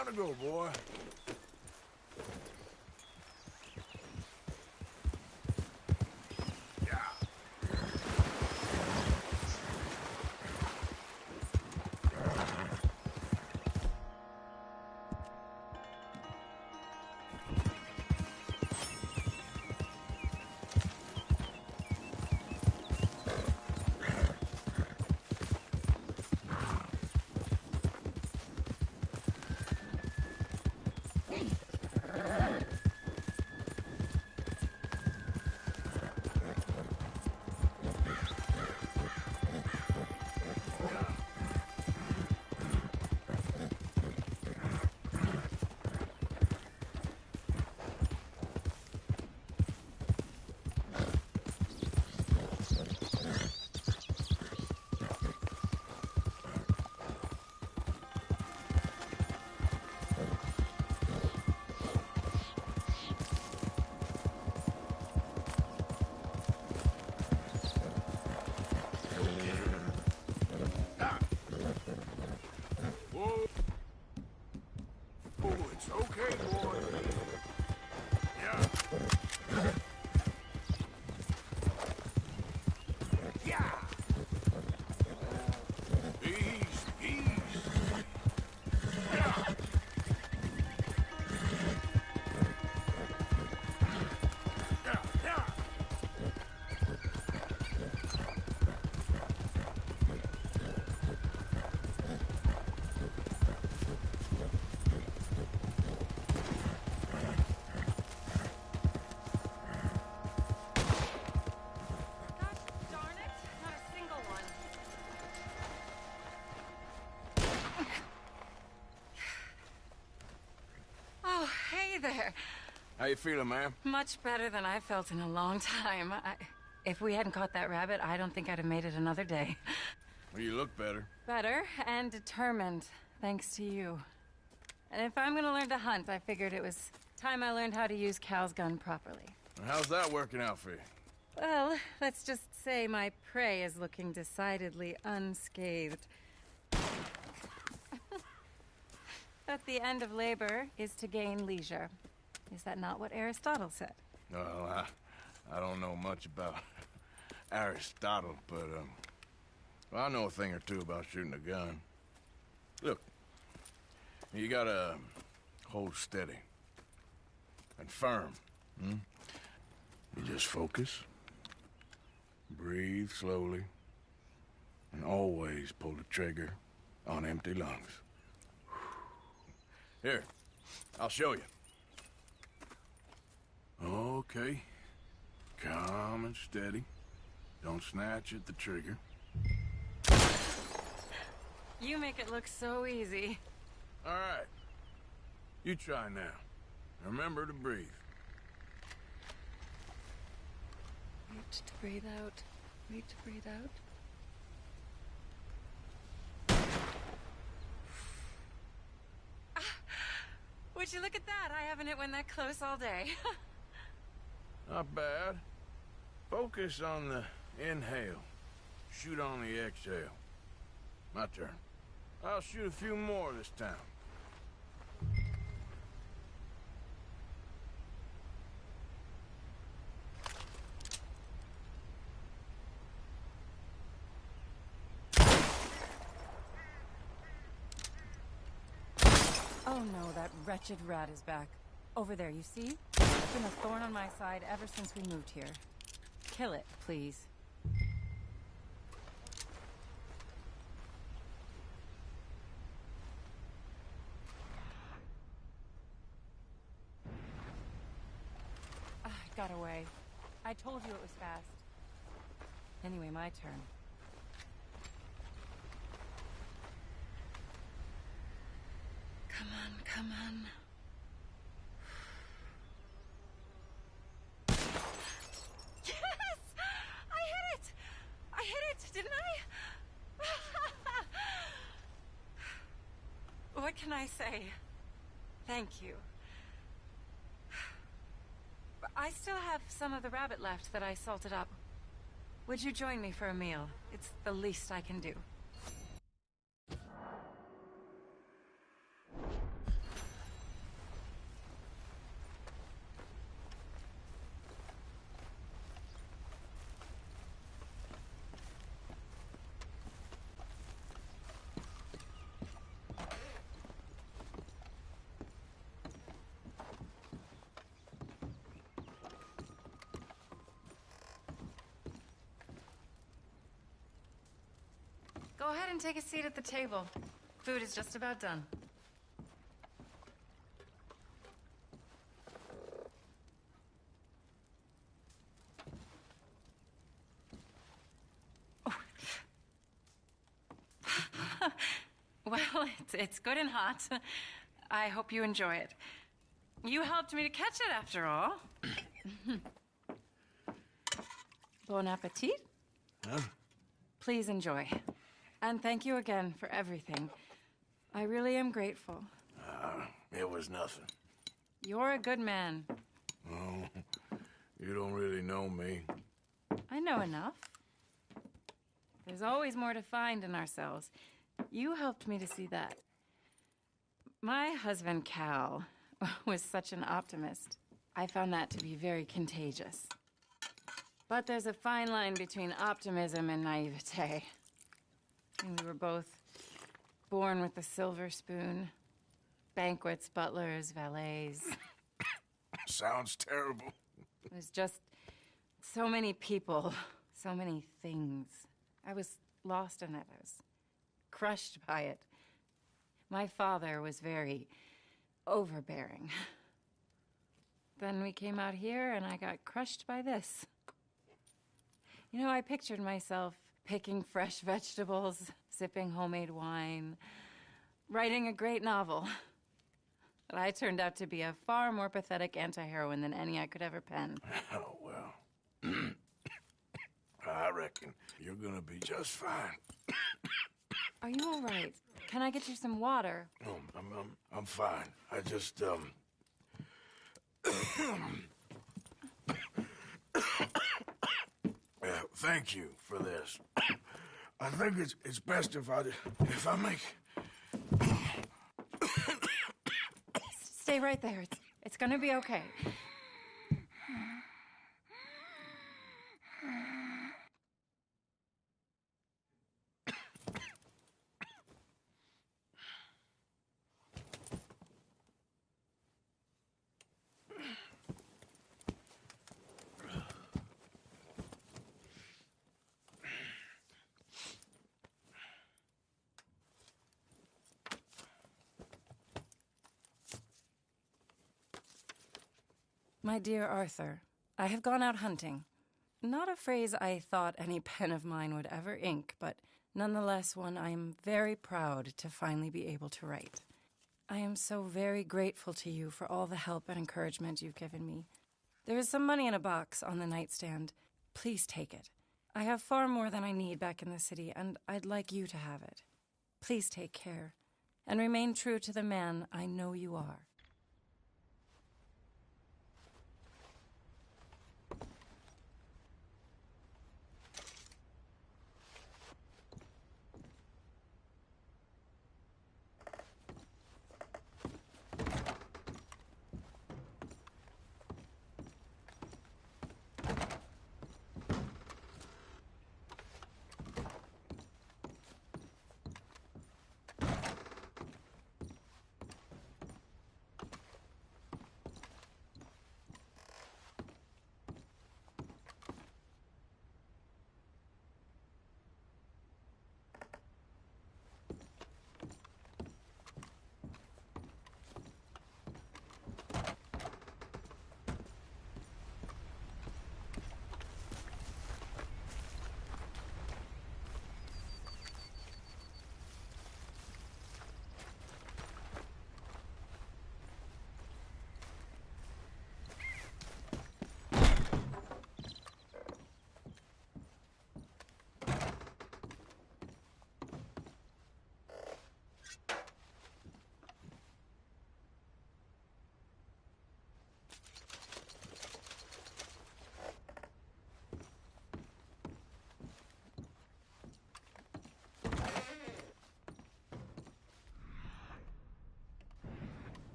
Time to go, boy. Whoa. Oh, it's okay, boy. Yeah. Yeah. Easy. Yeah. Yeah. Gosh darn it, not a single one. Oh, hey there. How you feeling, ma'am? Much better than I felt in a long time. If we hadn't caught that rabbit, I don't think I'd have made it another day. Well, you look better. Better and determined, thanks to you. And if I'm gonna learn to hunt, I figured it was time I learned how to use Cal's gun properly. How's that working out for you? Well, let's just say my prey is looking decidedly unscathed. At the end of labor is to gain leisure. Is that not what Aristotle said? Well, I don't know much about Aristotle, but, well, I know a thing or two about shooting a gun. Look, you gotta hold steady and firm. You just focus, breathe slowly, and always pull the trigger on empty lungs. Here, I'll show you. Okay. Calm and steady. Don't snatch at the trigger. You make it look so easy. All right. You try now. Remember to breathe. Wait to breathe out. Wait to breathe out. Would you look at that? I haven't hit one that close all day. Not bad. Focus on the inhale. Shoot on the exhale. My turn. I'll shoot a few more this time. Oh no, that wretched rat is back. Over there, you see? It's been a thorn on my side ever since we moved here. Kill it, please. It got away. I told you it was fast. Anyway, my turn. Come on, come on. Yes! I hit it! I hit it, didn't I? What can I say? Thank you. I still have some of the rabbit left that I salted up. Would you join me for a meal? It's the least I can do. Go ahead and take a seat at the table. Food is just about done. Well, it's good and hot. I hope you enjoy it. You helped me to catch it, after all. Bon appetit. Huh? Please enjoy. And thank you again for everything. I really am grateful. It was nothing. You're a good man. Oh, you don't really know me. I know enough. There's always more to find in ourselves. You helped me to see that. My husband, Cal, was such an optimist. I found that to be very contagious. But there's a fine line between optimism and naivete. And we were both born with a silver spoon. Banquets, butlers, valets. Sounds terrible. There's just so many people, so many things. I was lost in it. I was crushed by it. My father was very overbearing. Then we came out here and I got crushed by this. You know, I pictured myself picking fresh vegetables, sipping homemade wine, writing a great novel. But I turned out to be a far more pathetic anti-heroine than any I could ever pen. Oh, well. I reckon you're gonna be just fine. Are you all right? Can I get you some water? No, I'm fine. I just, thank you for this. I think it's best if I make... Stay right there. It's gonna be okay. My dear Arthur, I have gone out hunting. Not a phrase I thought any pen of mine would ever ink, but nonetheless one I am very proud to finally be able to write. I am so very grateful to you for all the help and encouragement you've given me. There is some money in a box on the nightstand. Please take it. I have far more than I need back in the city, and I'd like you to have it. Please take care, and remain true to the man I know you are.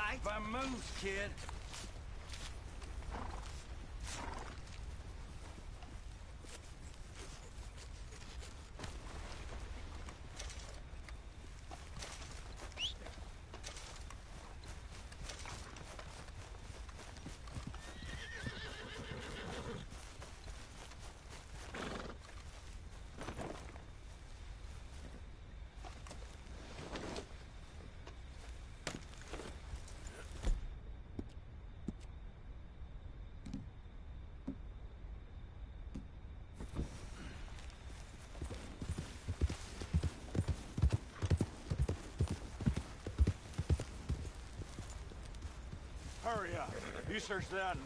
right? Vamoose, kid. Hurry up. You search that.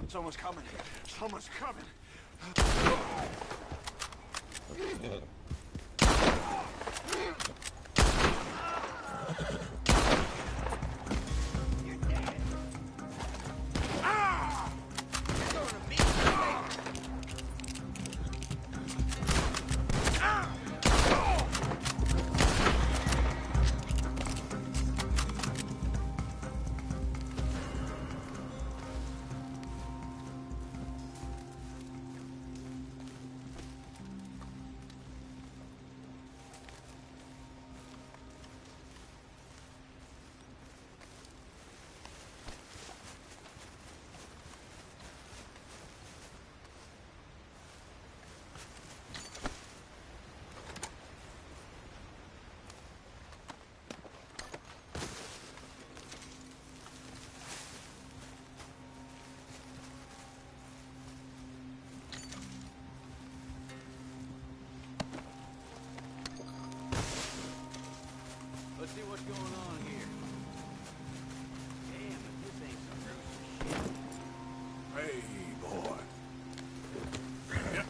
Someone's coming. Someone's coming. You're dead. Ah! You're going to meet me later. Ah! Oh! Let's see what's going on here. Damn, if this ain't some gruesome shit. Hey, boy. Yep.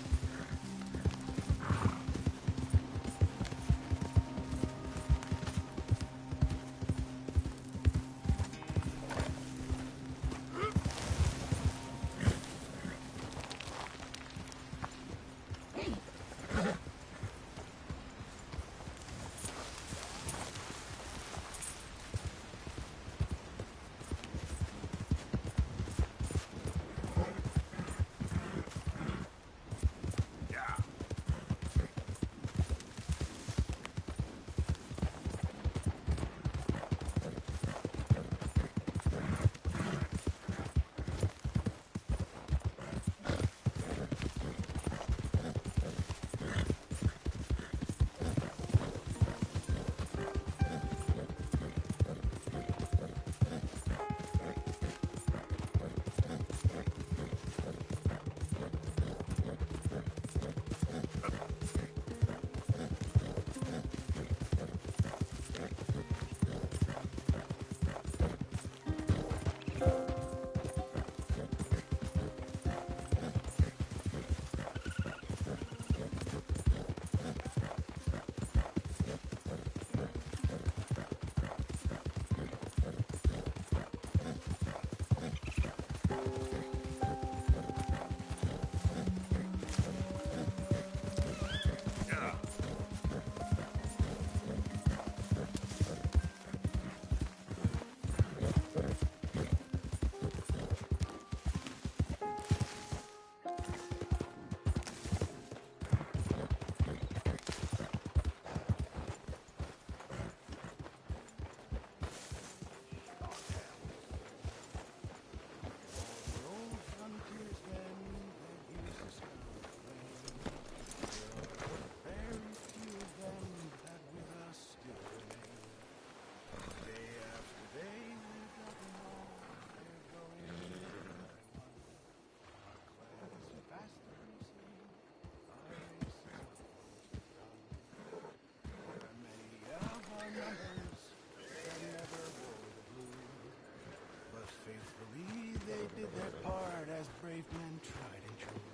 did their part as brave men tried and true.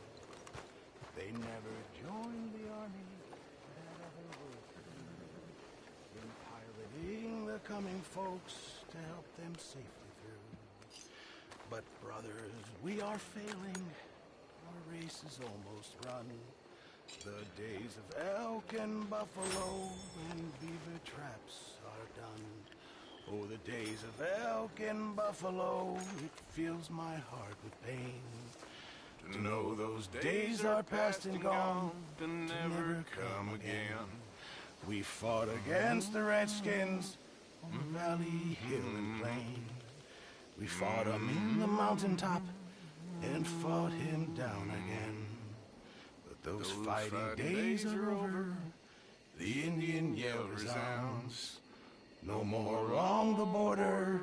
They never joined the army that had other work to do than piloting the coming folks to help them safely through. But brothers, we are failing. Our race is almost run. The days of elk and buffalo and beaver traps are done. Oh, the days of elk and buffalo, it fills my heart with pain. To know those days are past and gone, to never come again. We fought against the Redskins on valley, hill, and plain. We fought him in the mountaintop and fought him down again. But those fighting days are over, the Indian yell resounds. No more along the border,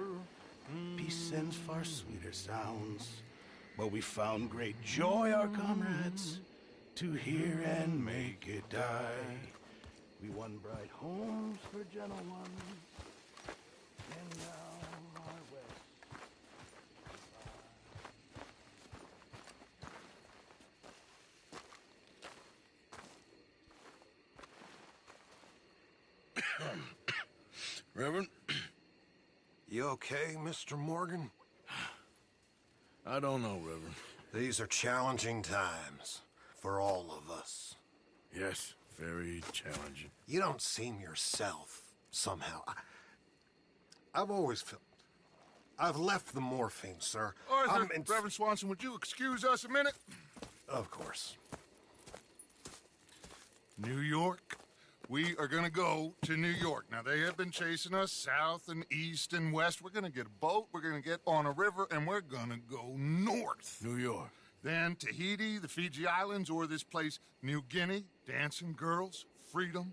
peace sends far sweeter sounds. But we found great joy, our comrades, to hear and make it die. We won bright homes for gentle ones, and now our west. Reverend, You okay, Mr. Morgan? I don't know, Reverend. These are challenging times for all of us. Yes, very challenging. You don't seem yourself, somehow. I've always felt... I've left the morphine, sir. Arthur, Reverend Swanson, would you excuse us a minute? Of course. New York. We are gonna go to New York. Now, they have been chasing us south and east and west. We're gonna get a boat, we're gonna get on a river, and we're gonna go north. New York. Then Tahiti, the Fiji Islands, or this place, New Guinea, dancing girls, freedom.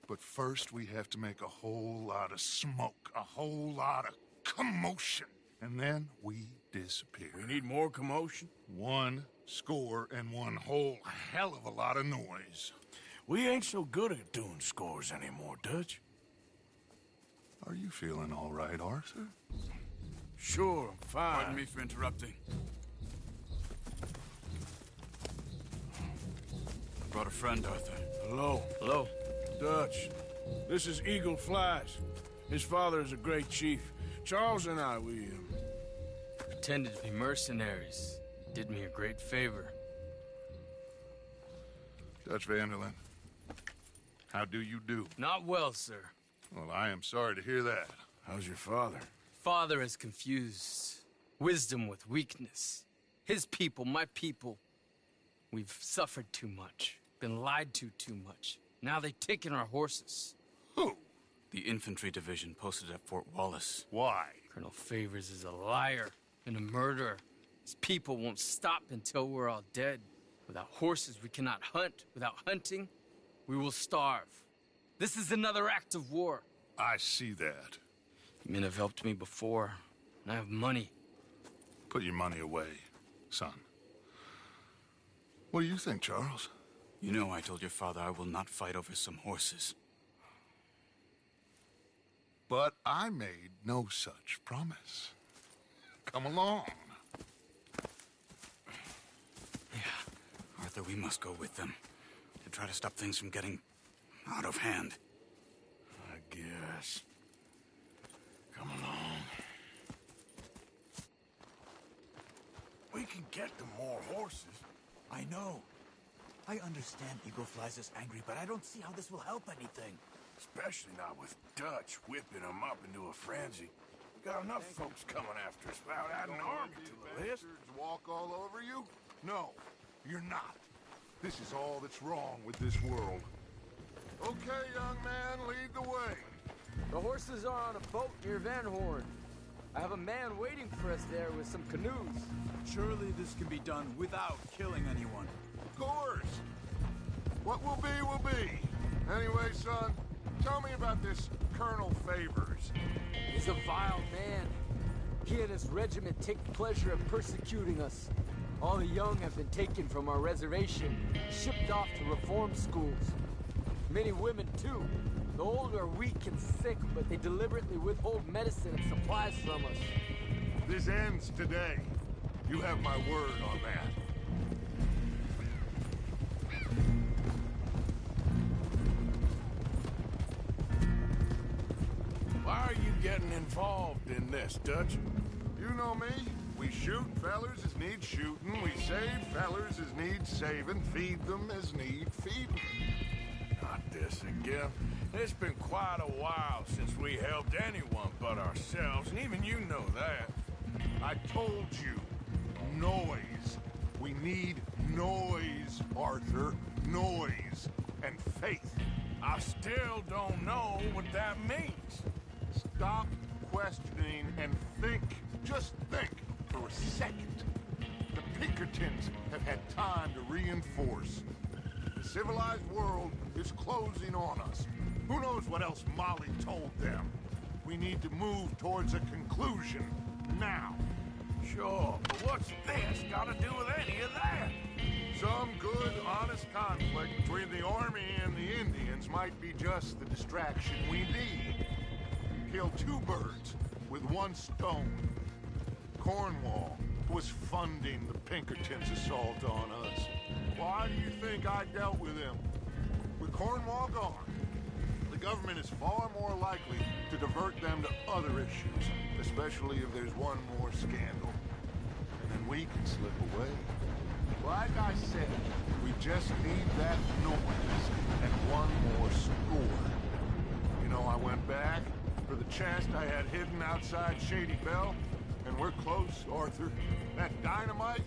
But first, we have to make a whole lot of smoke, a whole lot of commotion. And then we disappear. We need more commotion? 1 score and one whole hell of a lot of noise. We ain't so good at doing scores anymore, Dutch. Are you feeling all right, Arthur? Sure, I'm fine. Pardon me for interrupting. I brought a friend, Arthur. Hello. Hello. Dutch. This is Eagle Flies. His father is a great chief. Charles and I, we... Pretended to be mercenaries. Did me a great favor. Dutch Vanderlyn. How do you do? Not well, sir. Well, I am sorry to hear that. How's your father? Father has confused wisdom with weakness. His people, my people. We've suffered too much. Been lied to too much. Now they've taken our horses. Who? The infantry division posted at Fort Wallace. Why? Colonel Favors is a liar and a murderer. His people won't stop until we're all dead. Without horses, we cannot hunt. Without hunting, we will starve. This is another act of war. I see that. Men have helped me before, and I have money. Put your money away, son. What do you think, Charles? You know I told your father I will not fight over some horses. But I made no such promise. Come along. Yeah, Arthur, we must go with them to try to stop things from getting out of hand. I guess. Come along. We can get them more horses. I know. I understand Eagle Flies is angry, but I don't see how this will help anything. Especially not with Dutch whipping them up into a frenzy. We got enough folks coming after us without adding an army to the list. Bastards walk all over you? No, you're not. This is all that's wrong with this world. Okay, young man, lead the way. The horses are on a boat near Van Horn. I have a man waiting for us there with some canoes. Surely this can be done without killing anyone. Of course. What will be. Anyway, son, tell me about this Colonel Favors. He's a vile man. He and his regiment take pleasure in persecuting us. All the young have been taken from our reservation, shipped off to reform schools. Many women, too. The old are weak and sick, but they deliberately withhold medicine and supplies from us. This ends today. You have my word on that. Why are you getting involved in this, Dutch? You know me. We shoot fellers as need shooting. We save fellers as need saving. Feed them as need feeding. Not this again. It's been quite a while since we helped anyone but ourselves, and even you know that. I told you. Noise. We need noise, Arthur. Noise. And faith. I still don't know what that means. Stop questioning and think. Just think for a second. The Pinkertons have had time to reinforce. The civilized world is closing on us. Who knows what else Molly told them? We need to move towards a conclusion now. Sure, but what's this got to do with any of that? Some good, honest conflict between the army and the Indians might be just the distraction we need. Kill two birds with one stone. Cornwall was funding the Pinkertons' assault on us. Why do you think I dealt with him? With Cornwall gone, the government is far more likely to divert them to other issues, especially if there's one more scandal. And then we can slip away. Like I said, we just need that noise and one more score. You know, I went back for the chest I had hidden outside Shady Belle, and we're close, Arthur. That dynamite,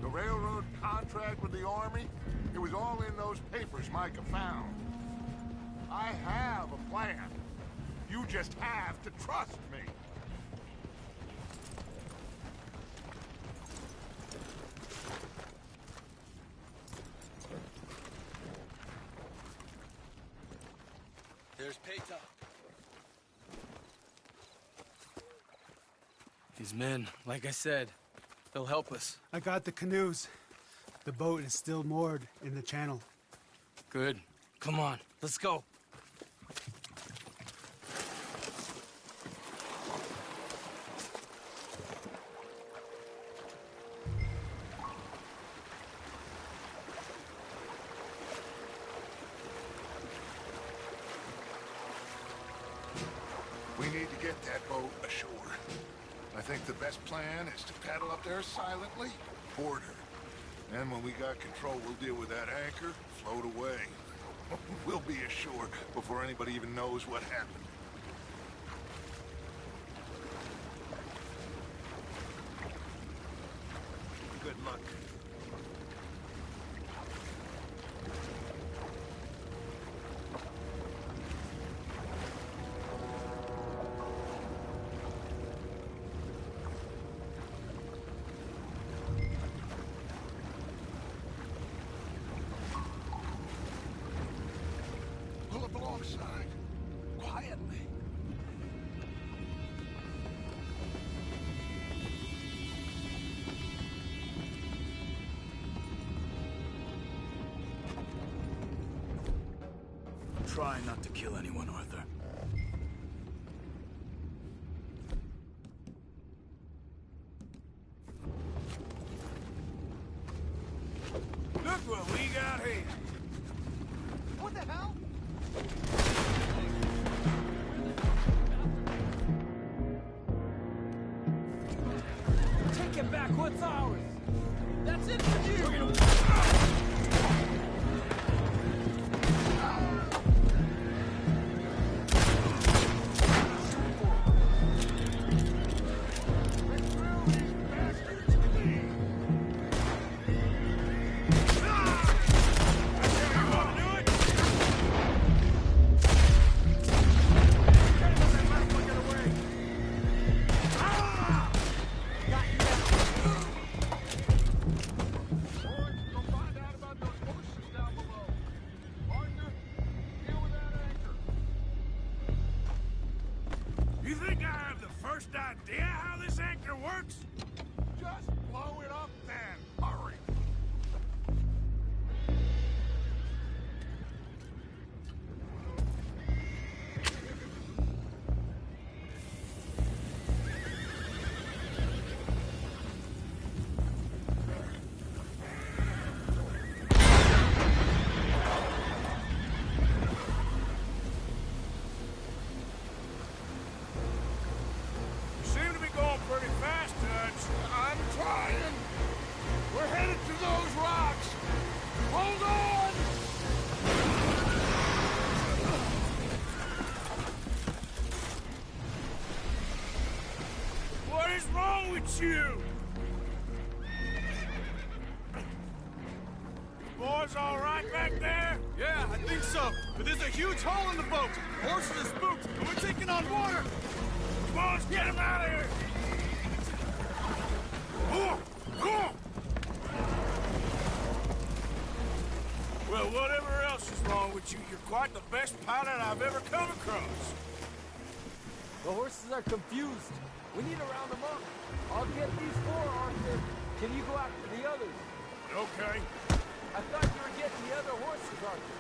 the railroad contract with the army, it was all in those papers Micah found. I have a plan. You just have to trust me. There's Peyton. These men, like I said, they'll help us. I got the canoes. The boat is still moored in the channel. Good. Come on, let's go. We need to get that boat ashore. I think the best plan is to paddle up there silently, board her. And when we got control, we'll deal with that anchor, float away. We'll be ashore before anybody even knows what happened. Good luck. Pull up alongside. Quietly. Try not to kill anyone, Arthur. Look what we got here. What the hell? Take it back, what's ours? That's it for you! You think I have the first idea how this anchor works? Just blow it up then. Hurry. You seem to be going pretty fast, Dutch. I'm trying. wrong with you? Boys all right back there? Yeah, I think so. But there's a huge hole in the boat. Horses are spooked, and we're taking on water. Boys, get him out of here! Well, whatever else is wrong with you, you're quite the best pilot I've ever come across. The horses are confused. We need to round them up. I'll get these four, Arthur. Can you go after the others? Okay. I thought you were getting the other horses, Arthur.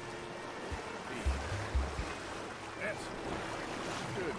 That's good.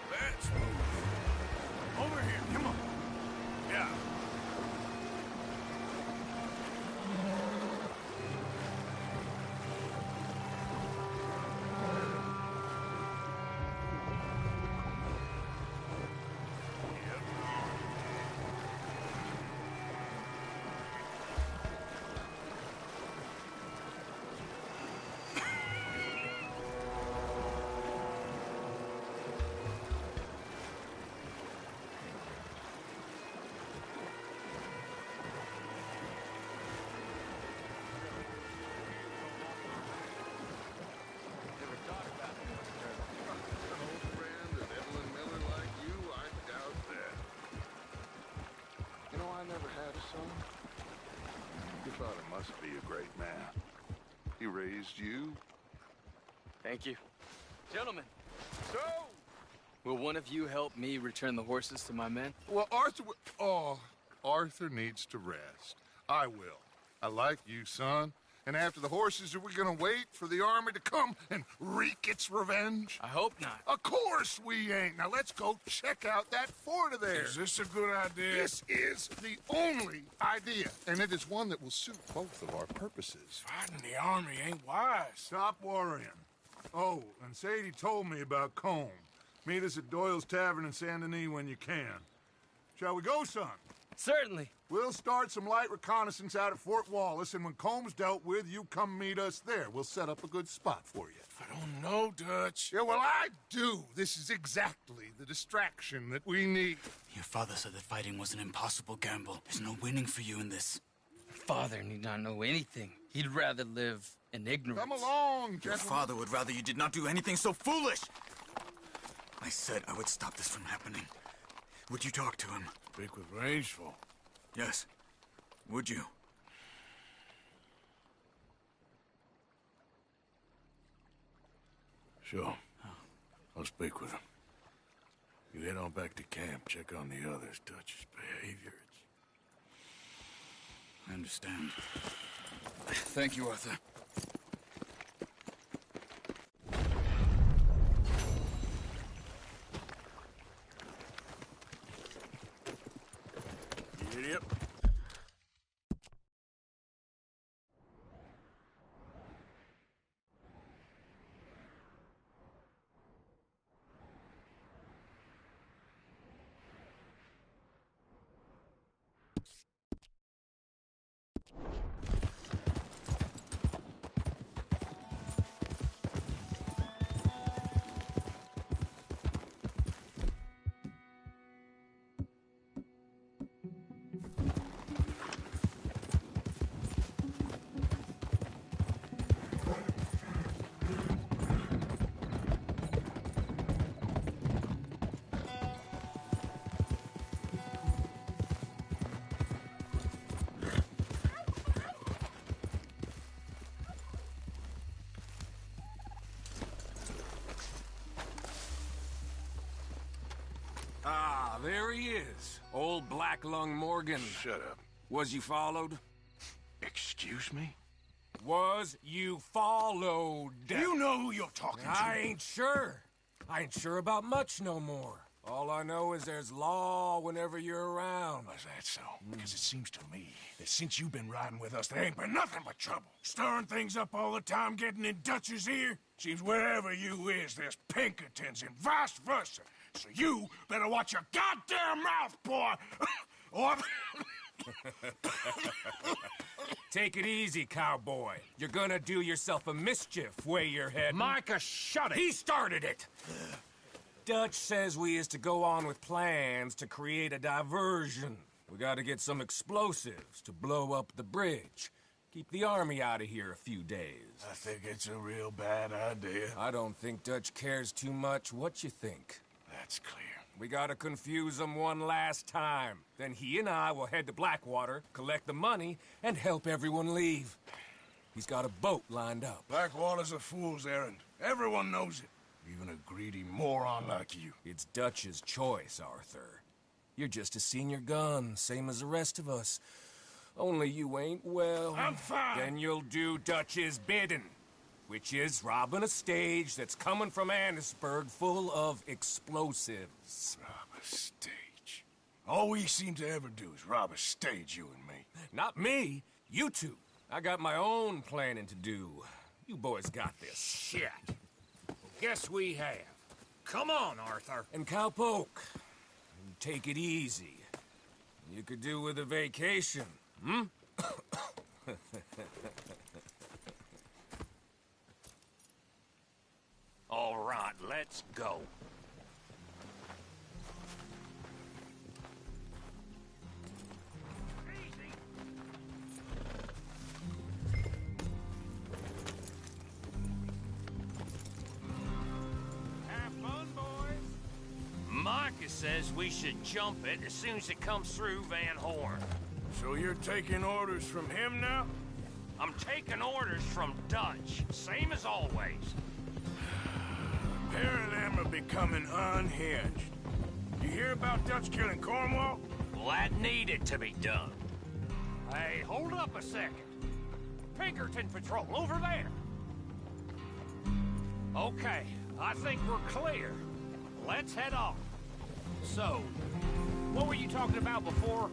Let's move. Over here, come on. Yeah. Your father must be a great man. He raised you. Thank you. Gentlemen, so... will one of you help me return the horses to my men? Well, Arthur needs to rest. I will. I like you, son. And after the horses, are we gonna wait for the army to come and wreak its revenge? I hope not. Of course we ain't. Now let's go check out that fort of theirs. Is this a good idea? This is the only idea, and it is one that will suit both of our purposes. Fighting the army ain't wise. Stop worrying. Oh, and Sadie told me about Combe. Meet us at Doyle's Tavern in Saint Denis when you can. Shall we go, son? Certainly. We'll start some light reconnaissance out at Fort Wallace, and when Combs dealt with, you come meet us there. We'll set up a good spot for you. I don't know, Dutch. Yeah, well, I do. This is exactly the distraction that we need. Your father said that fighting was an impossible gamble. There's no winning for you in this. Father need not know anything. He'd rather live in ignorance. Come along, Your gentlemen. father would rather you did not do anything so foolish. I said I would stop this from happening. Would you talk to him? Speak with Rangeful. Yes. Would you? Sure. I'll speak with him. You head on back to camp, check on the others, Dutch's behavior. I understand. Thank you, Arthur. Yep. is, old Black Lung Morgan. Shut up. Was you followed? Excuse me? Was you followed? You know who you're talking to. I ain't sure. I ain't sure about much no more. All I know is there's law whenever you're around. Is that so? Because it seems to me that since you've been riding with us, there ain't been nothing but trouble. Stirring things up all the time, getting in Dutch's ear. Seems wherever you is, there's Pinkertons and vice versa. So you better watch your goddamn mouth, boy! Or... Take it easy, cowboy. You're gonna do yourself a mischief way you're heading. Micah, shut it! He started it! Dutch says we is to go on with plans to create a diversion. We gotta get some explosives to blow up the bridge. Keep the army out of here a few days. I think it's a real bad idea. I don't think Dutch cares too much. What you think? That's clear. We gotta confuse him one last time. Then he and I will head to Blackwater, collect the money, and help everyone leave. He's got a boat lined up. Blackwater's a fool's errand. Everyone knows it. Even a greedy moron like you. It's Dutch's choice, Arthur. You're just a senior gun, same as the rest of us. Only you ain't well. I'm fine. Then you'll do Dutch's bidding, which is robbing a stage that's coming from Annisburg full of explosives. Rob a stage. All we seem to ever do is rob a stage, you and me. Not me, you two. I got my own planning to do. You boys got this. Shit. Guess we have. Come on, Arthur. And Cowpoke, take it easy. You could do with a vacation, hmm? All right, let's go. Micah says we should jump it as soon as it comes through Van Horn. So you're taking orders from him now? I'm taking orders from Dutch, same as always. A pair of them are becoming unhinged. You hear about Dutch killing Cornwall? Well, that needed to be done. Hey, hold up a second. Pinkerton Patrol, over there. Okay, I think we're clear. Let's head off. So, what were you talking about before?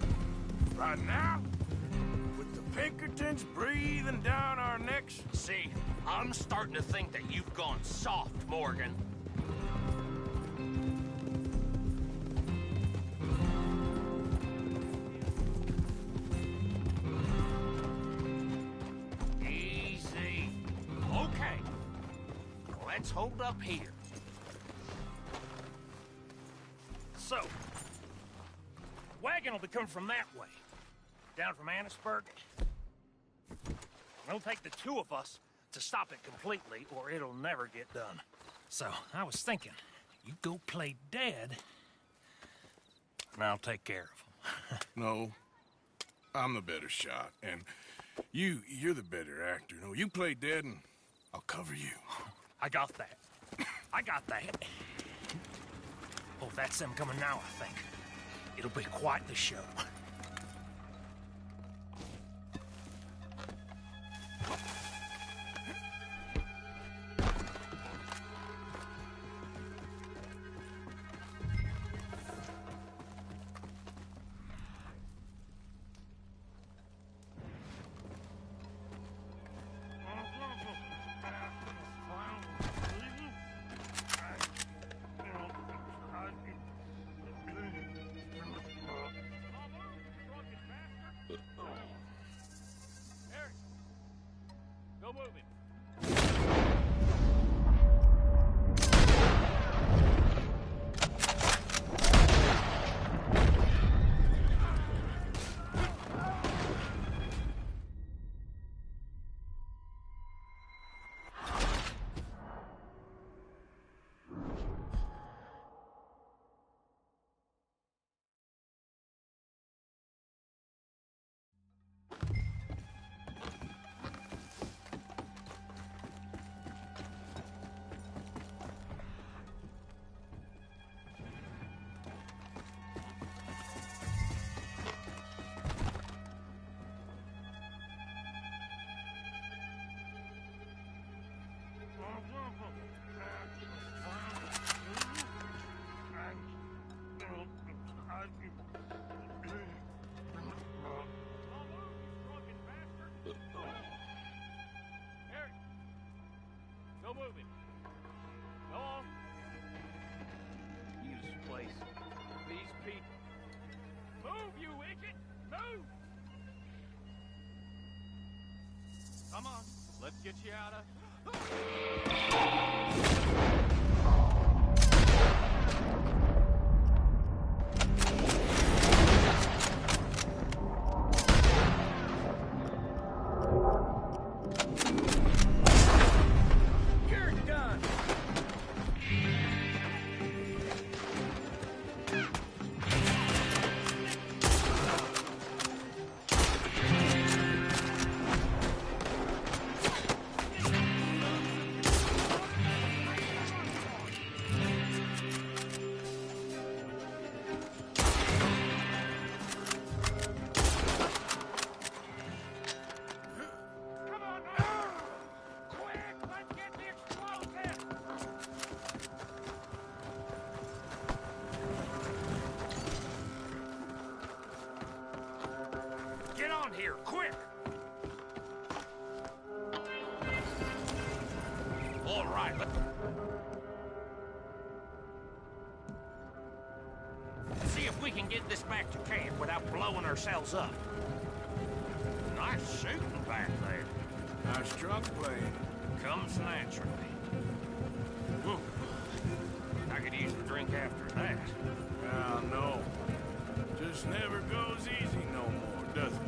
Right now? With the Pinkertons breathing down our necks? See, I'm starting to think that you've gone soft, Morgan. Easy. Okay. Let's hold up here. So, wagon will be coming from that way, down from Annisburg. It'll take the two of us to stop it completely, or it'll never get done. So, I was thinking, you go play dead, and I'll take care of him. No, I'm the better shot, and you're the better actor. No, you play dead, and I'll cover you. I got that. I got that. Oh, that's them coming now, I think. It'll be quite the show. Go moving. Come on, let's get you out of... You're done! Get on here, quick! All right, let's see if we can get this back to camp without blowing ourselves up. Nice shooting back there. Nice trunk playing. Comes naturally. Whew. I could use a drink after that. Ah, no. Just never goes easy no more, does it?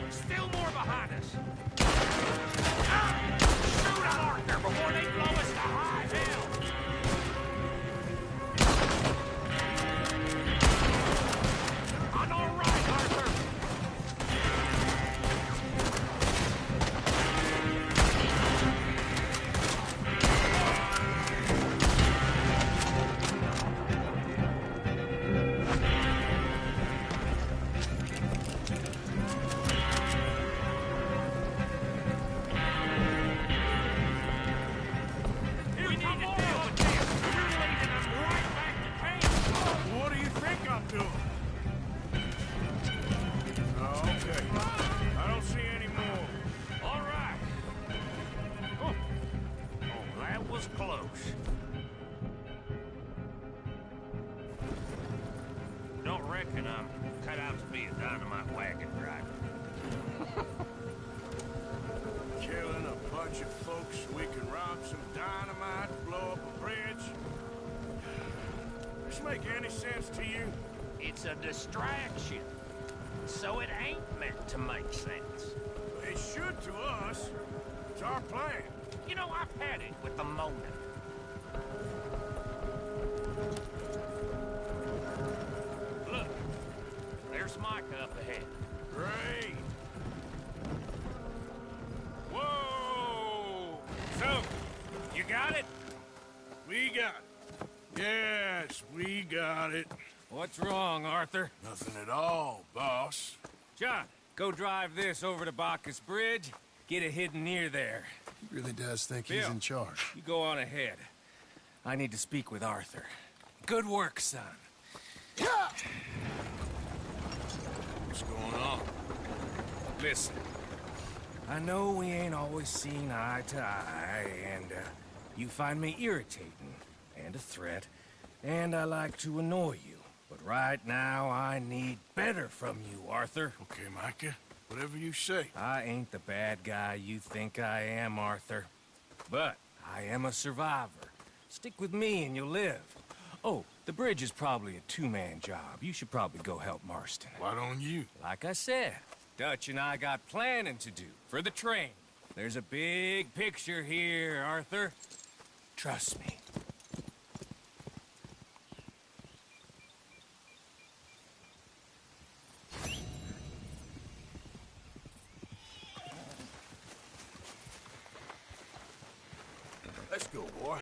Still more behind us. Shoot at Arthur before they blow us to high hell. On our right, Arthur. We need to deal with this. You're leading us right back to camp. What do you think I'm doing? Oh, okay. I don't see any more. All right. Oh, that was close. Don't reckon I'm cut out to be a dynamite wagon driver. Killing a bunch of folks so we can rob some dynamite, blow up a bridge. This make any sense to you? It's a distraction, so it ain't meant to make sense. It should to us. It's our plan. You know, I've had it with the moment. Look, there's Micah up ahead. Great. Whoa! So, you got it? We got it. Yes, we got it. What's wrong, Arthur? Nothing at all, boss. John, go drive this over to Bacchus Bridge. Get it hidden near there. He really does think he's Bill, in charge. You go on ahead. I need to speak with Arthur. Good work, son. What's going on? Listen, I know we ain't always seen eye to eye, and you find me irritating and a threat, and I like to annoy you. But right now, I need better from you, Arthur. Okay, Micah. Whatever you say. I ain't the bad guy you think I am, Arthur. But I am a survivor. Stick with me and you'll live. Oh, the bridge is probably a two-man job. You should probably go help Marston. Why don't you? Like I said, Dutch and I got planning to do for the train. There's a big picture here, Arthur. Trust me. Let's go, boy.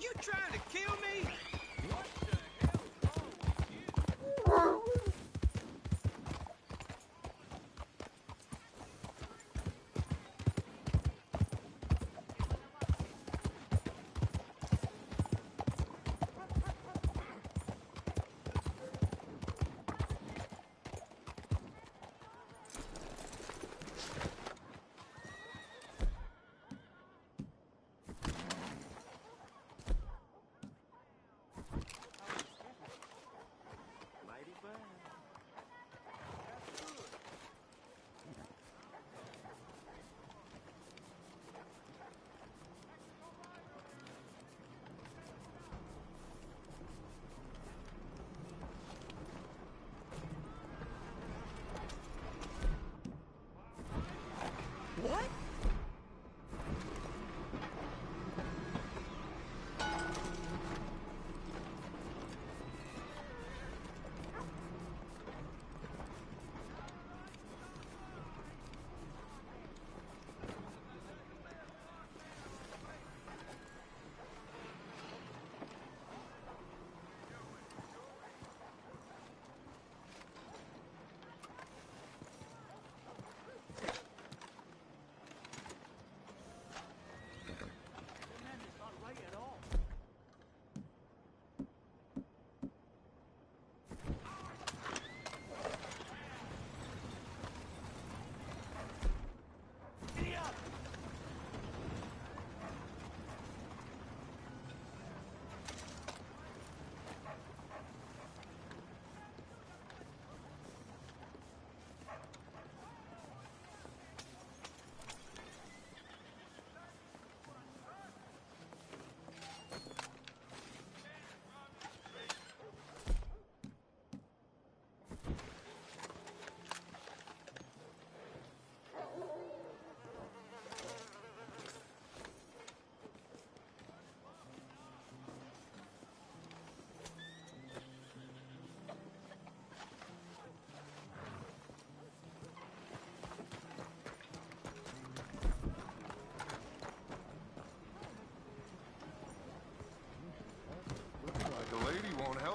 You trying to kill me? What the hell is wrong with you? What?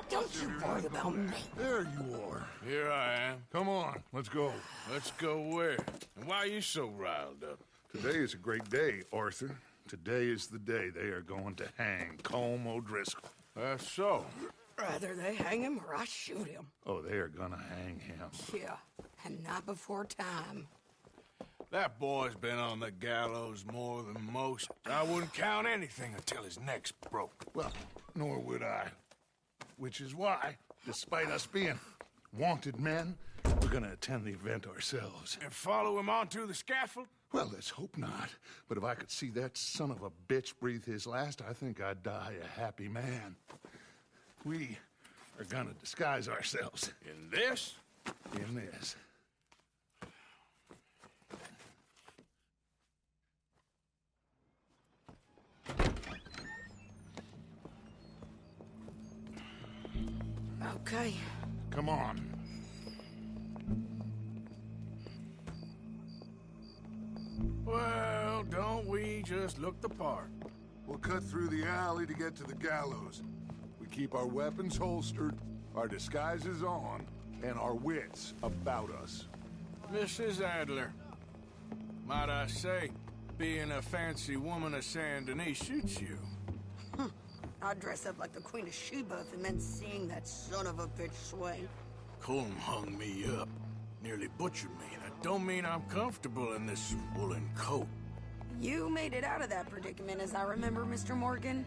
Don't you worry about me. There you are. Here I am. Come on, let's go. Let's go where? And why are you so riled up? Today is a great day, Arthur. Today is the day they are going to hang Colm O'Driscoll. That's so. Rather they hang him or I shoot him. Oh, they are gonna hang him. Yeah, and not before time. That boy's been on the gallows more than most. I wouldn't count anything until his neck's broke. Well, nor would I. Which is why, despite us being wanted men, we're gonna attend the event ourselves. And follow him onto the scaffold? Well, let's hope not. But if I could see that son of a bitch breathe his last, I think I'd die a happy man. We are gonna disguise ourselves. In this? In this. Okay. Come on. Well, don't we just look the part? We'll cut through the alley to get to the gallows. We keep our weapons holstered, our disguises on, and our wits about us. Mrs. Adler, might I say, being a fancy woman of Saint Denis suits you. I'd dress up like the Queen of Sheba and then sing that son of a bitch swing. Colm hung me up, nearly butchered me. That don't mean I'm comfortable in this woolen coat. You made it out of that predicament, as I remember, Mr. Morgan.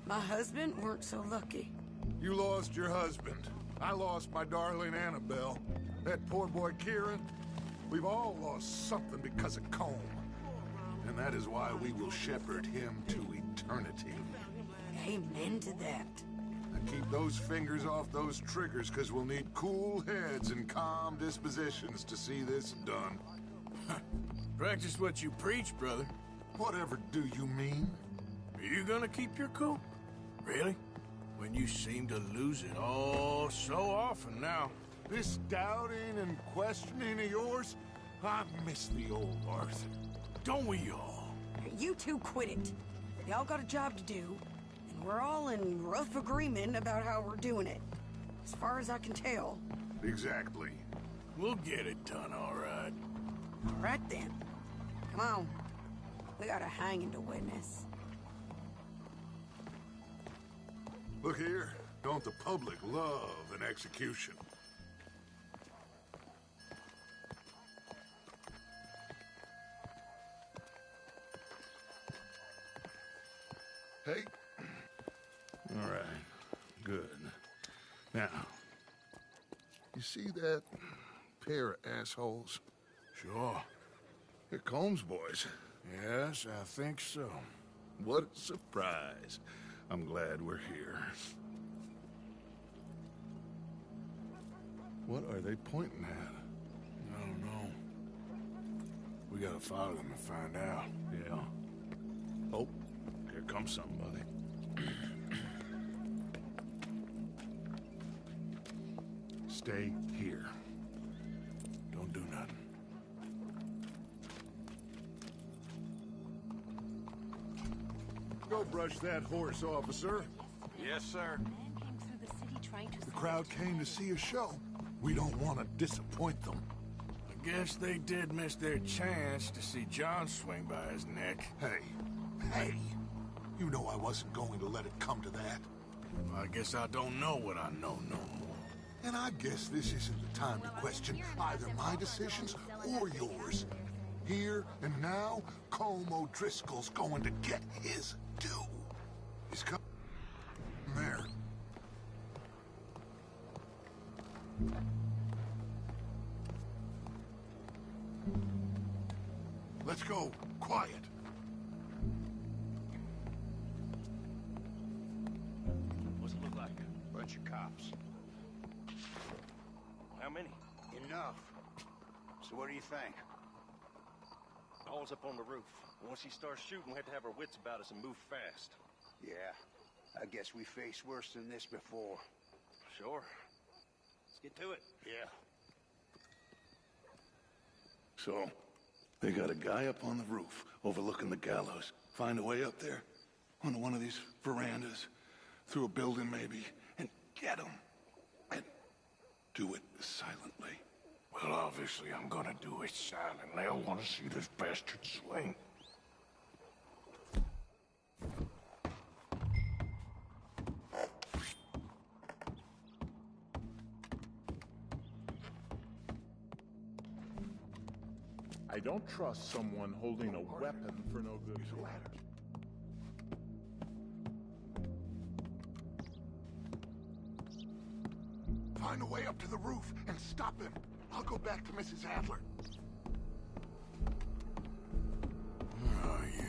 My husband weren't so lucky. You lost your husband. I lost my darling Annabelle. That poor boy Kieran. We've all lost something because of Colm. And that is why we will shepherd him to eternity. Amen to that. Now keep those fingers off those triggers, because we'll need cool heads and calm dispositions to see this done. Practice what you preach, brother. Whatever do you mean? Are you gonna keep your cool? Really? When you seem to lose it all so often now. This doubting and questioning of yours, I miss the old Arthur. Don't we all? You two quit it. Y'all got a job to do, We're all in rough agreement about how we're doing it. As far as I can tell. Exactly. We'll get it done, all right. All right, then. Come on. We got a hanging to witness. Look here. Don't the public love an execution? Hey. All right. Good. Now, you see that pair of assholes? Sure. They're Combs boys. Yes, I think so. What a surprise. I'm glad we're here. What are they pointing at? I don't know. We gotta follow them and find out. Yeah. Oh, here comes somebody. Stay here. Don't do nothing. Go brush that horse, officer. Yes, sir. The crowd came to see a show. We don't want to disappoint them. I guess they did miss their chance to see John swing by his neck. Hey, you know I wasn't going to let it come to that. Well, I guess I don't know what I know no more. And I guess this isn't the time to question either my decisions or yours. Here and now, Colm O'Driscoll's going to get his due. He's coming there. Let's go. Quiet. What's it look like? Bunch of cops. How many? Enough. So what do you think? All's up on the roof. Once he starts shooting, we have to have our wits about us and move fast. Yeah, I guess we faced worse than this before. Sure. Let's get to it. Yeah. So, they got a guy up on the roof overlooking the gallows. Find a way up there, onto one of these verandas, through a building maybe, and get him. And do it silently. Well, obviously I'm gonna do it silently. I want to see this bastard swing. I don't trust someone holding a weapon for no good reason. Find a way up to the roof and stop him. I'll go back to Mrs. Adler. Where are you?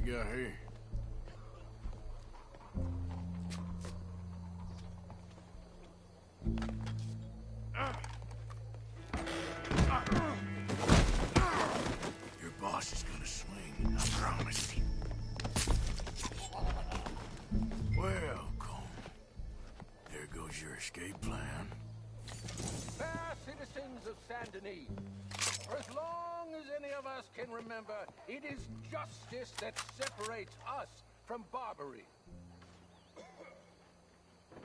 Got here. Your boss is gonna swing, I promise. Well, Colm, there goes your escape plan. Fair citizens of Saint Denis, for as long as any of us can remember, it is justice that separates us from Barbary.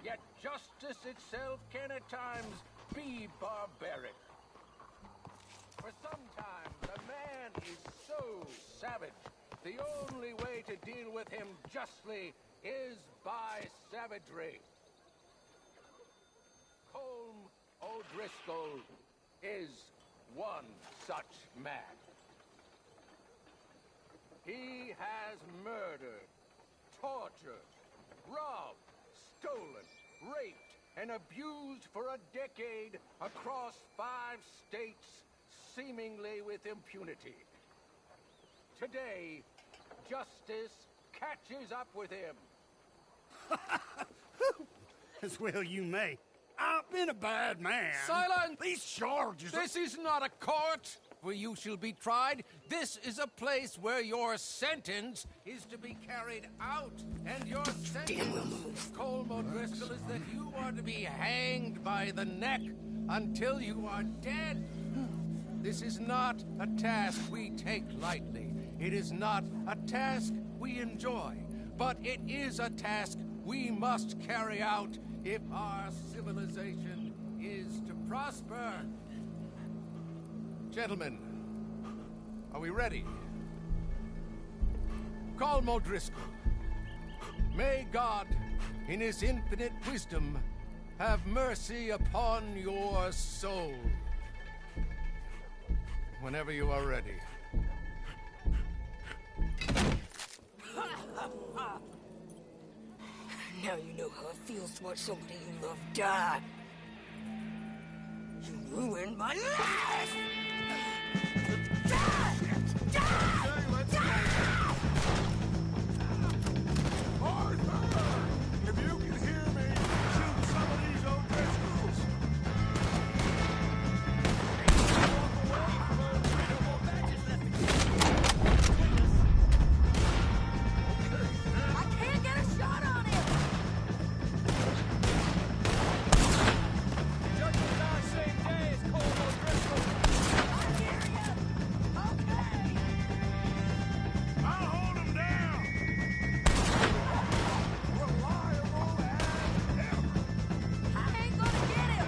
Yet justice itself can at times be barbaric. For sometimes a man is so savage, the only way to deal with him justly is by savagery. Colm O'Driscoll is one such man. He has murdered, tortured, robbed, stolen, raped, and abused for a decade across 5 states, seemingly with impunity. Today, justice catches up with him. As well you may. I've been a bad man. Silence! These charges... This is not a court where you shall be tried. This is a place where your sentence is to be carried out. And your sentence, Colm O'Driscoll, is that you are to be hanged by the neck until you are dead. This is not a task we take lightly. It is not a task we enjoy. But it is a task we must carry out if our civilization is to prosper. Gentlemen, are we ready? Colm O'Driscoll, may God, in his infinite wisdom, have mercy upon your soul. Whenever you are ready. Now you know how it feels to watch somebody you love die. You ruined my life! Arthur! If you can hear me, shoot some of these O'Driscolls! I can't get a shot on him! Judge and I same day as Colm O'Driscoll. I hear you! Okay! I'll hold him down! Reliable as ever! I ain't gonna get him!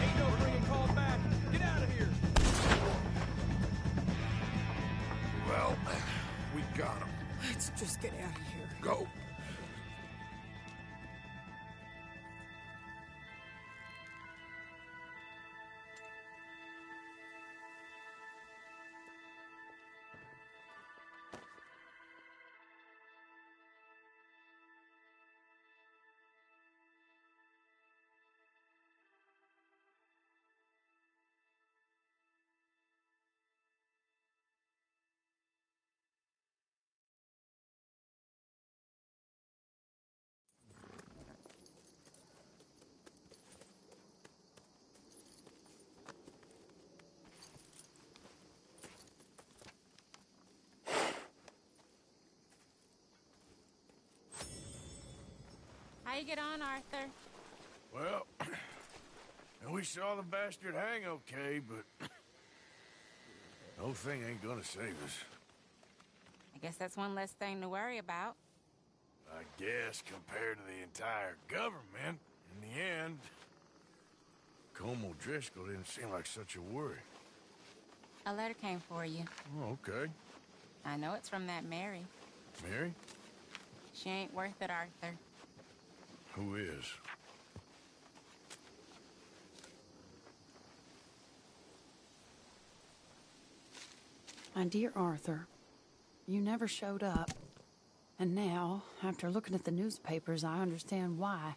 Ain't no bringing Colm back. Get out of here. Well, we got him. Let's just get out of here. Go. How you get on, Arthur? Well, we saw the bastard hang okay, but the whole thing ain't gonna save us. I guess that's one less thing to worry about. I guess compared to the entire government, in the end, Colm O'Driscoll didn't seem like such a worry. A letter came for you. Oh, okay. I know it's from that Mary. Mary? She ain't worth it, Arthur. Who is? My dear Arthur, you never showed up. And now, after looking at the newspapers, I understand why.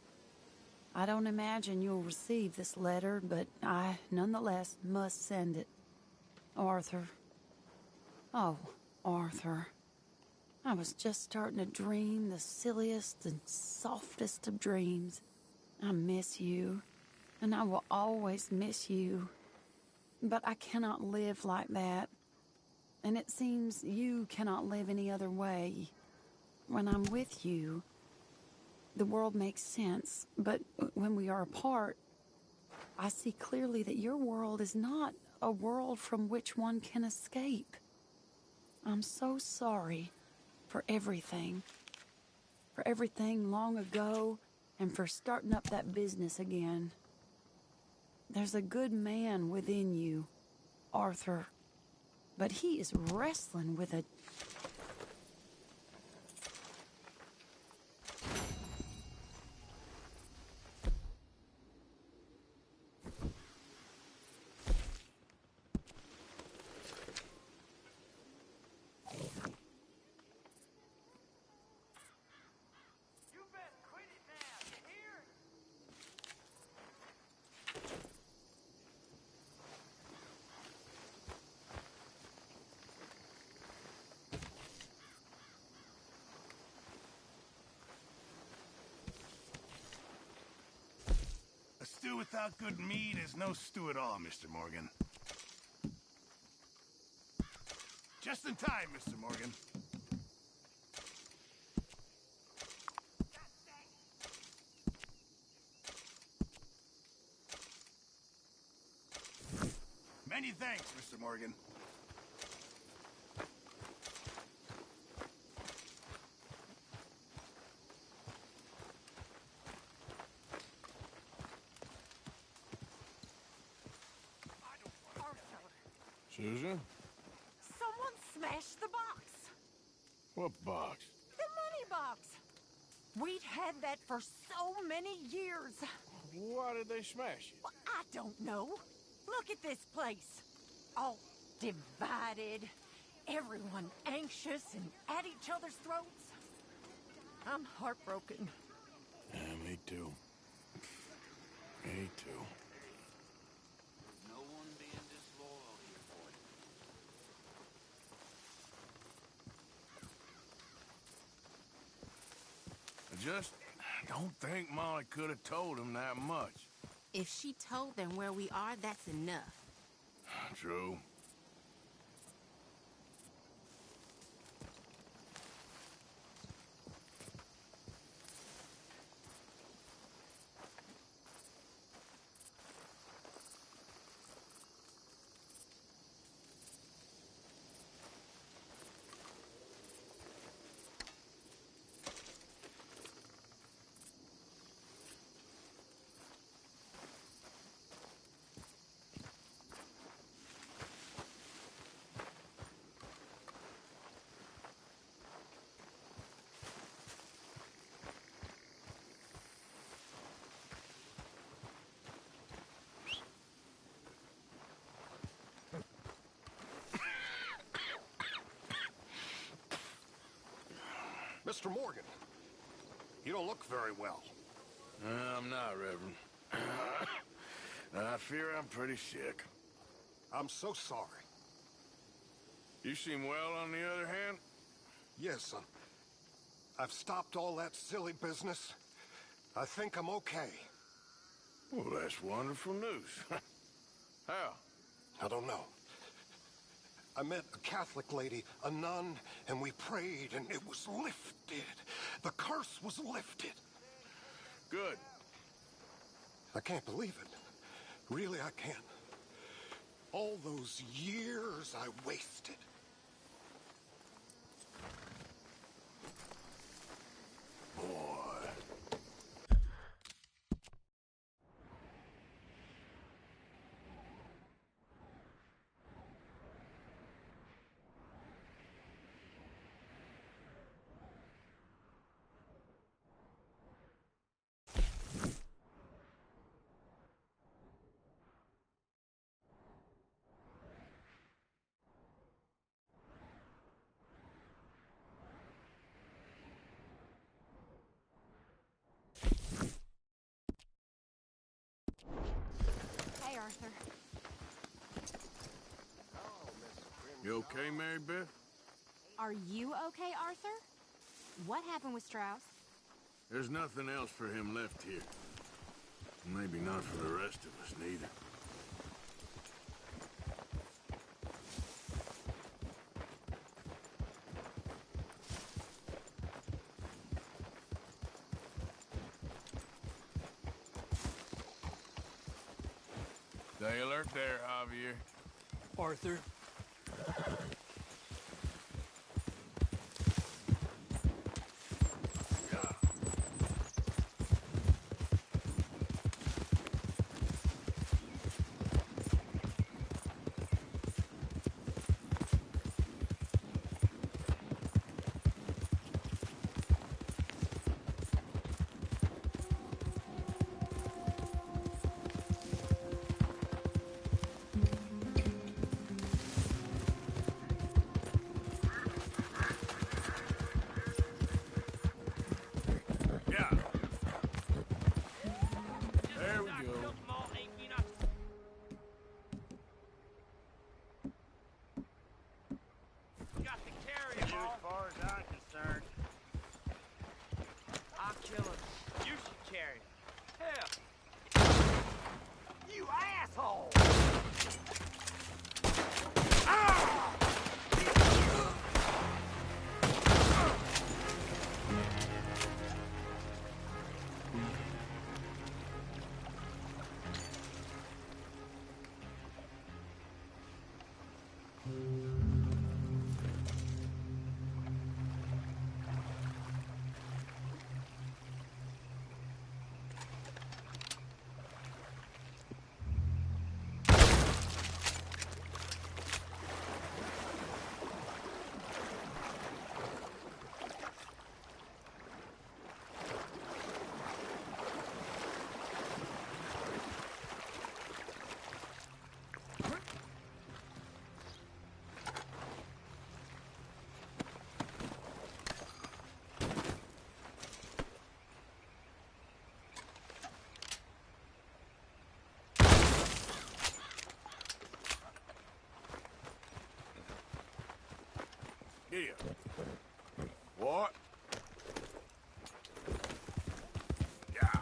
I don't imagine you'll receive this letter, but I, nonetheless, must send it. Arthur. Oh, Arthur. I was just starting to dream the silliest and softest of dreams. I miss you, and I will always miss you. But I cannot live like that. And it seems you cannot live any other way. When I'm with you, the world makes sense. But when we are apart, I see clearly that your world is not a world from which one can escape. I'm so sorry. For everything. For everything long ago, and for starting up that business again. There's a good man within you, Arthur. But he is wrestling with a... A stew without good meat is no stew at all, Mr. Morgan. Just in time, Mr. Morgan. Many thanks, Mr. Morgan. Susan? Someone smashed the box. What box? The money box. We'd had that for so many years. Why did they smash it? Well, I don't know. Look at this place. All divided. Everyone anxious and at each other's throats. I'm heartbroken. Yeah, me too. Me too. No one being disloyal here for you. I just don't think Molly could have told him that much. If she told them where we are, that's enough. True. Mr. Morgan, you don't look very well. I'm not, Reverend. I fear I'm pretty sick. I'm so sorry. You seem well, on the other hand? Yes, I've stopped all that silly business. I think I'm okay. Well, that's wonderful news. How? I don't know. I met a Catholic lady, a nun, and we prayed, and it was lifted. The curse was lifted. Good. I can't believe it. Really, I can't. All those years I wasted. Hey, Arthur. You okay, Mary Beth? Are you okay, Arthur? What happened with Strauss? There's nothing else for him left here. Maybe not for the rest of us, neither. Stay alert there, Javier. Arthur. far as I'm concerned. I'll kill him. You should carry him. Hell. You asshole! Here. What? Yeah.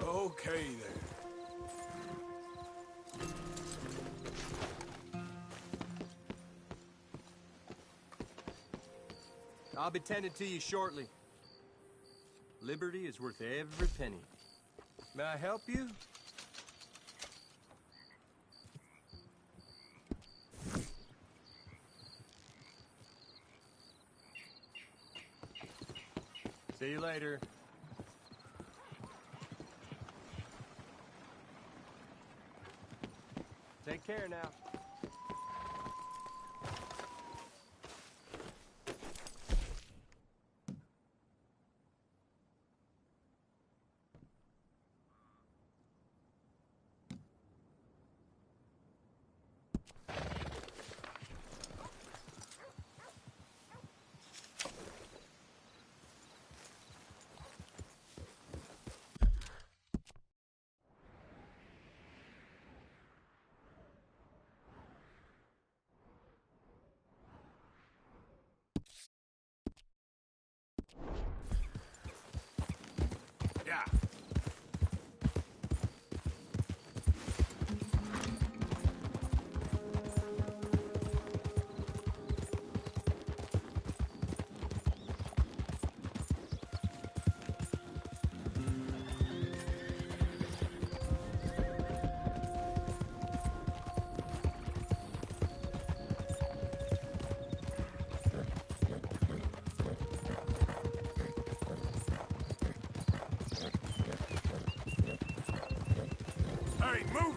Okay, then. I'll be tending to you shortly. Liberty is worth every penny. May I help you? See you later. Take care now. Hurry, move!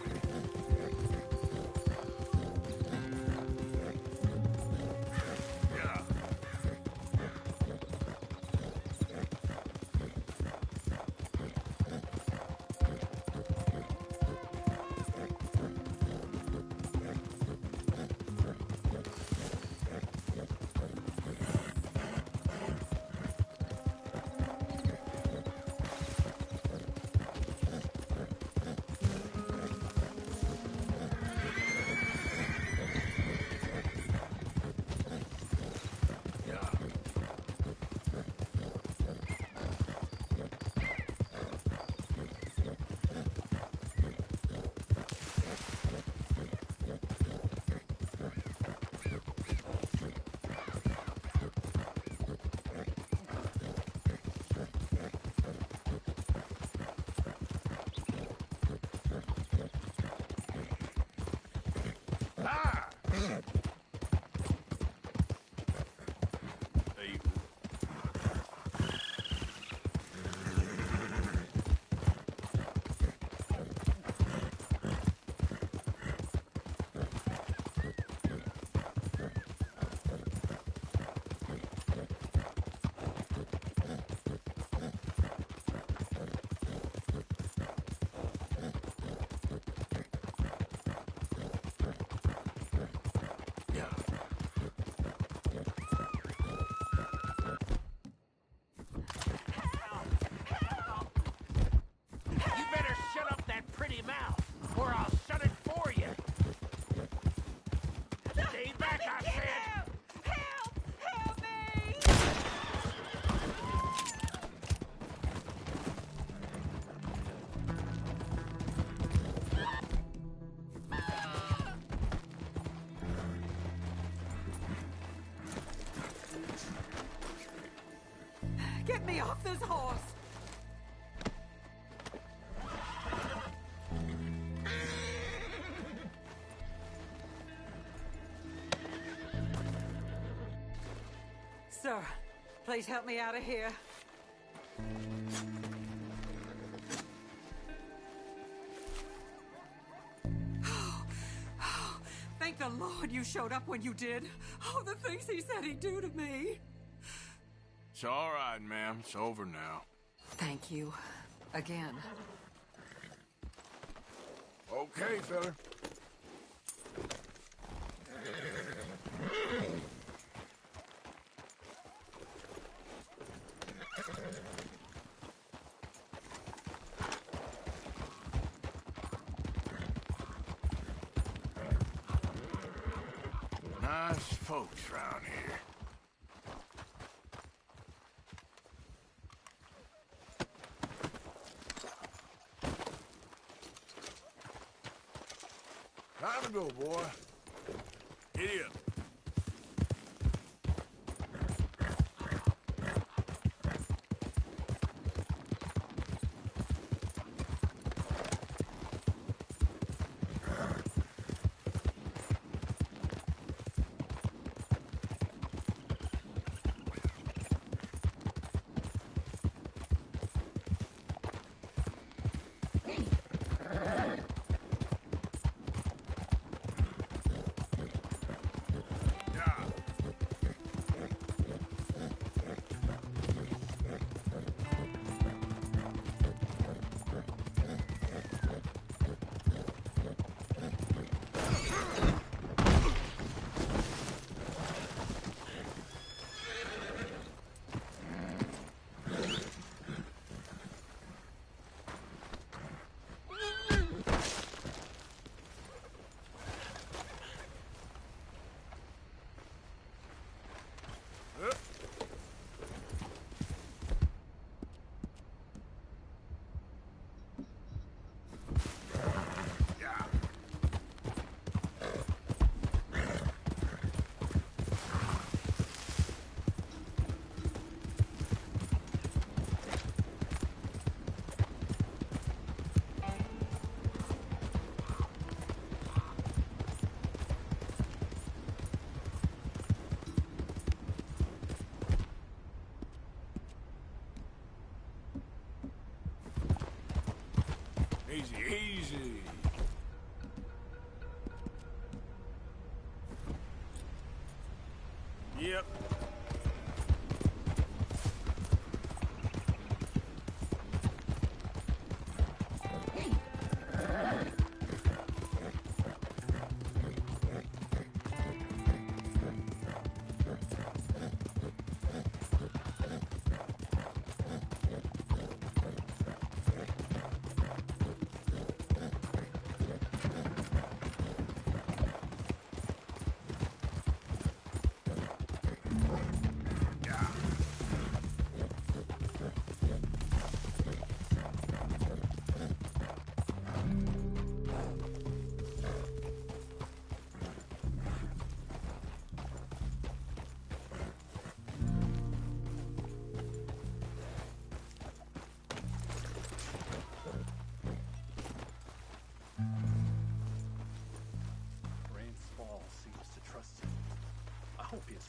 You better shut up that pretty mouth, or I'll shut it for you. Stay back, I said! Help! Help me! Get me off this horse! Sir, please help me out of here. Thank the Lord you showed up when you did. Oh, the things he said he'd do to me. It's all right, ma'am. It's over now. Thank you. Again. Okay, fella. Nice folks round here. Time to go, boy. Giddy up. Easy, easy.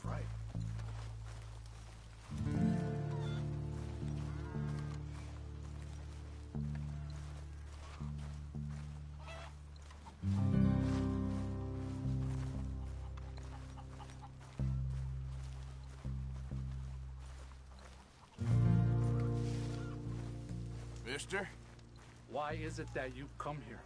right. Mister? Why is it that you come here?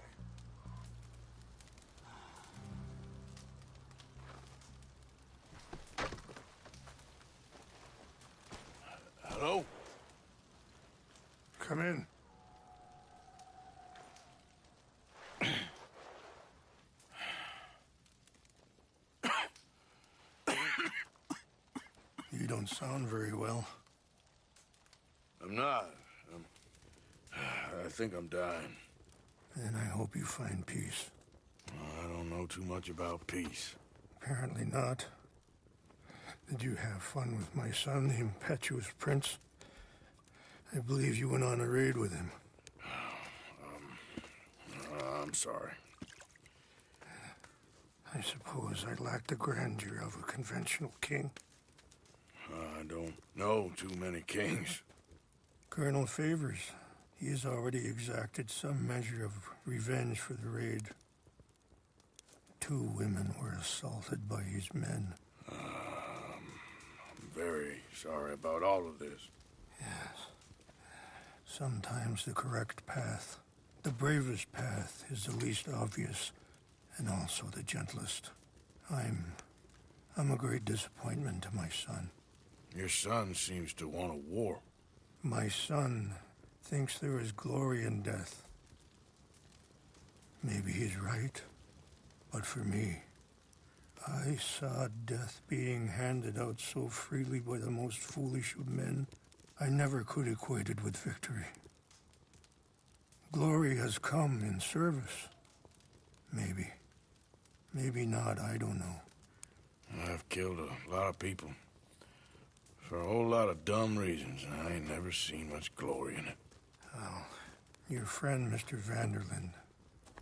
Hello? Come in. You don't sound very well. I'm not. I think I'm dying. And I hope you find peace. I don't know too much about peace. Apparently not. Did you have fun with my son, the impetuous prince? I believe you went on a raid with him. I'm sorry. I suppose I lack the grandeur of a conventional king. I don't know too many kings. Colonel Favors, he has already exacted some measure of revenge for the raid. 2 women were assaulted by his men. I'm very sorry about all of this. Yes. Sometimes the correct path, the bravest path, is the least obvious, and also the gentlest. I'm a great disappointment to my son. Your son seems to want a war. My son thinks there is glory in death. Maybe he's right, but for me, I saw death being handed out so freely by the most foolish of men, I never could equate it with victory. Glory has come in service. Maybe. Maybe not, I don't know. I've killed a lot of people. For a whole lot of dumb reasons, and I ain't never seen much glory in it. Well, your friend, Mr. Vanderlyn,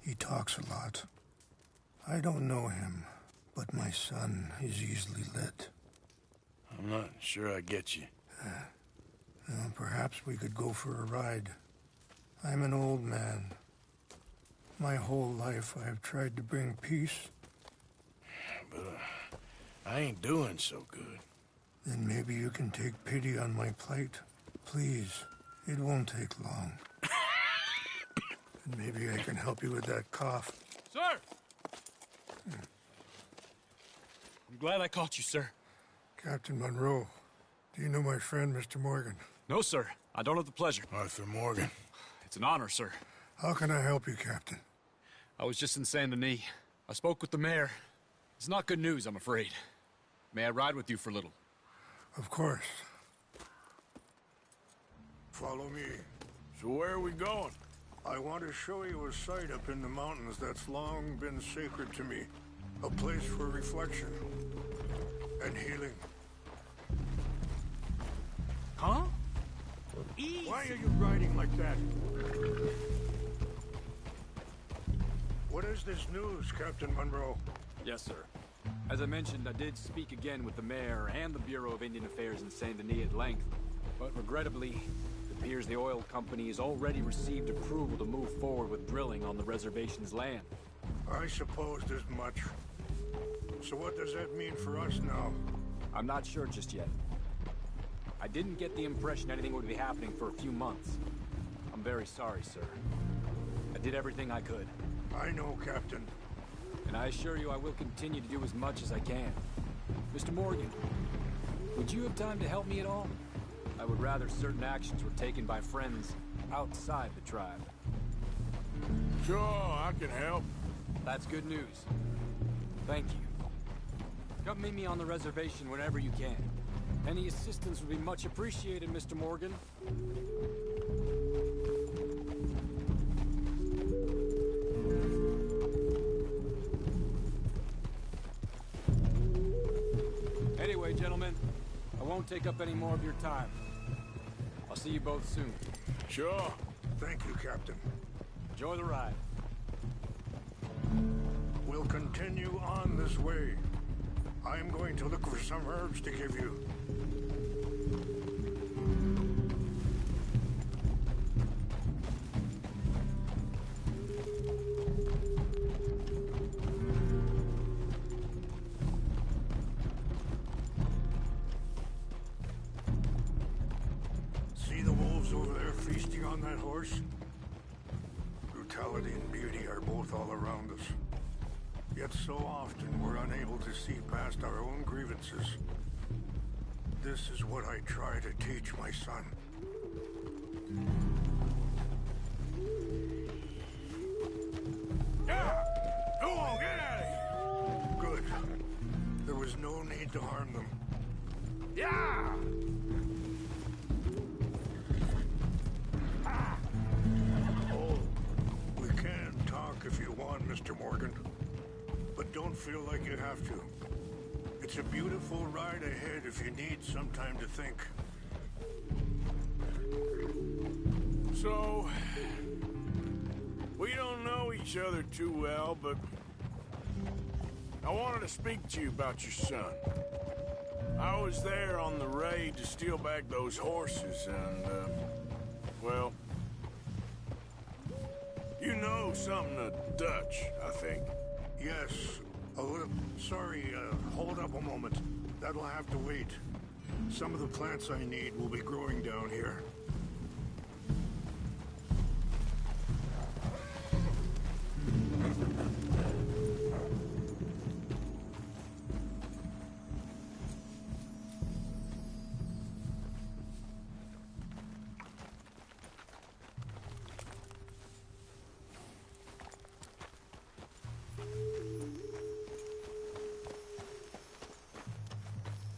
he talks a lot. I don't know him, but my son is easily led. I'm not sure I get you. Well, perhaps we could go for a ride. I'm an old man. My whole life I've tried to bring peace. But I ain't doing so good. Then maybe you can take pity on my plight. Please, it won't take long. And maybe I can help you with that cough. Sir! I'm glad I caught you, sir. Captain Monroe, do you know my friend, Mr. Morgan? No, sir. I don't have the pleasure. Arthur Morgan. It's an honor, sir. How can I help you, Captain? I was just in Saint Denis. I spoke with the mayor. It's not good news, I'm afraid. May I ride with you for a little? Of course. Follow me. So where are we going? I want to show you a site up in the mountains that's long been sacred to me. A place for reflection and healing. Huh? Easy. Why are you riding like that? What is this news, Captain Monroe? Yes, sir. As I mentioned, I did speak again with the mayor and the Bureau of Indian Affairs in Saint Denis at length, but regrettably, it appears the oil company has already received approval to move forward with drilling on the reservation's land. I supposed as much. So what does that mean for us now? I'm not sure just yet. I didn't get the impression anything would be happening for a few months. I'm very sorry, sir. I did everything I could. I know, Captain. And I assure you I will continue to do as much as I can. Mr. Morgan, would you have time to help me at all? I would rather certain actions were taken by friends outside the tribe. Sure, I can help. That's good news. Thank you. Come meet me on the reservation whenever you can. Any assistance would be much appreciated, Mr. Morgan. Anyway, gentlemen, I won't take up any more of your time. I'll see you both soon. Sure. Thank you, Captain. Enjoy the ride. We'll continue on this way. I am going to look for some herbs to give you. See the wolves over there feasting on that horse? Brutality and beauty are both all around us. Yet so often we're unable to see past our own grievances. This is what I try to teach my son. Yeah! Go on, get out of here! Good. There was no need to harm them. Yeah! We can talk if you want, Mr. Morgan. But don't feel like you have to. It's a beautiful ride ahead if you need some time to think. So, we don't know each other too well, but I wanted to speak to you about your son. I was there on the raid to steal back those horses, and, well, you know something of Dutch, I think. Yes, a little. Sorry, hold up a moment. That'll have to wait. Some of the plants I need will be growing down here.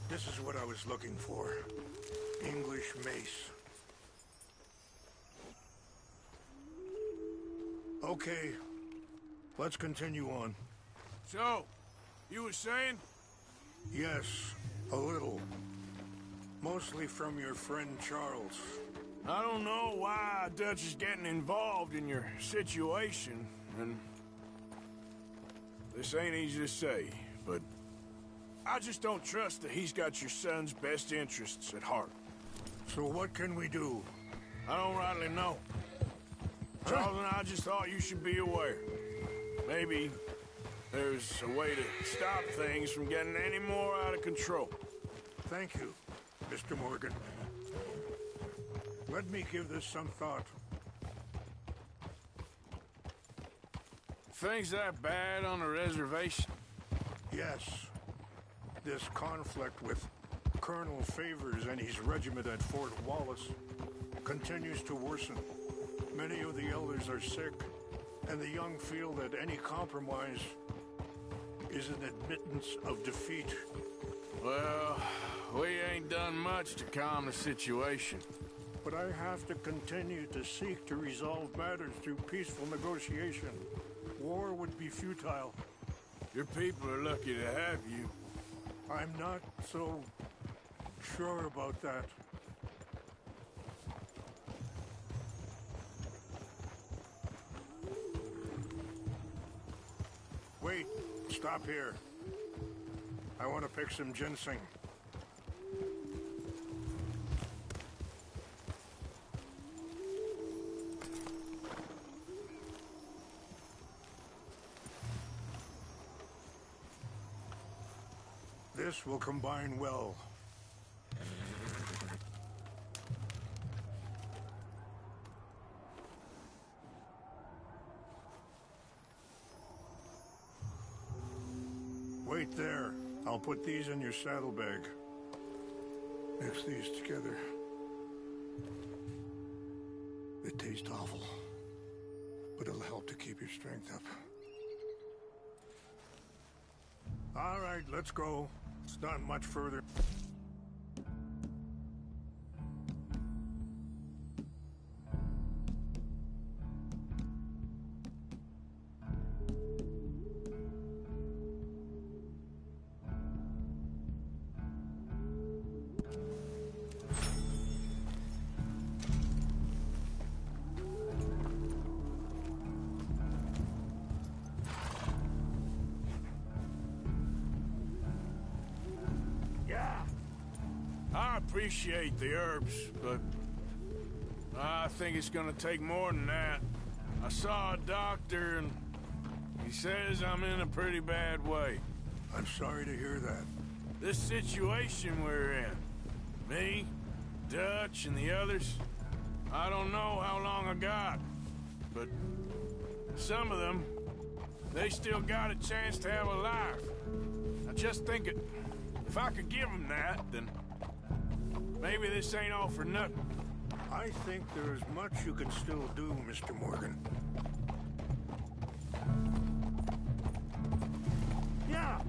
This is what I was looking for. English mace. Okay, let's continue on. So, you were saying? Yes, a little. Mostly from your friend Charles. I don't know why Dutch is getting involved in your situation, and this ain't easy to say, but I just don't trust that he's got your son's best interests at heart. So what can we do? I don't rightly know. Charles and I just thought you should be aware. Maybe there's a way to stop things from getting any more out of control. Thank you, Mr. Morgan. Let me give this some thought. Things that bad on the reservation? Yes. This conflict with Colonel Favors and his regiment at Fort Wallace continues to worsen. Many of the elders are sick, and the young feel that any compromise is an admittance of defeat. Well, we ain't done much to calm the situation. But I have to continue to seek to resolve matters through peaceful negotiation. War would be futile. Your people are lucky to have you. I'm not so sure about that. Wait, stop here. I want to pick some ginseng. This will combine well. Wait there. I'll put these in your saddlebag. Mix these together. They taste awful, but it'll help to keep your strength up. All right, let's go. It's not much further. appreciate the herbs, but I think it's gonna take more than that. I saw a doctor and he says I'm in a pretty bad way. I'm sorry to hear that. This situation we're in, me, Dutch, and the others, I don't know how long I got, but some of them, they still got a chance to have a life. I just think if I could give them that, then maybe this ain't all for nothing. I think there is much you can still do, Mr. Morgan. Yeah!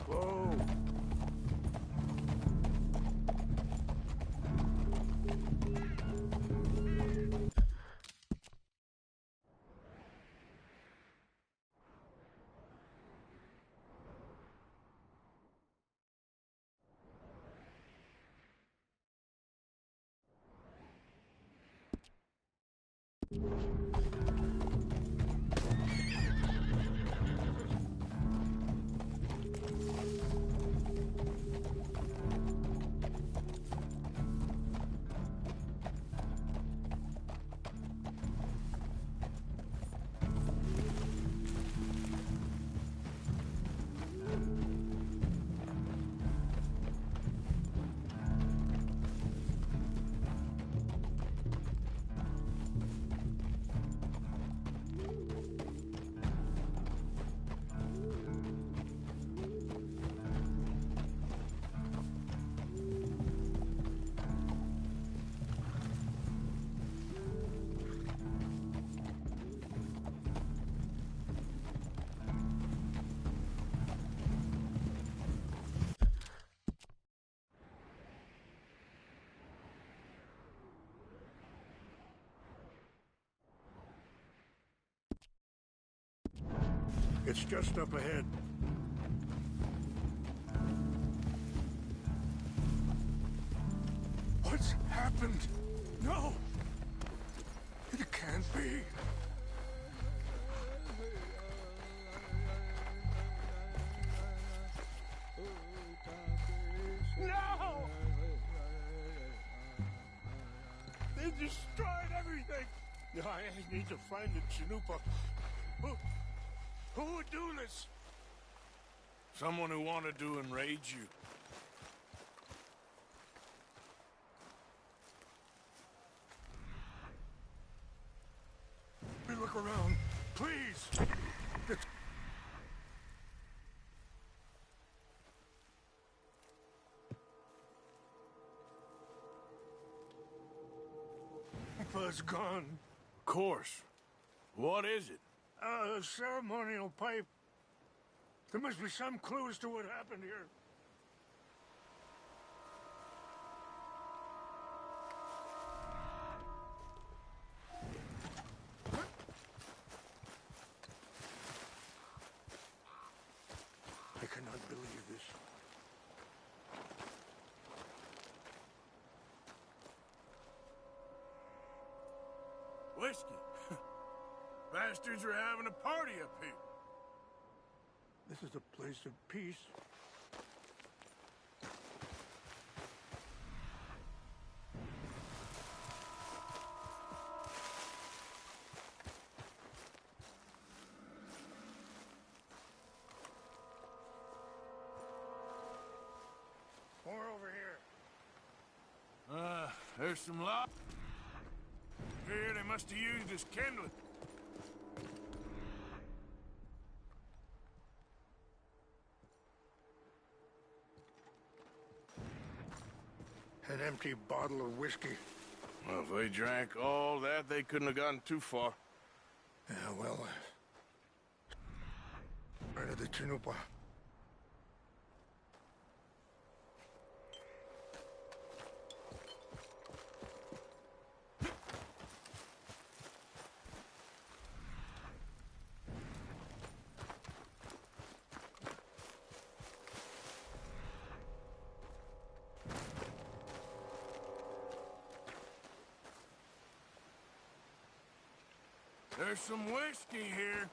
Whoa! It's just up ahead. What's happened? No! It can't be. No! They destroyed everything! I need to find the Chanupa. Who would do this? Someone who wanted to enrage you. Let me look around, please. Buzz gone. Of course. What is it? A ceremonial pipe. There must be some clue as to what happened here. I cannot believe this. Whiskey. Bastards are having a party up here. This is a place of peace. More over here. There's some light. Here, they must have used as kindling. An empty bottle of whiskey. Well, if they drank all that, they couldn't have gotten too far. Yeah, well... right at the Chanupa. There's some whiskey here.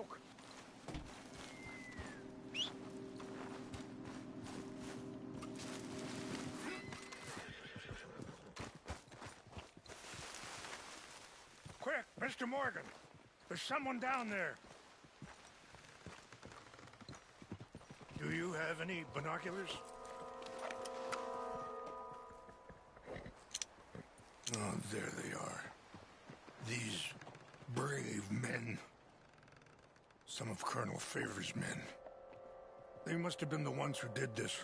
smoke. Quick, Mr. Morgan. There's someone down there. Do you have any binoculars? Oh, there they are. These brave men. Some of Colonel Favors' men. They must have been the ones who did this.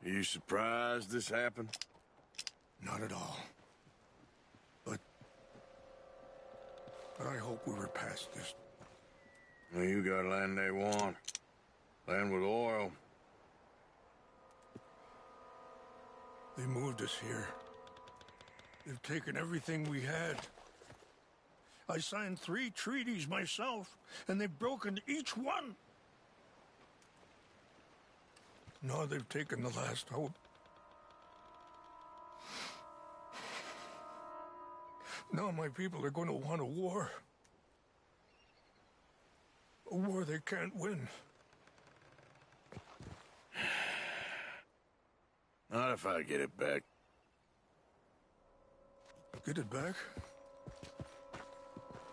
Are you surprised this happened? Not at all. But I hope we were past this. Well, you got land they want. Land with oil. They moved us here. They've taken everything we had. I signed 3 treaties myself, and they've broken each one. Now they've taken the last hope. Now my people are going to want a war. A war they can't win. Not if I get it back. Get it back?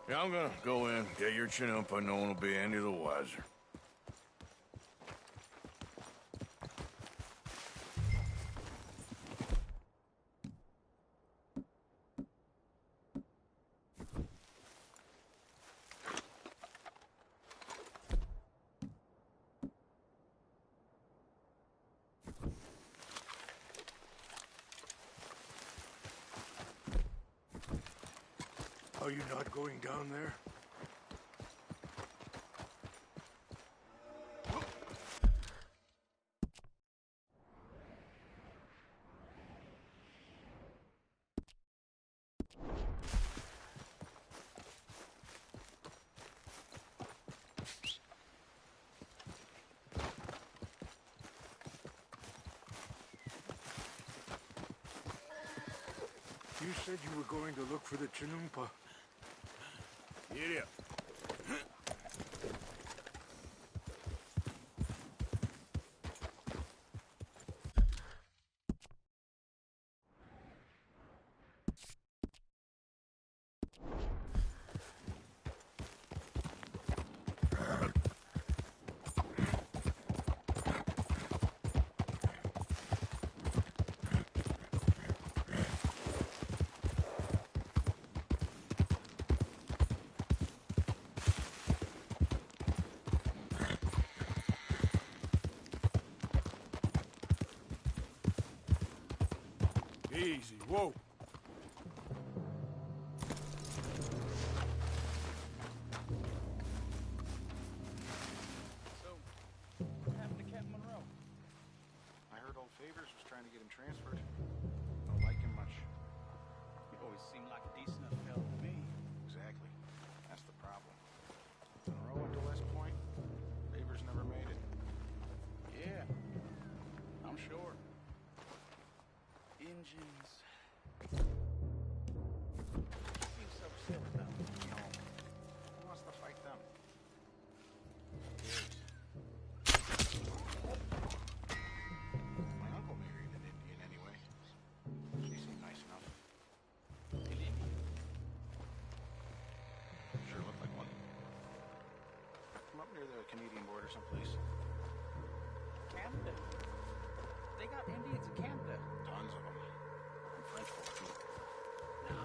Yeah, I'm gonna go in, get your Chinoopa, no one will be any the wiser. Are you not going down there? You said you were going to look for the Chinoopa. Idiot. Easy, whoa. So, what happened to Captain Monroe? I heard old Favors was trying to get him transferred. Don't like him much. He always seemed like a decent enough fellow to me. Exactly. That's the problem. Monroe went to West Point. Favors never made it. Yeah, I'm sure. Engines. Seems so silly, though. You know, who wants to fight them? My uncle married an Indian anyway. She seemed nice enough. An Indian? Sure looked like one. From up near the Canadian border someplace. Canada? They got Indians in Canada. Tons of them. And French folk, too. No.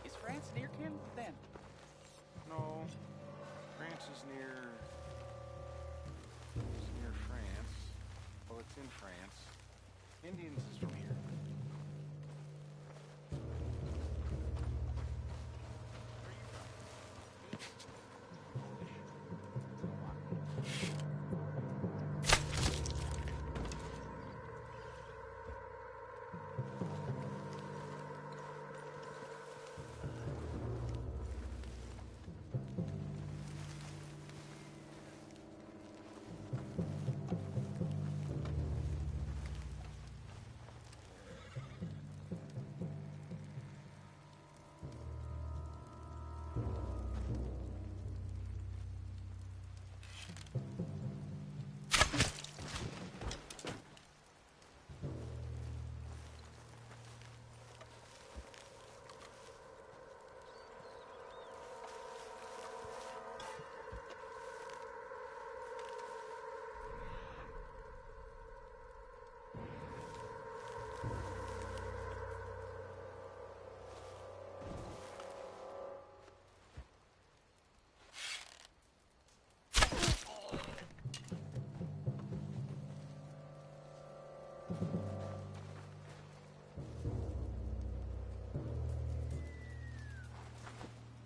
Is France near Canada, then? No. France is near... It's near France. Well, it's in France. Indians is from here.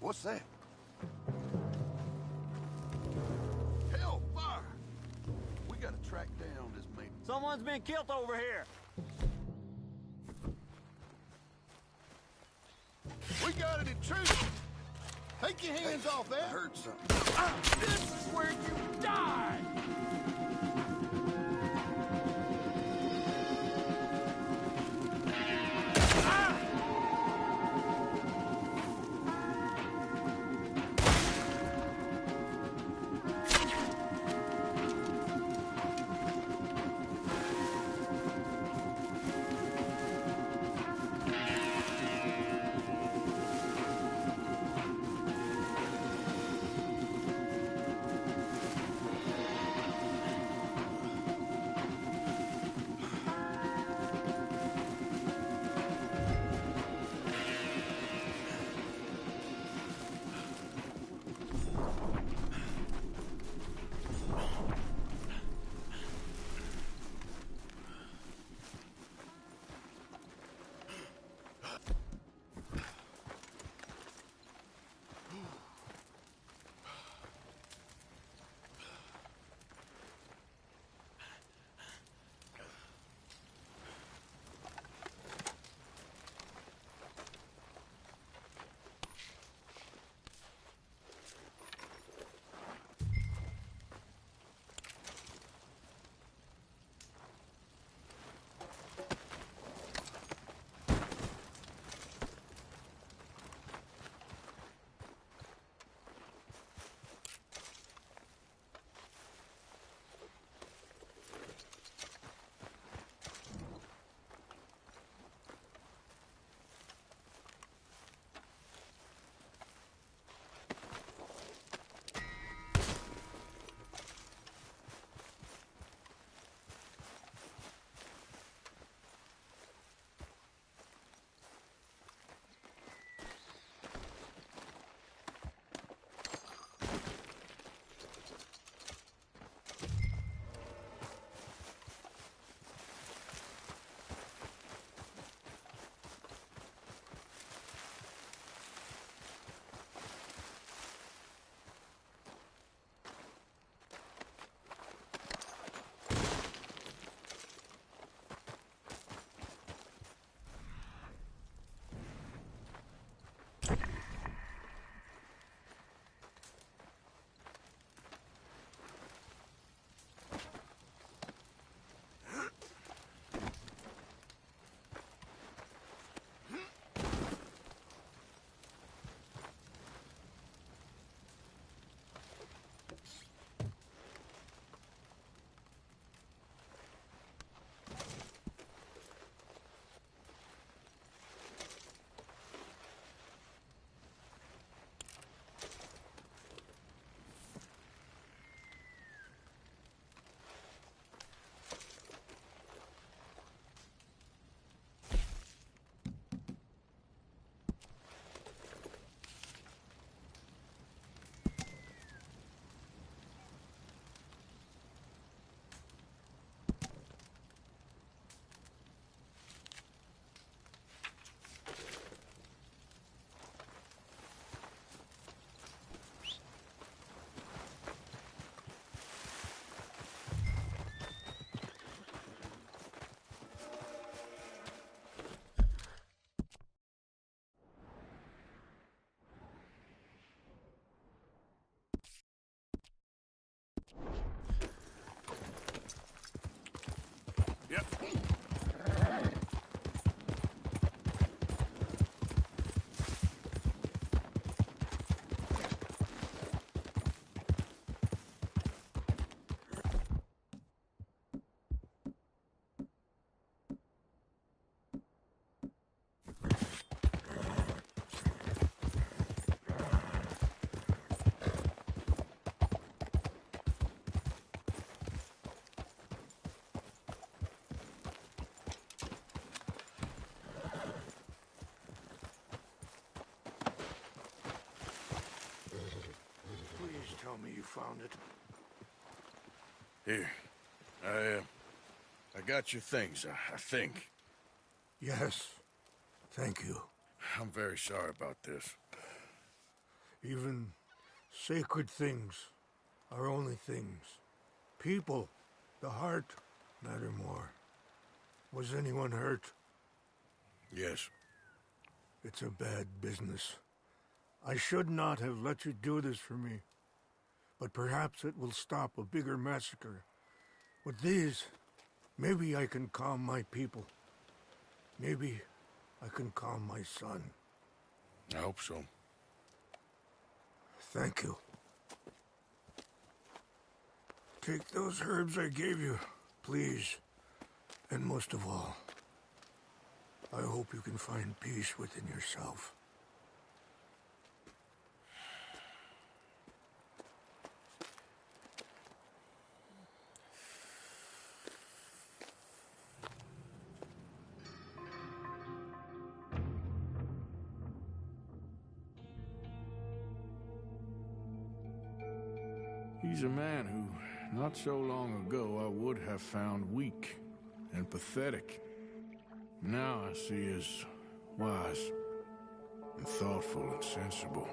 What's that? Hell, fire! We gotta track down this man. Someone's been killed over here. We got an intruder! Take your hands off that! I heard something. This is where you die! Tell me you found it. Here. I got your things, I think. Yes. Thank you. I'm very sorry about this. Even sacred things are only things. People, the heart, matter more. Was anyone hurt? Yes. It's a bad business. I should not have let you do this for me. But perhaps it will stop a bigger massacre. With these, maybe I can calm my people. Maybe I can calm my son. I hope so. Thank you. Take those herbs I gave you, please. And most of all, I hope you can find peace within yourself. He's a man who, not so long ago, I would have found weak and pathetic. Now I see as wise and thoughtful and sensible.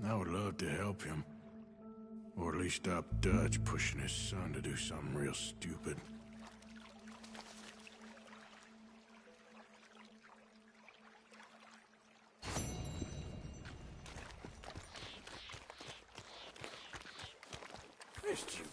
I would love to help him. Or at least stop Dutch pushing his son to do something real stupid. Missed you.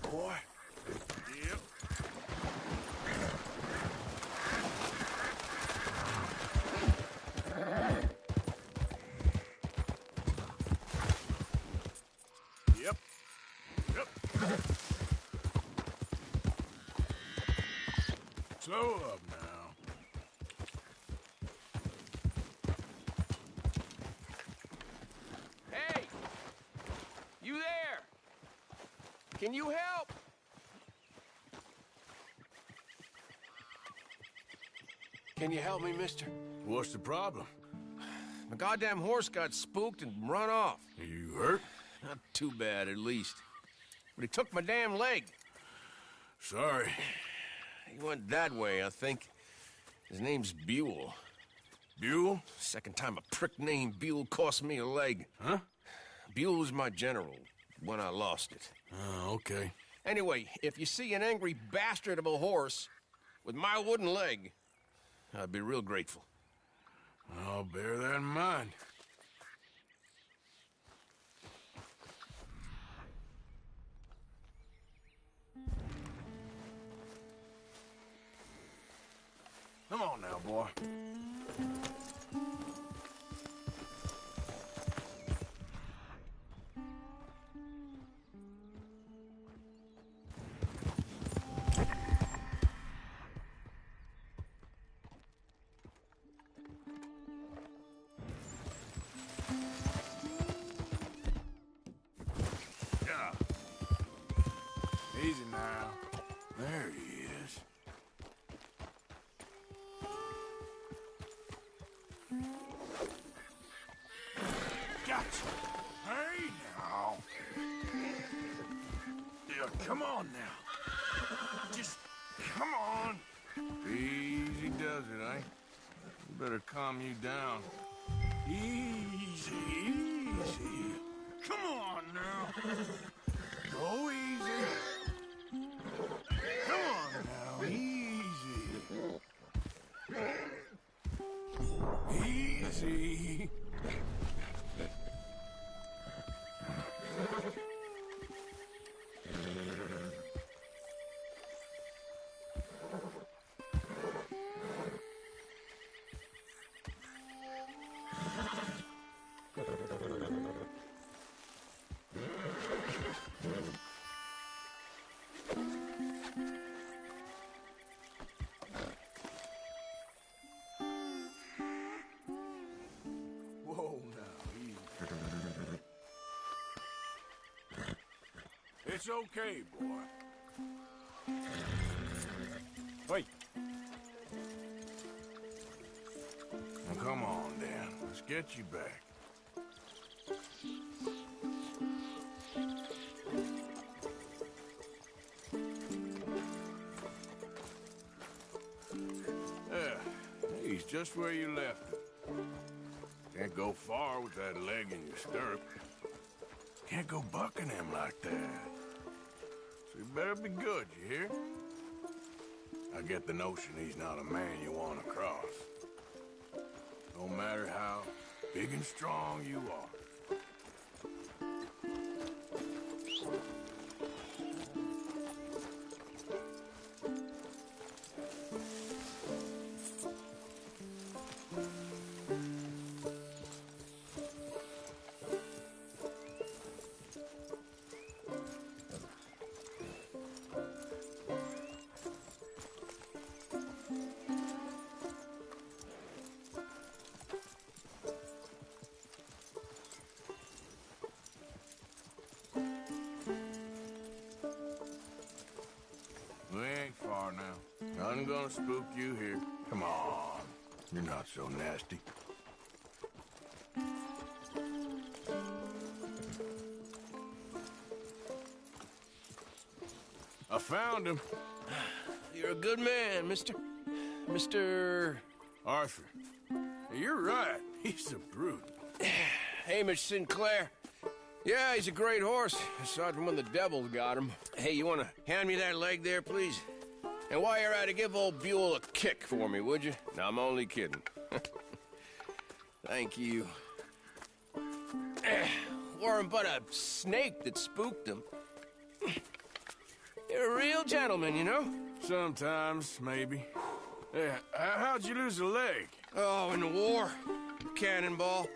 Boy. Yep. Yep. Yep. Slow up now. Hey! You there? Can you help? Can you help me, mister? What's the problem? My goddamn horse got spooked and run off. You hurt? Not too bad, at least. But he took my damn leg. Sorry. He went that way, I think. His name's Buell. Buell? Second time a prick named Buell cost me a leg. Huh? Buell was my general when I lost it. Oh, okay. Anyway, if you see an angry bastard of a horse with my wooden leg, I'd be real grateful. I'll bear that in mind. Come on now, boy. Yeah. Easy now. There he is. Gotcha. Hey now. Yeah, come on now. Just come on. Easy does it, eh? Better calm you down. Easy, easy. Come on now. Go easy. Come on now, easy. Easy. Whoa, now, easy. It's okay, boy. Wait. Now, come on, Dan. Let's get you back. He's just where you left him. Can't go far with that leg in your stirrup. Can't go bucking him like that. So you better be good, you hear? I get the notion he's not a man you want to cross. No matter how big and strong you are. Nothing gonna spook you here. Come on. You're not so nasty. I found him. You're a good man, Mr. Arthur. You're right. He's a brute. Hamish Sinclair. Yeah, he's a great horse, aside from when the devils got him. Hey, you want to hand me that leg there, please? And while you're at it, give old Buell a kick for me, would you? No, I'm only kidding. Thank you. Weren't but a snake that spooked him. You're a real gentleman, you know? Sometimes, maybe. Yeah, how'd you lose a leg? Oh, in the war. Cannonball.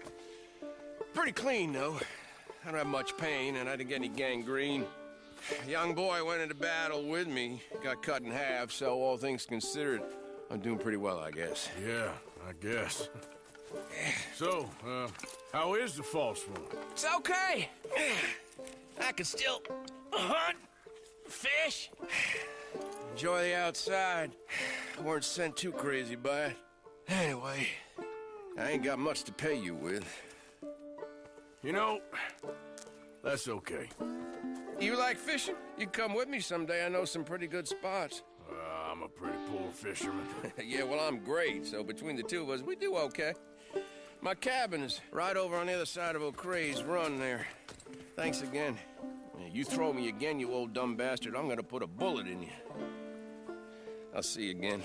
Pretty clean, though. I don't have much pain, and I didn't get any gangrene. A young boy went into battle with me, got cut in half, so all things considered, I'm doing pretty well, I guess. Yeah, I guess. So, how is the false one? It's okay. I can still hunt, fish, enjoy the outside. Weren't sent too crazy by it. Anyway, I ain't got much to pay you with. You know, that's okay. You like fishing? You come with me someday. I know some pretty good spots. I'm a pretty poor fisherman. Yeah, well, I'm great, so between the two of us, we do okay. My cabin is right over on the other side of O'Creagh's Run there. Thanks again. You throw me again, you old dumb bastard, I'm gonna put a bullet in you. I'll see you again.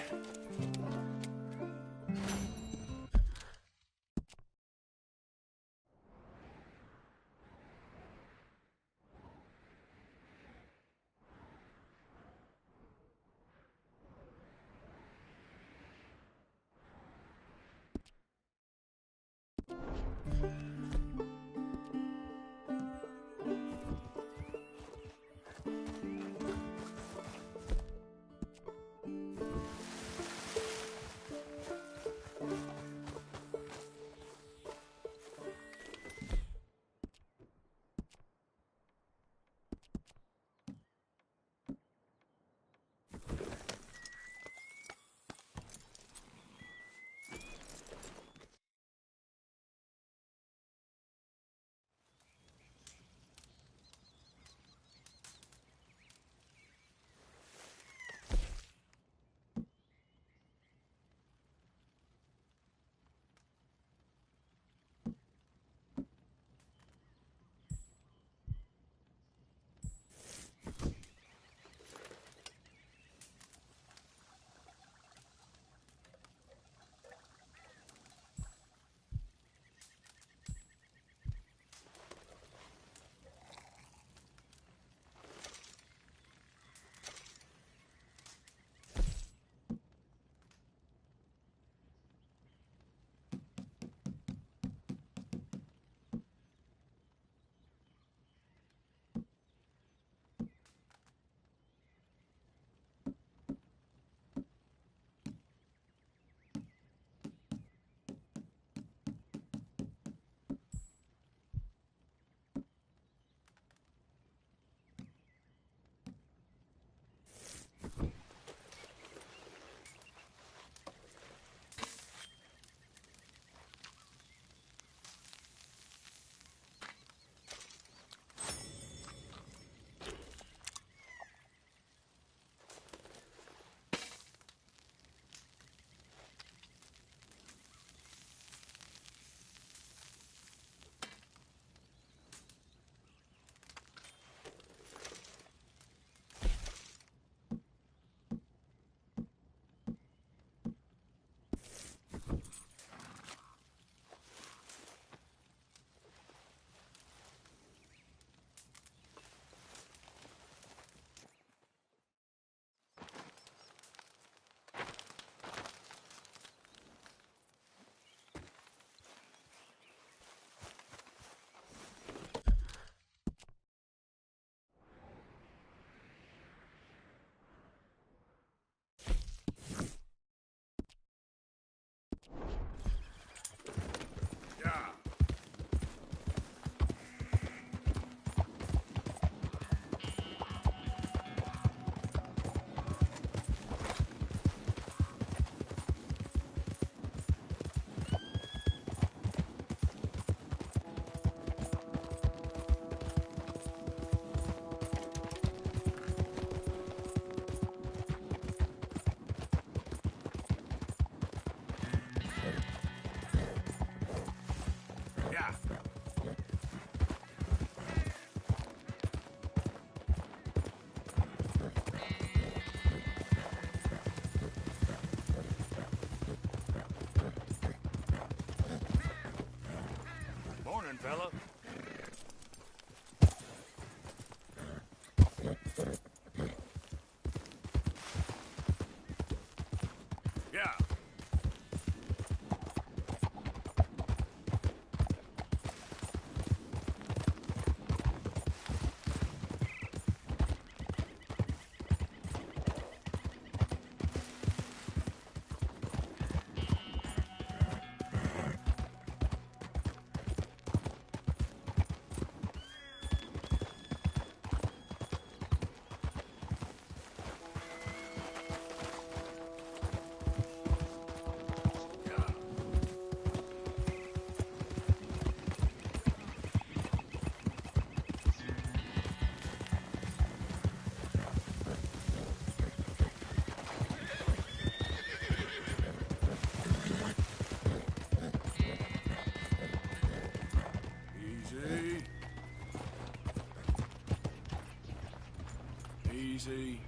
Easy.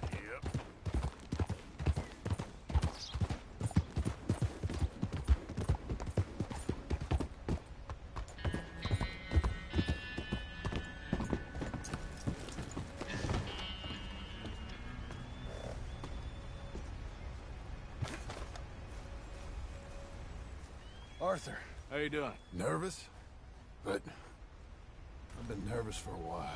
Yep. Arthur. How you doing? Nervous? But I've been nervous for a while.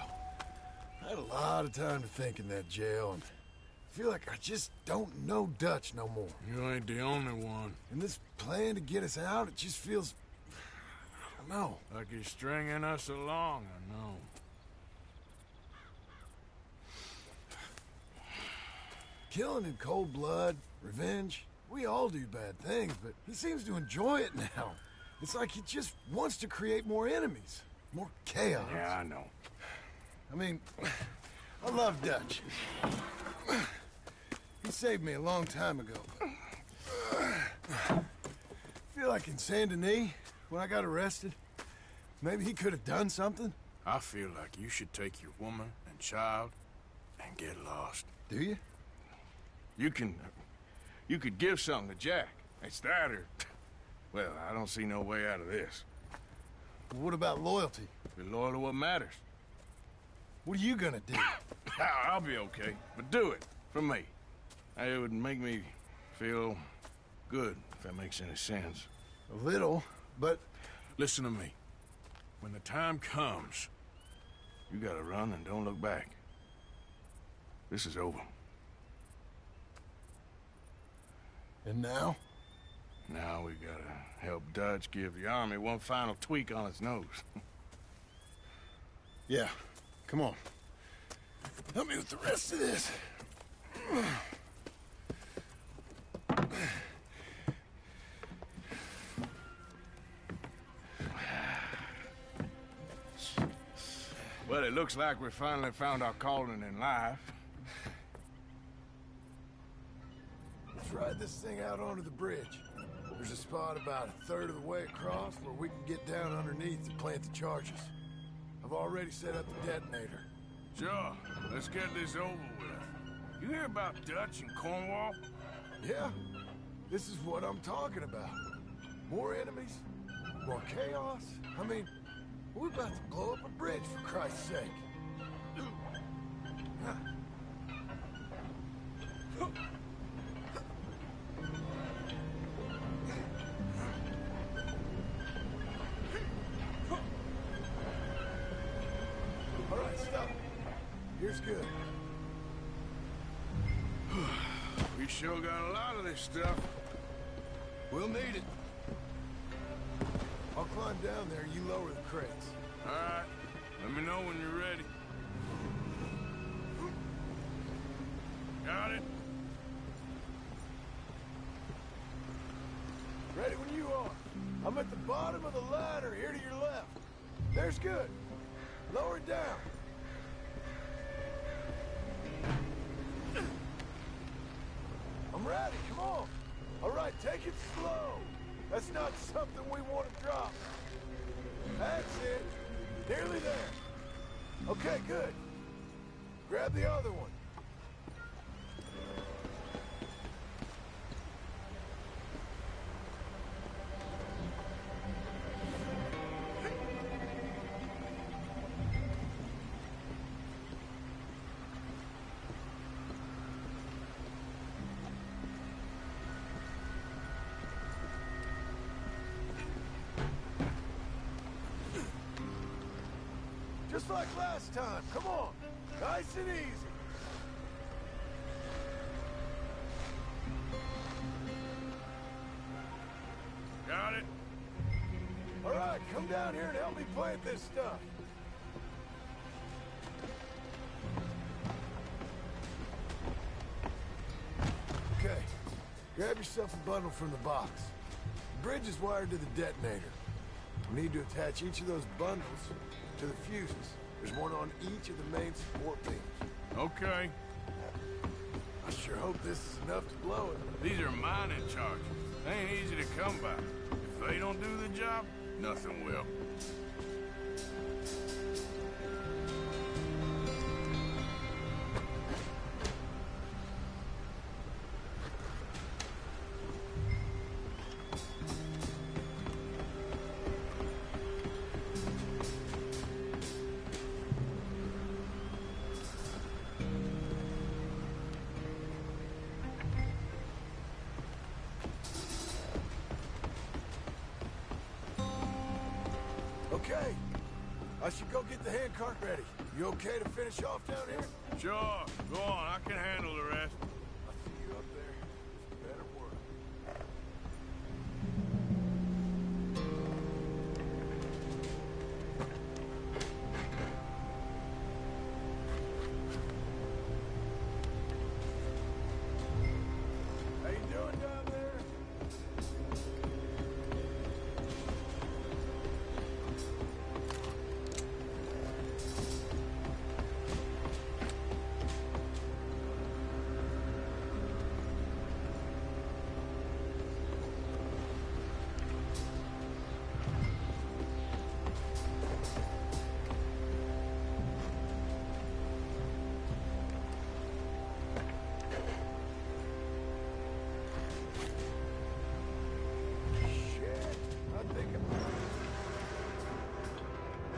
I had a lot of time to think in that jail, and I feel like I just don't know Dutch no more. You ain't the only one. And this plan to get us out, it just feels... I don't know. Like he's stringing us along, I know. Killing in cold blood, revenge, we all do bad things, but he seems to enjoy it now. It's like he just wants to create more enemies, more chaos. Yeah, I know. I mean, I love Dutch. He saved me a long time ago. I feel like in Saint Denis, when I got arrested, maybe he could have done something. I feel like you should take your woman and child and get lost. Do you? You could give something to Jack. It's that or... Well, I don't see no way out of this. What about loyalty? Be loyal to what matters. What are you gonna do? I'll be okay, but do it for me. It would make me feel good, if that makes any sense. A little, but... Listen to me. When the time comes, you gotta run and don't look back. This is over. And now? Now we gotta help Dutch give the army one final tweak on its nose. Yeah, come on. Help me with the rest of this. Well, it looks like we finally found our calling in life. Let's ride this thing out onto the bridge. There's a spot about a third of the way across where we can get down underneath to plant the charges. I've already set up the detonator. Sure. Let's get this over with. You hear about Dutch and Cornwall? Yeah. This is what I'm talking about. More enemies, more chaos. I mean, we're about to blow up a bridge, for Christ's sake. All right, stop. Here's good. We sure got a lot of this stuff. We'll need it. I'll climb down there, you lower the crates. All right. Let me know when you're ready. Got it? Ready when you are. I'm at the bottom of the ladder, here to your left. There's good. Lower it down. I'm ready, come on. All right, take it slow. That's not something we want to drop. That's it. Nearly there. Okay, good. Grab the other one. Just like last time. Come on. Nice and easy. Got it? All right, come down here and help me plant this stuff. Okay. Grab yourself a bundle from the box. The bridge is wired to the detonator. We need to attach each of those bundles to the fuses. There's one on each of the main support beams. Okay. I sure hope this is enough to blow it. These are mining charges. They ain't easy to come by. If they don't do the job, nothing will. I should go get the handcart ready. You okay to finish off down here? Sure. Go on. I can handle the rest. I'll see you up there. Better work. How you doing down there?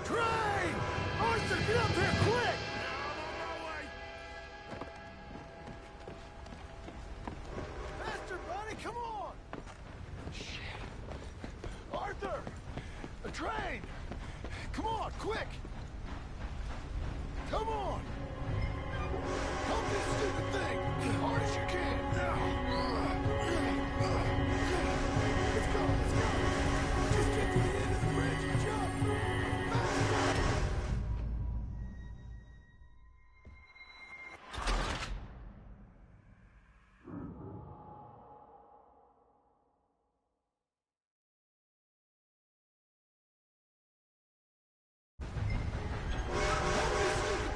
Train! Arthur, get up here quick! Faster, buddy, come on! Shit. Arthur! A train! Come on, quick! Come on! Pump this stupid thing! As hard as you can! Let's go, let's go! Just get to the end of the bridge and jump!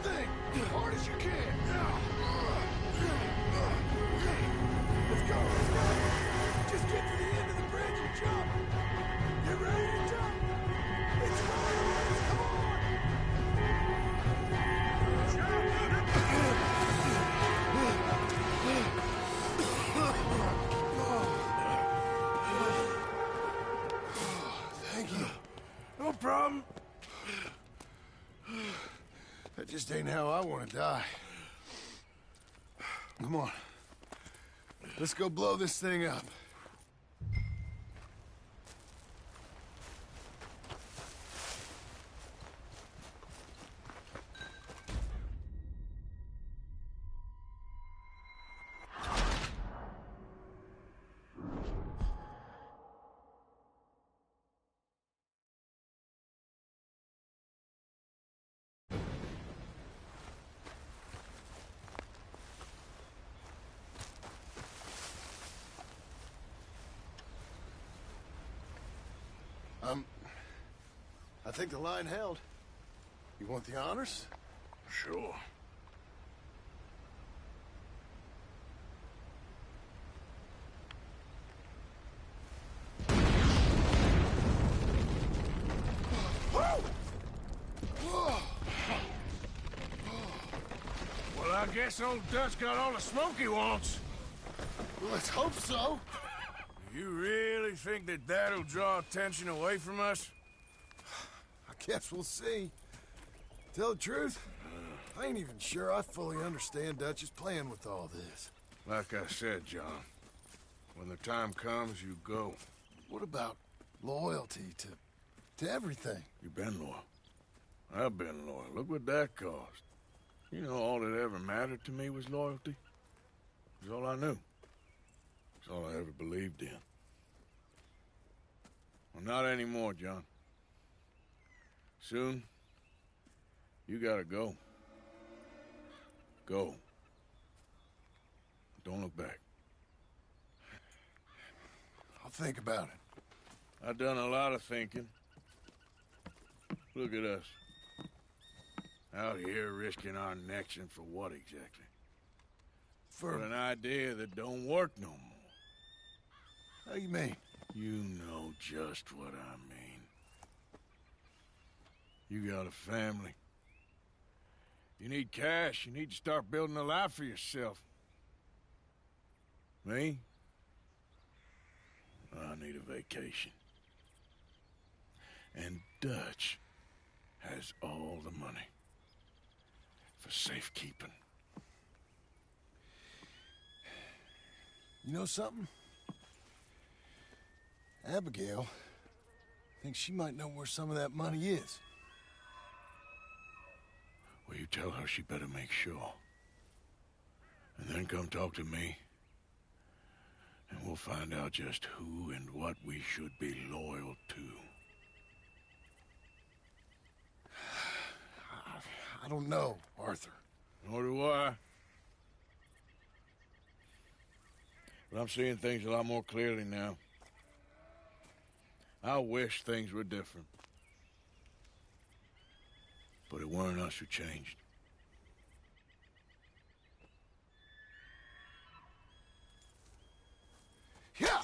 Thing, as hard as you can. Let's go, let's go. Just get to the end of the bridge and jump. Get ready to jump. It's going, boys. Come on. Thank you. No problem. That just ain't how I want to die. Come on. Let's go blow this thing up. I think the line held. You want the honors? Sure. Well, I guess old Dutch got all the smoke he wants. Well, let's hope so. You really think that that'll draw attention away from us? I guess we'll see. Tell the truth, I ain't even sure I fully understand Dutch's plan with all this. Like I said, John, when the time comes, you go. What about loyalty to everything? You've been loyal. I've been loyal. Look what that cost. You know, all that ever mattered to me was loyalty. It was all I knew. It's all I ever believed in. Well, not anymore, John. Soon, you gotta go. Go. Don't look back. I'll think about it. I've done a lot of thinking. Look at us. Out here risking our necks, and for what exactly? For an idea that don't work no more. How you mean? You know just what I mean. You got a family. You need cash. You need to start building a life for yourself. Me? I need a vacation. And Dutch has all the money for safekeeping. You know something? Abigail thinks she might know where some of that money is. tell her she better make sure. And then come talk to me. And we'll find out just who and what we should be loyal to. I don't know, Arthur. Nor do I. But I'm seeing things a lot more clearly now. I wish things were different. But it weren't us who changed. Yeah!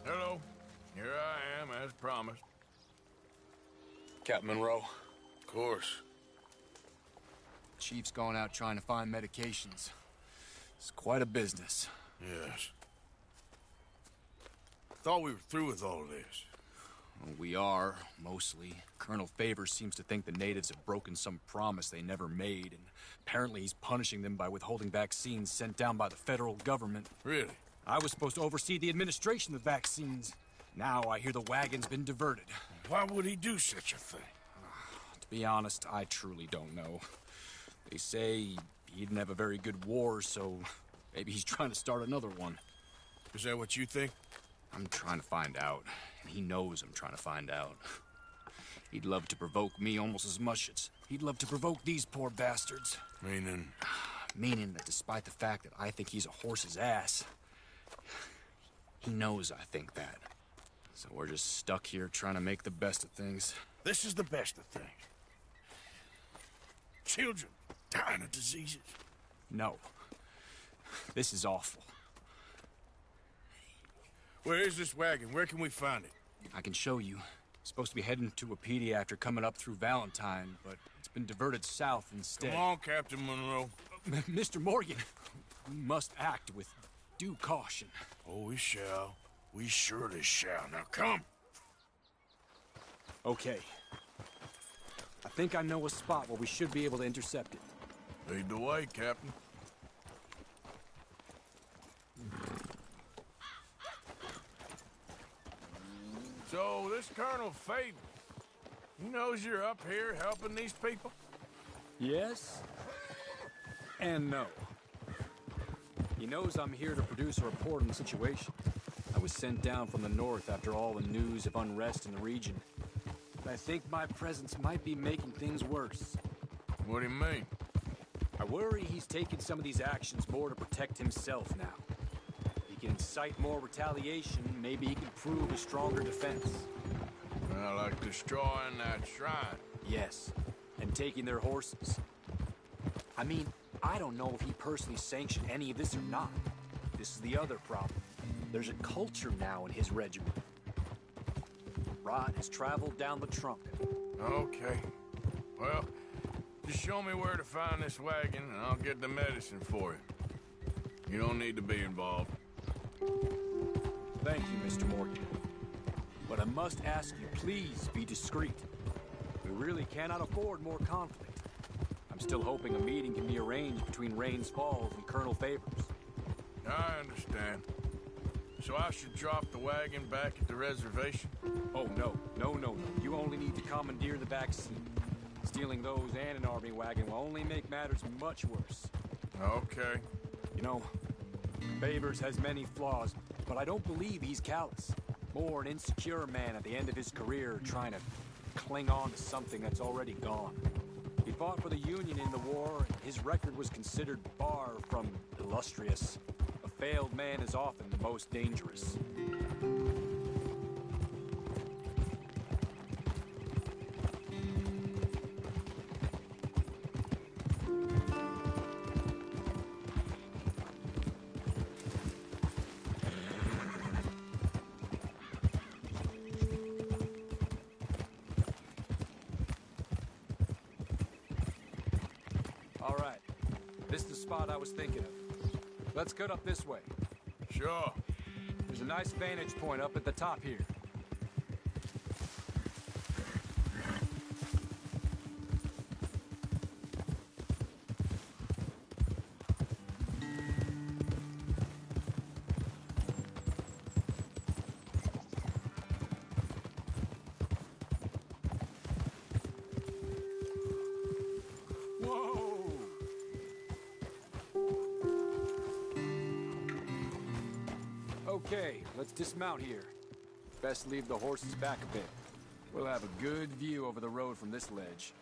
Hello. Here I am, as promised. Captain Monroe. Of course. Chief's gone out trying to find medications. It's quite a business. Yes. Thought we were through with all of this. Well, we are, mostly. Colonel Favors seems to think the natives have broken some promise they never made, and apparently he's punishing them by withholding vaccines sent down by the federal government. Really? I was supposed to oversee the administration of the vaccines. Now I hear the wagon's been diverted. Why would he do such a thing? To be honest, I truly don't know. They say he didn't have a very good war, so maybe he's trying to start another one. Is that what you think? I'm trying to find out, and he knows I'm trying to find out. He'd love to provoke me almost as much as he'd love to provoke these poor bastards. Meaning? Meaning that despite the fact that I think he's a horse's ass, he knows I think that. So we're just stuck here trying to make the best of things. This is the best of things. Children dying of diseases. No. This is awful. Where is this wagon? Where can we find it? I can show you. Supposed to be heading to Wapiti after coming up through Valentine, but it's been diverted south instead. Come on, Captain Monroe. Mr. Morgan, we must act with due caution. Oh, we shall. We surely shall. Now come. Okay. I think I know a spot where we should be able to intercept it. Lead the way, Captain. So, this Colonel Favors, he knows you're up here helping these people? Yes. And no. He knows I'm here to produce a report on the situation. I was sent down from the north after all the news of unrest in the region. I think my presence might be making things worse. What do you mean? I worry he's taking some of these actions more to protect himself now. He can incite more retaliation, maybe he can prove a stronger defense. Well, like destroying that shrine. Yes, and taking their horses. I mean, I don't know if he personally sanctioned any of this or not. This is the other problem. There's a culture now in his regiment. Rod has traveled down the trunk. Okay. Well, just show me where to find this wagon, and I'll get the medicine for you. You don't need to be involved. Thank you, Mr. Morgan. But I must ask you, please be discreet. We really cannot afford more conflict. I'm still hoping a meeting can be arranged between Rains Falls and Colonel Favors. I understand. So I should drop the wagon back at the reservation? Oh, no. No. You only need to commandeer the back seat. Stealing those and an army wagon will only make matters much worse. Okay. You know, Favors has many flaws, but I don't believe he's callous. More an insecure man at the end of his career trying to cling on to something that's already gone. He fought for the Union in the war. His record was considered far from illustrious. A failed man is often the most dangerous. All right. This is the spot I was thinking of. Let's cut up this way. Sure. There's a nice vantage point up at the top here. Okay, let's dismount here. Best leave the horses back a bit. We'll have a good view over the road from this ledge.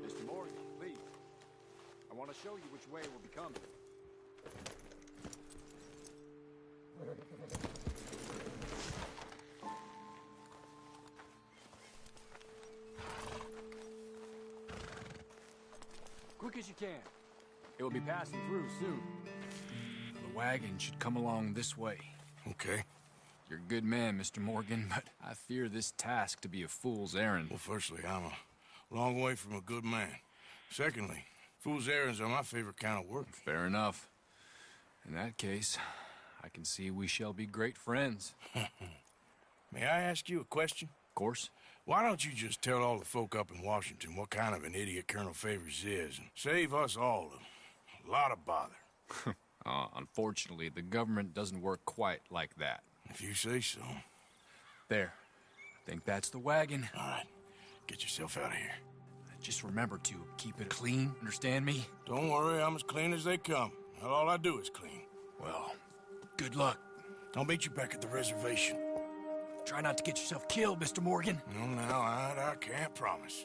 Mr. Morgan, please. I want to show you which way we'll be coming. Quick as you can. It will be passing through soon. The wagon should come along this way. Okay. You're a good man, Mr. Morgan, but I fear this task to be a fool's errand. Well, firstly, I'm a long way from a good man. Secondly, fool's errands are my favorite kind of work. Fair enough. In that case, I can see we shall be great friends. May I ask you a question? Of course. Why don't you just tell all the folk up in Washington what kind of an idiot Colonel Favors is, and save us all a lot of bother? Unfortunately, the government doesn't work quite like that. If you say so. There. I think that's the wagon. All right. Get yourself out of here. Just remember to keep it clean, understand me? Don't worry, I'm as clean as they come. All I do is clean. Well, good luck. I'll meet you back at the reservation. Try not to get yourself killed, Mr. Morgan. No, now, I can't promise.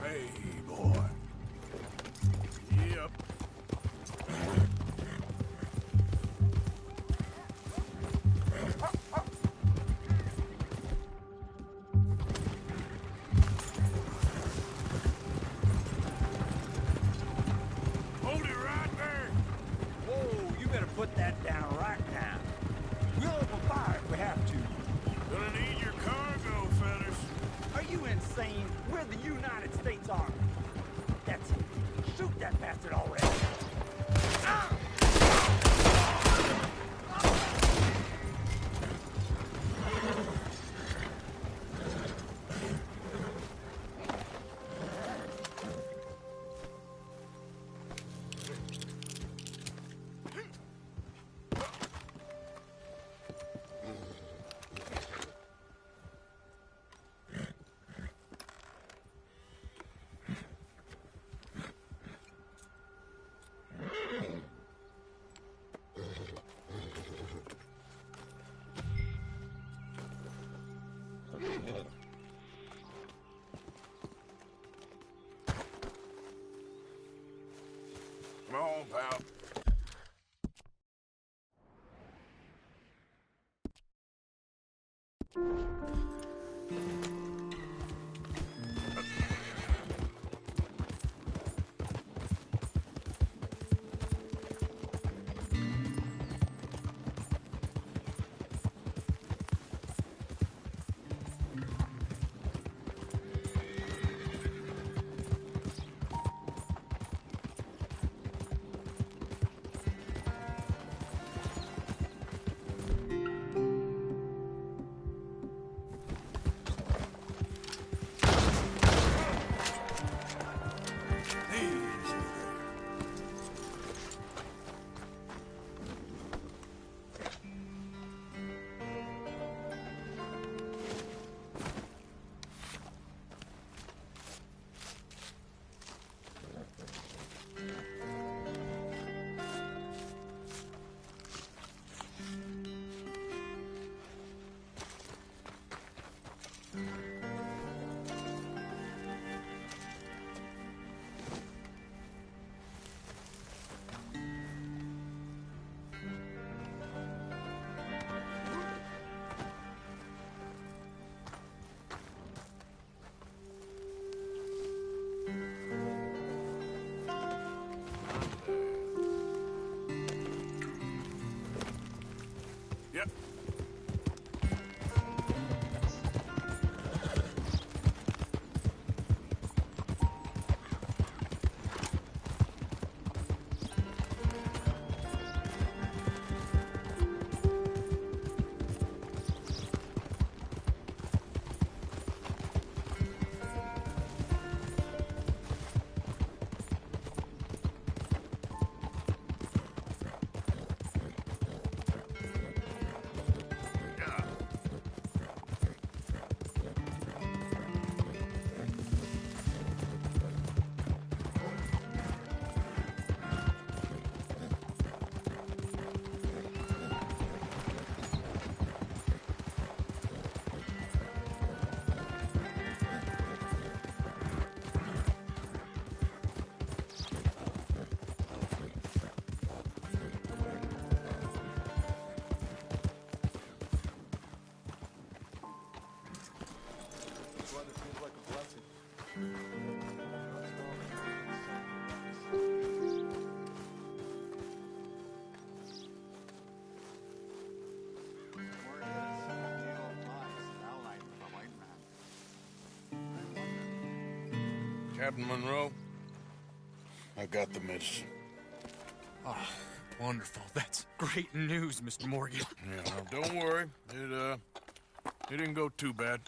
Hey, boy. Yep. Hold it right there. Whoa, you better put that down right now. We'll open fire if we have to. Gonna need your cargo, fellas. Are you insane? We're the United States Army. That's it. Shoot that bastard already. Ah! on, pal. Yep. Captain Monroe, I got the medicine. Oh, wonderful. That's great news, Mr. Morgan. Yeah, now don't worry. It didn't go too bad.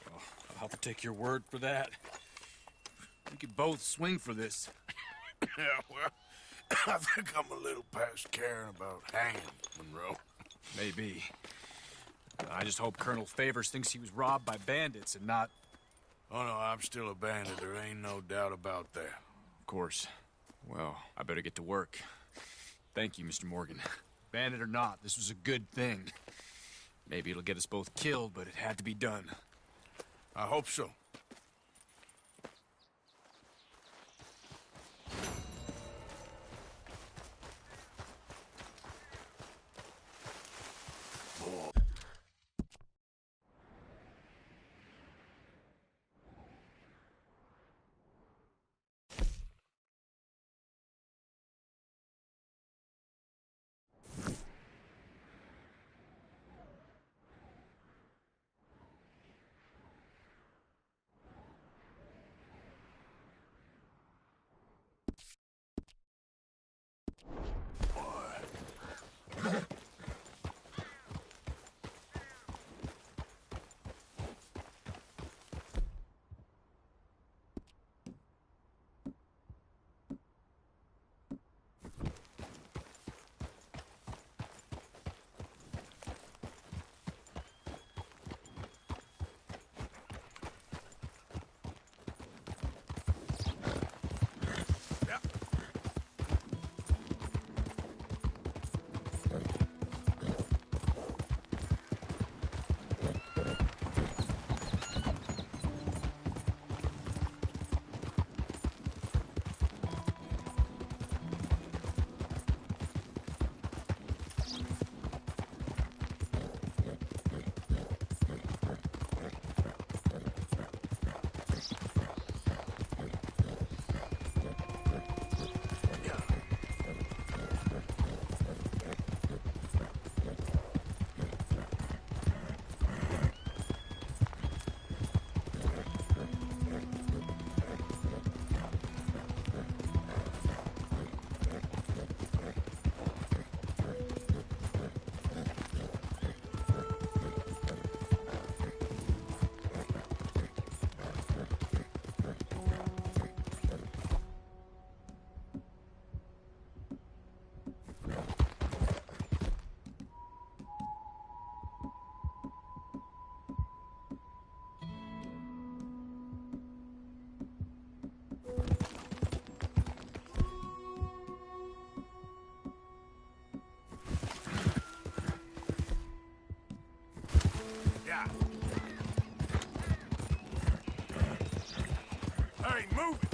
Oh, I'll have to take your word for that. We could both swing for this. Yeah, well, I think I'm a little past caring about hanging, Monroe. Maybe. I just hope Colonel Favors thinks he was robbed by bandits and not... Oh, no, I'm still a bandit. There ain't no doubt about that. Of course. Well, I better get to work. Thank you, Mr. Morgan. Bandit or not, this was a good thing. Maybe it'll get us both killed, but it had to be done. I hope so. Move it!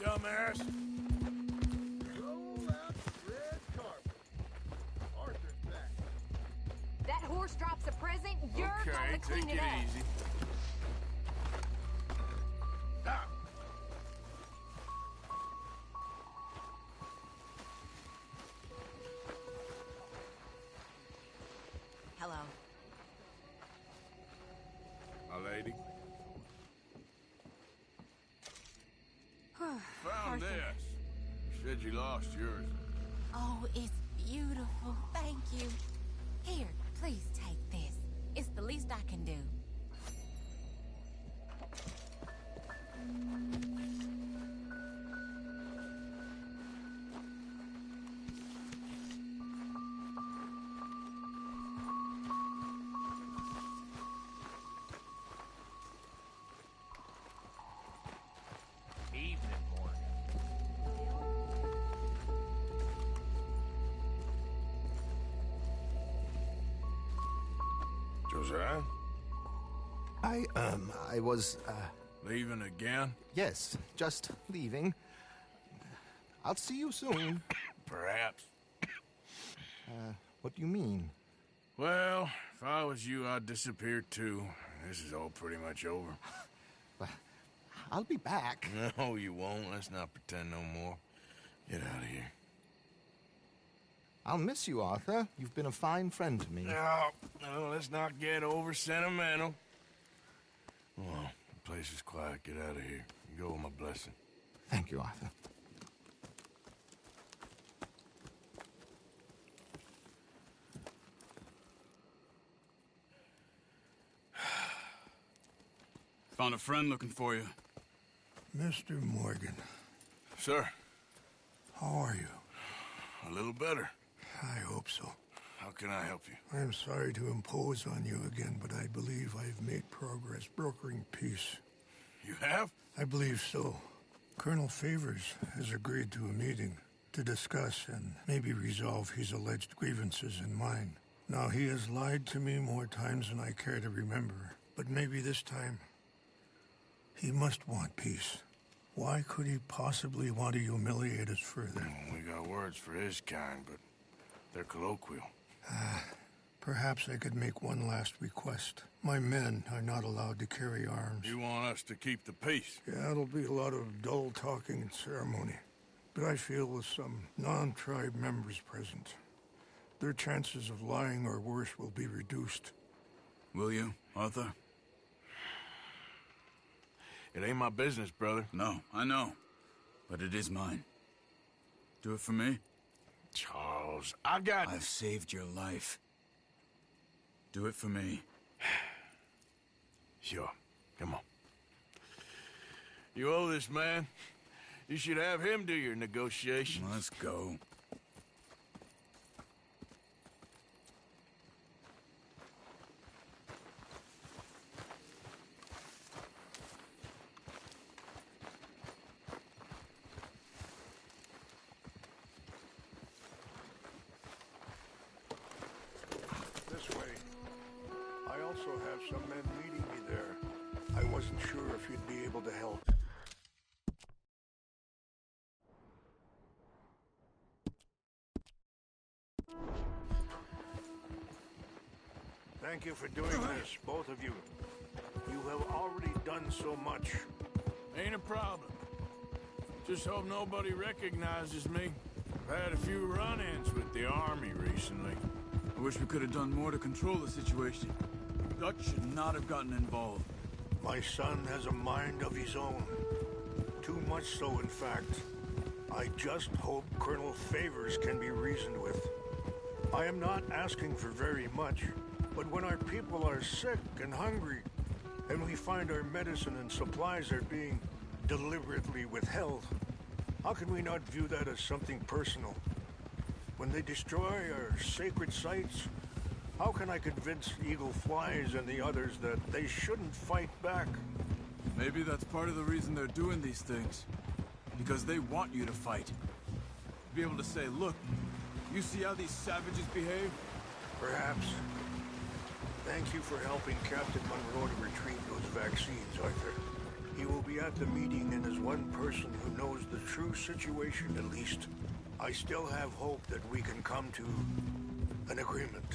dumbass. Roll out the red carpet. Arthur's back. horse drops a present, you're gonna clean it up. Okay, take it easy. Ah. Hello. My lady. Found Arthur. this. Said you lost yours. Oh, it's beautiful. Thank you. Here, please take this. It's the least I can do. Evening, Morgan. Josiah? I was, Leaving again? yes, just leaving. I'll see you soon. Perhaps. What do you mean? Well, if I was you, I'd disappear too. This is all pretty much over. I'll be back. No, you won't. Let's not pretend no more. Get out of here. I'll miss you, Arthur. You've been a fine friend to me. No, let's not get over sentimental. Well, the place is quiet. Get out of here. You go with my blessing. Thank you, Arthur. Found a friend looking for you. Mr. Morgan. Sir. How are you? A little better. I hope so. How can I help you? I'm sorry to impose on you again, but I believe I've made progress brokering peace. You have? I believe so. Colonel Favors has agreed to a meeting to discuss and maybe resolve his alleged grievances and mine. Now, he has lied to me more times than I care to remember, but maybe this time he must want peace. Why could he possibly want to humiliate us further? We got words for his kind, but they're colloquial. Perhaps I could make one last request. My men are not allowed to carry arms. You want us to keep the peace? Yeah, it'll be a lot of dull talking and ceremony. But I feel with some non-tribe members present, their chances of lying or worse will be reduced. Will you, Arthur? It ain't my business, brother. No, I know. But it is mine. Do it for me? Charles, I've saved your life. Do it for me. Sure. Come on. You owe this man. You should have him do your negotiations. Let's go. This way. I also have some men meeting me there. I wasn't sure if you'd be able to help. Thank you for doing this, both of you. You have already done so much. Ain't a problem. Just hope nobody recognizes me. I've had a few run-ins with the army recently. I wish we could have done more to control the situation. Dutch should not have gotten involved. My son has a mind of his own. Too much so, in fact. I just hope Colonel Favors can be reasoned with. I am not asking for very much, but when our people are sick and hungry, and we find our medicine and supplies are being deliberately withheld, how can we not view that as something personal? When they destroy our sacred sites, how can I convince Eagle Flies and the others that they shouldn't fight back? Maybe that's part of the reason they're doing these things. Because they want you to fight. Be able to say, look, you see how these savages behave? Perhaps. Thank you for helping Captain Monroe to retrieve those vaccines, Arthur. He will be at the meeting and is one person who knows the true situation at least. I still have hope that we can come to an agreement.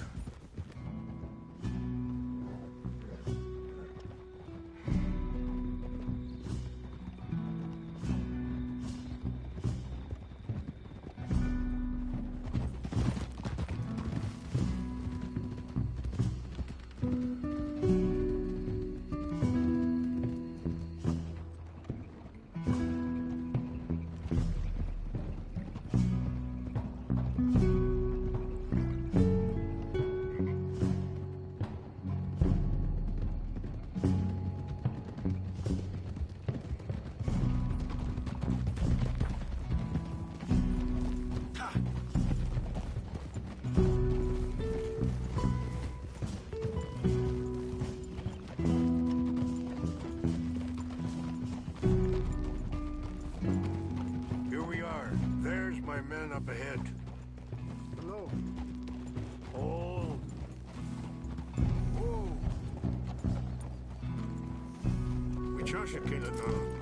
Chashikina,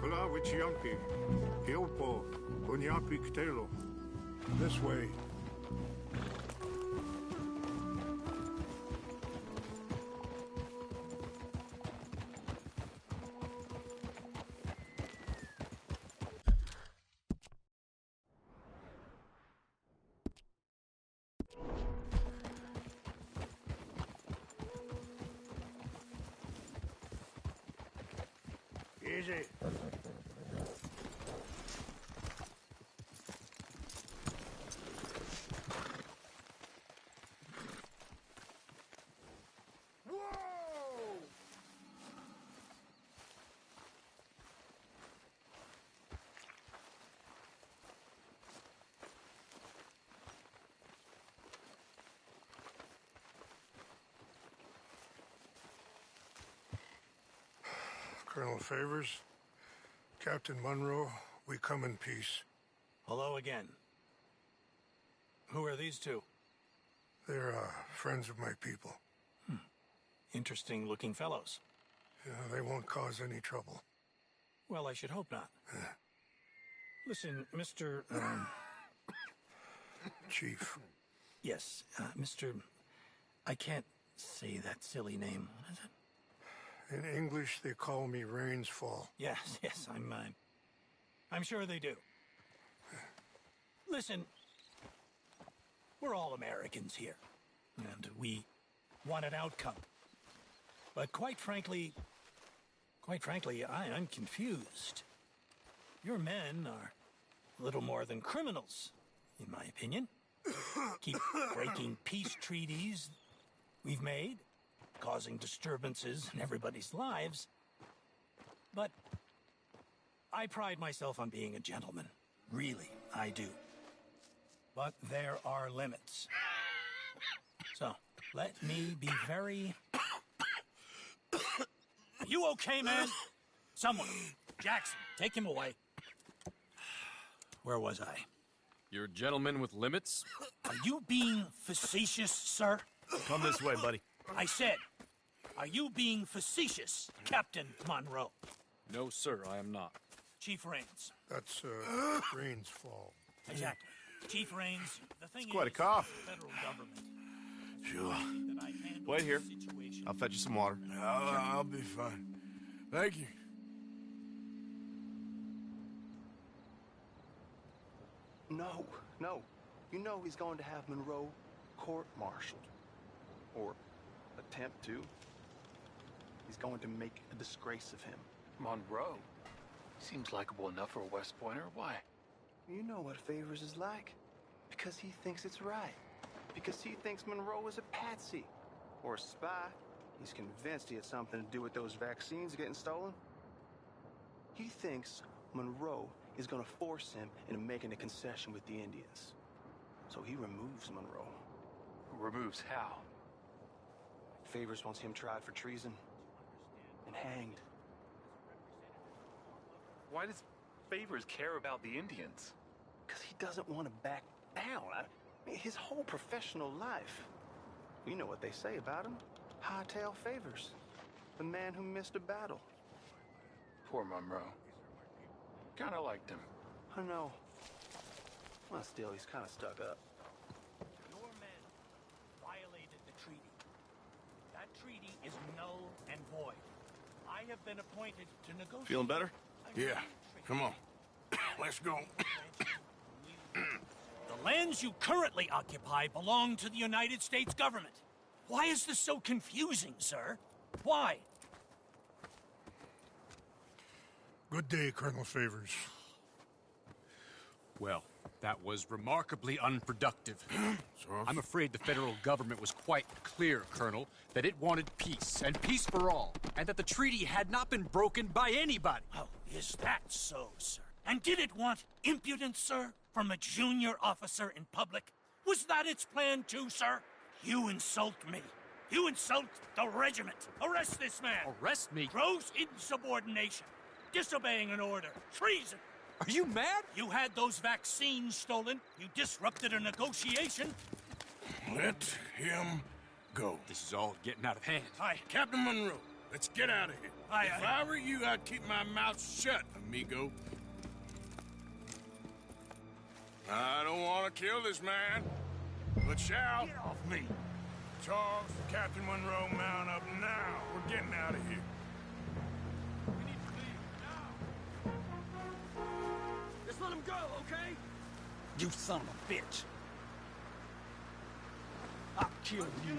Kulawich Yampi, Hiopo, Unyapi Ktelo. This way. Easy. Colonel Favors, Captain Monroe, we come in peace. Hello again. Who are these two? They're friends of my people. Interesting looking fellows. Yeah, they won't cause any trouble. Well, I should hope not. Listen, Mr. Chief. Yes, Mr. I can't say that silly name. What is it? In English, they call me Rainsfall. Yes, I'm sure they do. Listen, we're all Americans here, and we want an outcome. But quite frankly, I'm confused. Your men are a little more than criminals, in my opinion. Keep breaking peace treaties we've made, causing disturbances in everybody's lives. But I pride myself on being a gentleman. Really, I do. But there are limits. So, let me be very... Are you okay, man? Someone. Jackson, take him away. Where was I? You're a gentleman with limits? Are you being facetious, sir? Come this way, buddy. I said, are you being facetious, Captain Monroe? No, sir, I am not. Chief Rains. That's, Rains' fault. Exactly. Chief Rains, the thing It's quite a is, cough. the federal government... Sure. Wait here. I'll fetch you some water. I'll be fine. Thank you. No. You know he's going to have Monroe court-martialed. Or attempt to. He's going to make a disgrace of him. Monroe? Seems likable enough for a West Pointer. Why? You know what Favors is like. Because he thinks it's right. Because he thinks Monroe is a patsy. Or a spy. He's convinced he had something to do with those vaccines getting stolen. He thinks Monroe is going to force him into making a concession with the Indians. So he removes Monroe. Removes how? Favors wants him tried for treason and hanged. Why does Favors care about the Indians? Because he doesn't want to back down. His whole professional life. You know what they say about him. Hightail Favors. The man who missed a battle. Poor Monroe. Kinda liked him. I know. Well, still, he's kind of stuck up. Your men violated the treaty. That treaty is null and void. I have been appointed to negotiate... Feeling better? Yeah. Come on. Let's go. The lands you currently occupy belong to the United States government. Why is this so confusing, sir? Why? Good day, Colonel Favors. Well, that was remarkably unproductive. I'm afraid the federal government was quite clear, Colonel, that it wanted peace, and peace for all, and that the treaty had not been broken by anybody. Oh, is that so, sir? And did it want impudence, sir, from a junior officer in public? Was that its plan too, sir? You insult me. You insult the regiment. Arrest this man. Arrest me? Gross insubordination. Disobeying an order. Treason. Are you mad? You had those vaccines stolen. You disrupted a negotiation. Let him go. This is all getting out of hand. Hi. Captain Monroe, let's get out of here. If I were you, I'd keep my mouth shut, amigo. I don't want to kill this man, but shall. Get off me! Charles, Captain Monroe, mount up now. We're getting out of here. Just let him go, okay? You son of a bitch. I'll kill you.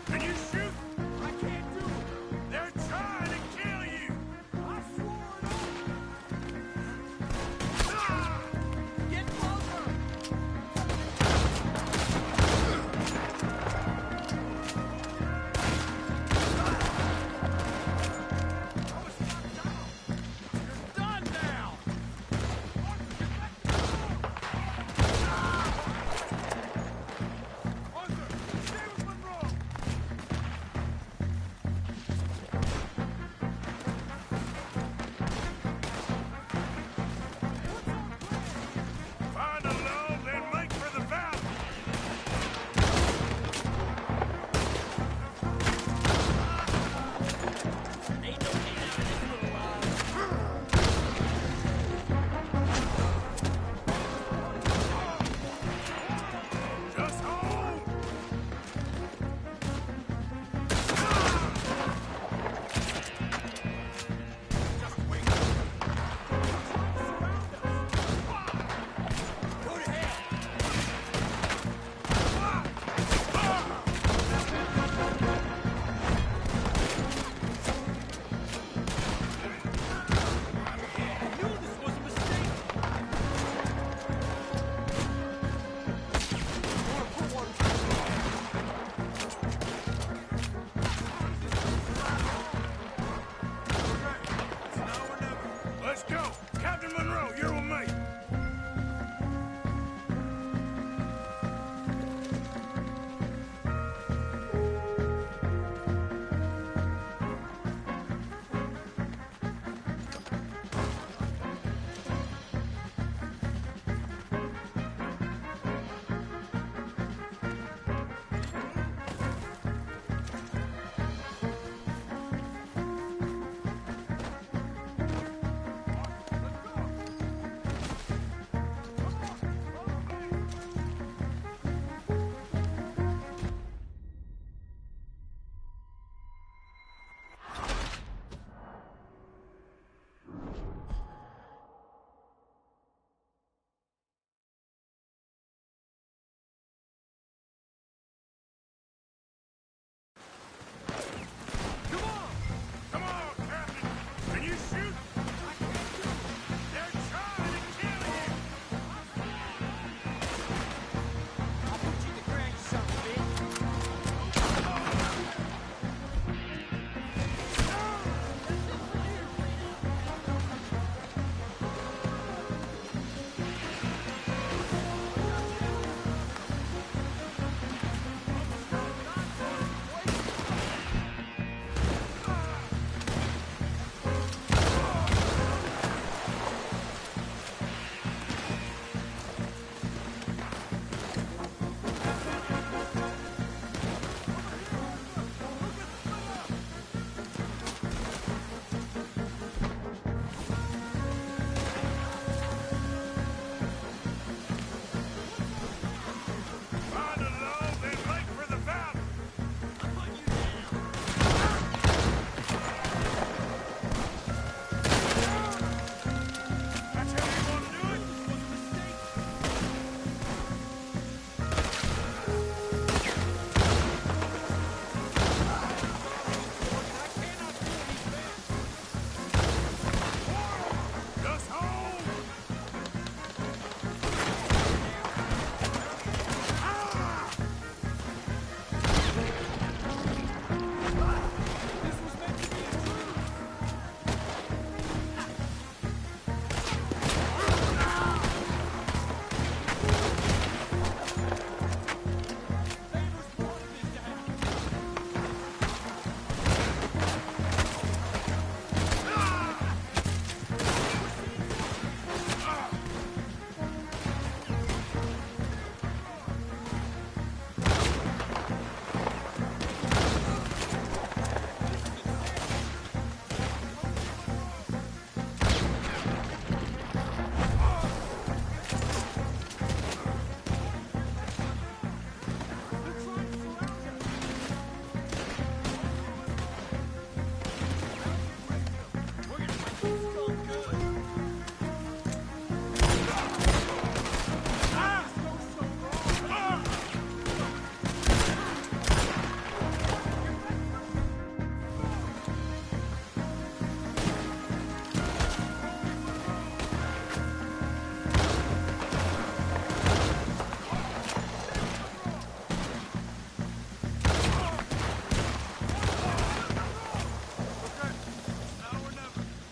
Can you shoot? I can't do it. They're trying to kill you. I swore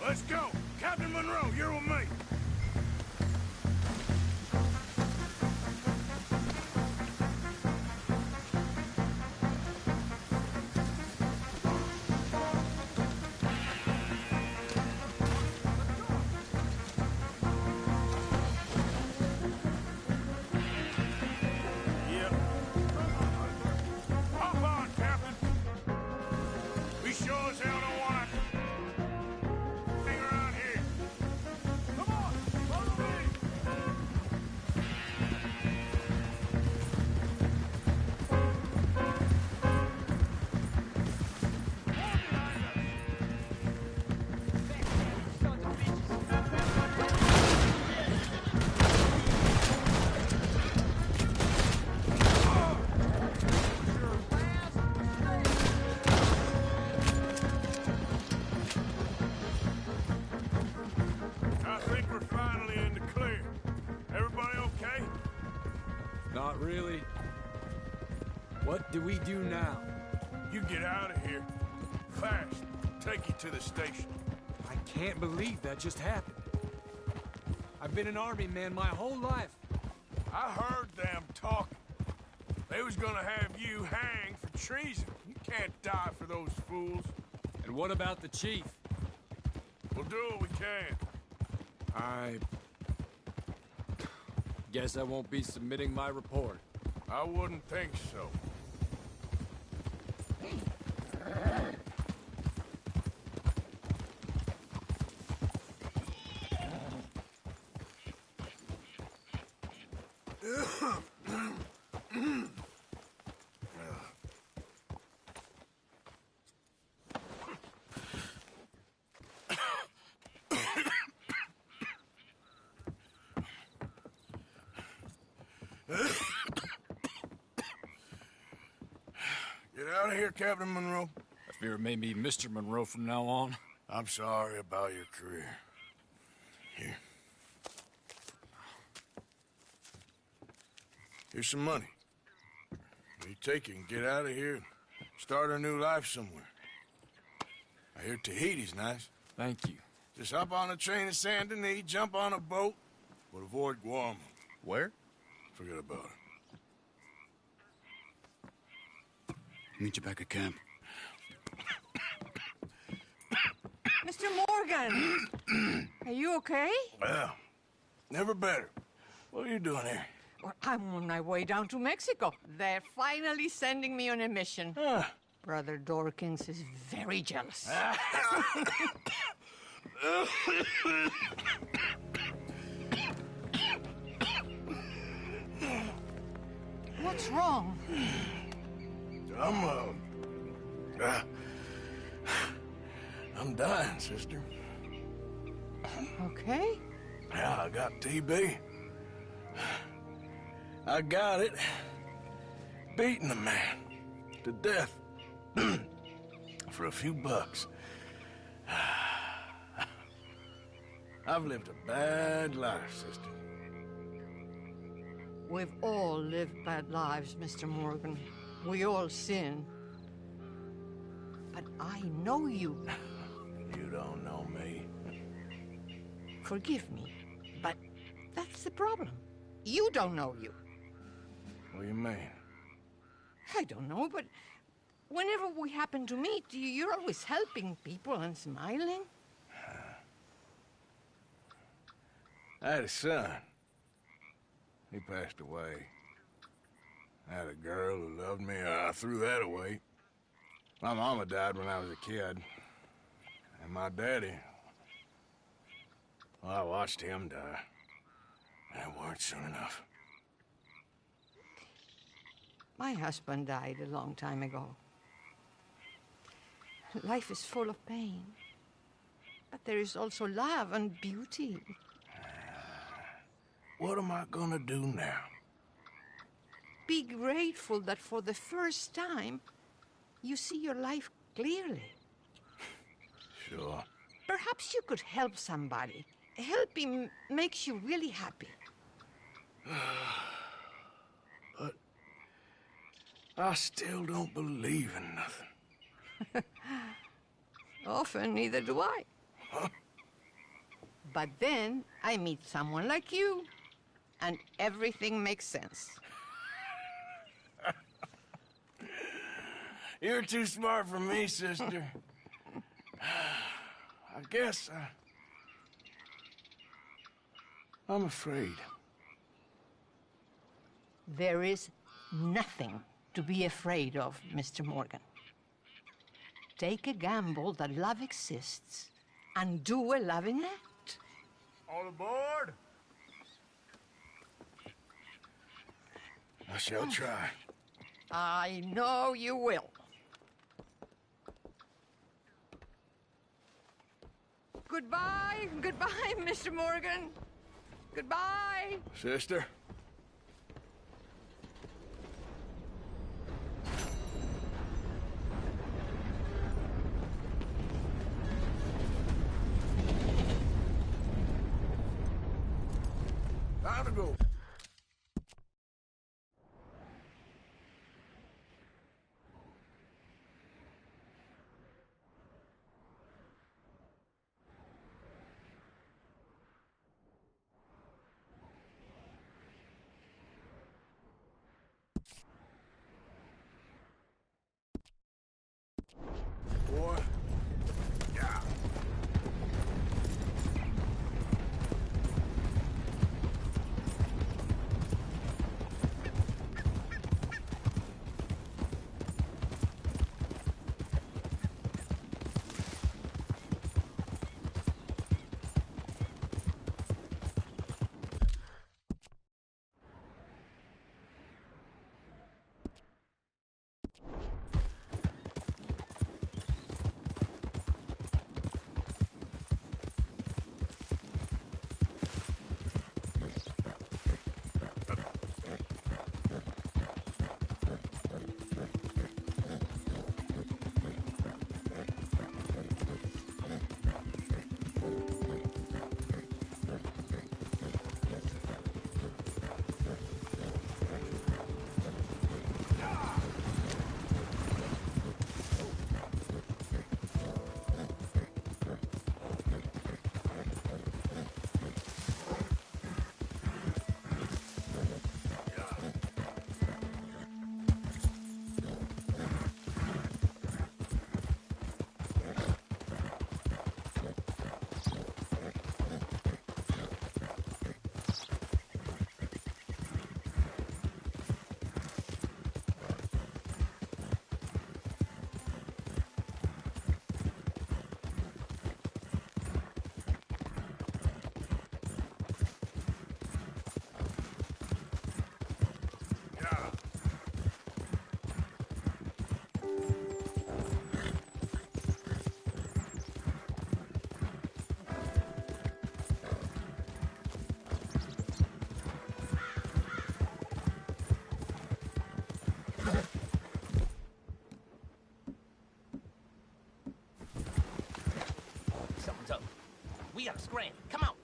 Let's go! Captain Monroe, you're with me! Yep. Hop on, Captain! We sure as hell don't want to hang around here. Come on, follow me! I think we're finally in the clear. Everybody okay? Not really. What do we do now? You get out of here. Fast. Take you to the station. I can't believe that just happened. I've been an army man my whole life. I heard them talking. They was gonna have you hanged for treason. You can't die for those fools. And what about the chief? We'll do what we can. I guess I won't be submitting my report. I wouldn't think so. Get out of here, Captain Monroe. I fear it may be Mr. Monroe from now on. I'm sorry about your career. Here. Here's some money. You take it and get out of here and start a new life somewhere. I hear Tahiti's nice. Thank you. Just hop on a train to Saint Denis, jump on a boat, but avoid Guam. Where? Forget about it. Meet you back at camp. Mr. Morgan! Are you okay? Well, never better. What are you doing here? Well, I'm on my way down to Mexico. They're finally sending me on a mission. Brother Dorkins is very jealous. What's wrong? I'm dying, sister. Okay. Yeah, I got TB. I got it. Beating a man to death for a few bucks. I've lived a bad life, sister. We've all lived bad lives, Mr. Morgan. We all sin. But I know you. You don't know me. Forgive me, but that's the problem. You don't know you. What do you mean? I don't know, but whenever we happen to meet, you're always helping people and smiling. I had a son. He passed away. I had a girl who loved me. I threw that away. My mama died when I was a kid. And my daddy, well, I watched him die. And it weren't soon enough. My husband died a long time ago. Life is full of pain. But there is also love and beauty. What am I gonna do now? Be grateful that for the first time, you see your life clearly. Sure. Perhaps you could help somebody. Helping makes you really happy. But I still don't believe in nothing. Often, neither do I. Huh? But then I meet someone like you, and everything makes sense. You're too smart for me, sister. I guess I'm afraid. There is nothing to be afraid of, Mr. Morgan. Take a gamble that love exists and do a loving act. All aboard! I shall try. I know you will. Goodbye, goodbye, Mr. Morgan. Goodbye. Sister? Time to go. Boy. Yeah. Something's up. We gotta scram. Come out.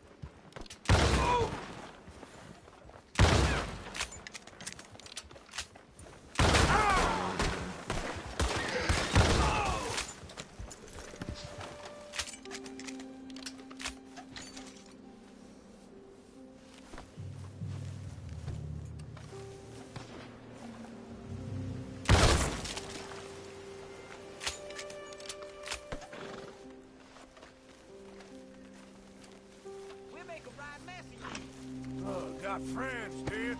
Got friends, do you?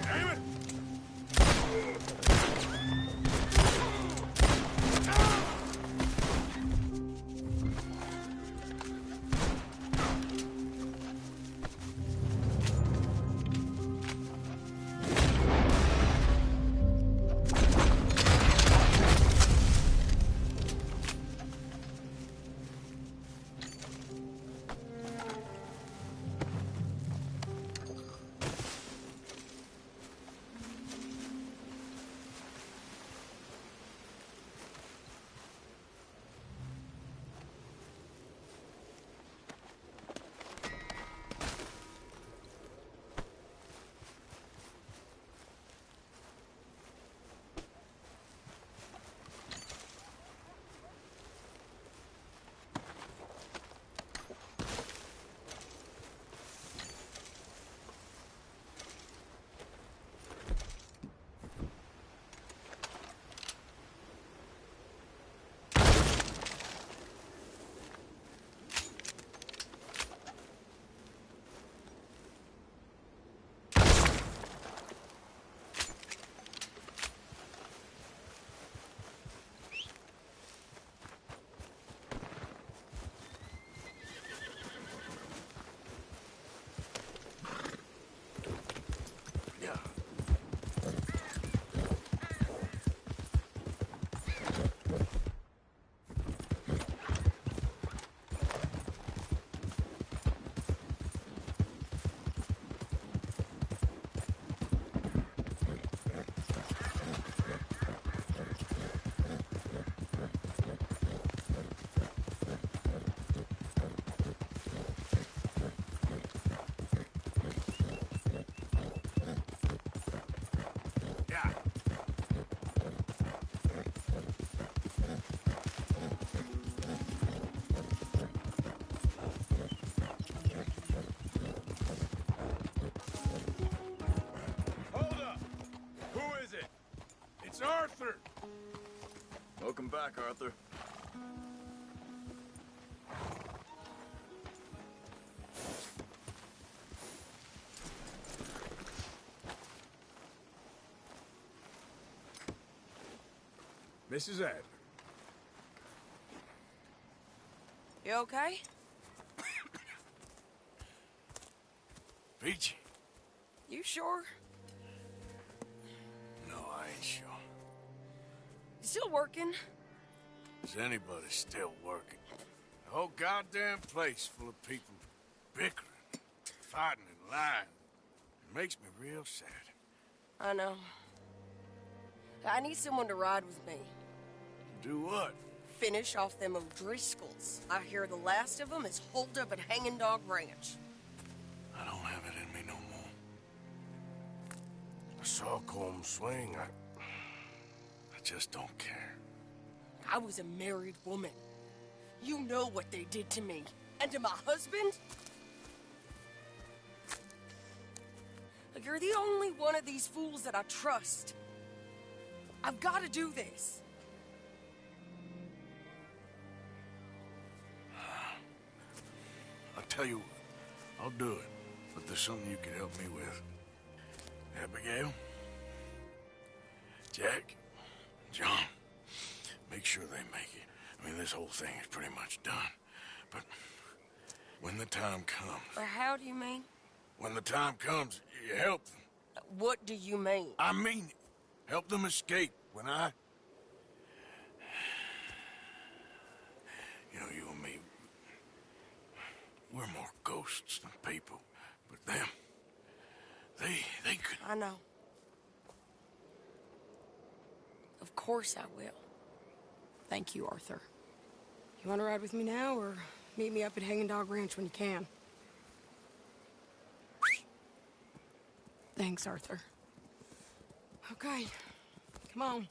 Damn it! Welcome back, Arthur. Mrs. Adler. You okay? Peachy? You sure? No, I ain't sure. You still working? Is anybody still working? The whole goddamn place full of people bickering, fighting and lying. It makes me real sad. I know. I need someone to ride with me. Do what? Finish off them O'Driscolls. I hear the last of them is holed up at Hanging Dog Ranch. I don't have it in me no more. I saw Colm swing. I just don't care. I was a married woman. You know what they did to me. And to my husband? Like, you're the only one of these fools that I trust. I've got to do this. I'll tell you what, I'll do it. But there's something you can help me with. Abigail, Jack, John, make sure they make it. I mean, this whole thing is pretty much done. But when the time comes... How do you mean? When the time comes, you help them. What do you mean? I mean it. Help them escape when I... You know, you and me, we're more ghosts than people. But them, they could... I know. Of course I will. Thank you, Arthur. You want to ride with me now, or meet me up at Hanging Dog Ranch when you can? Thanks, Arthur. Okay, come on.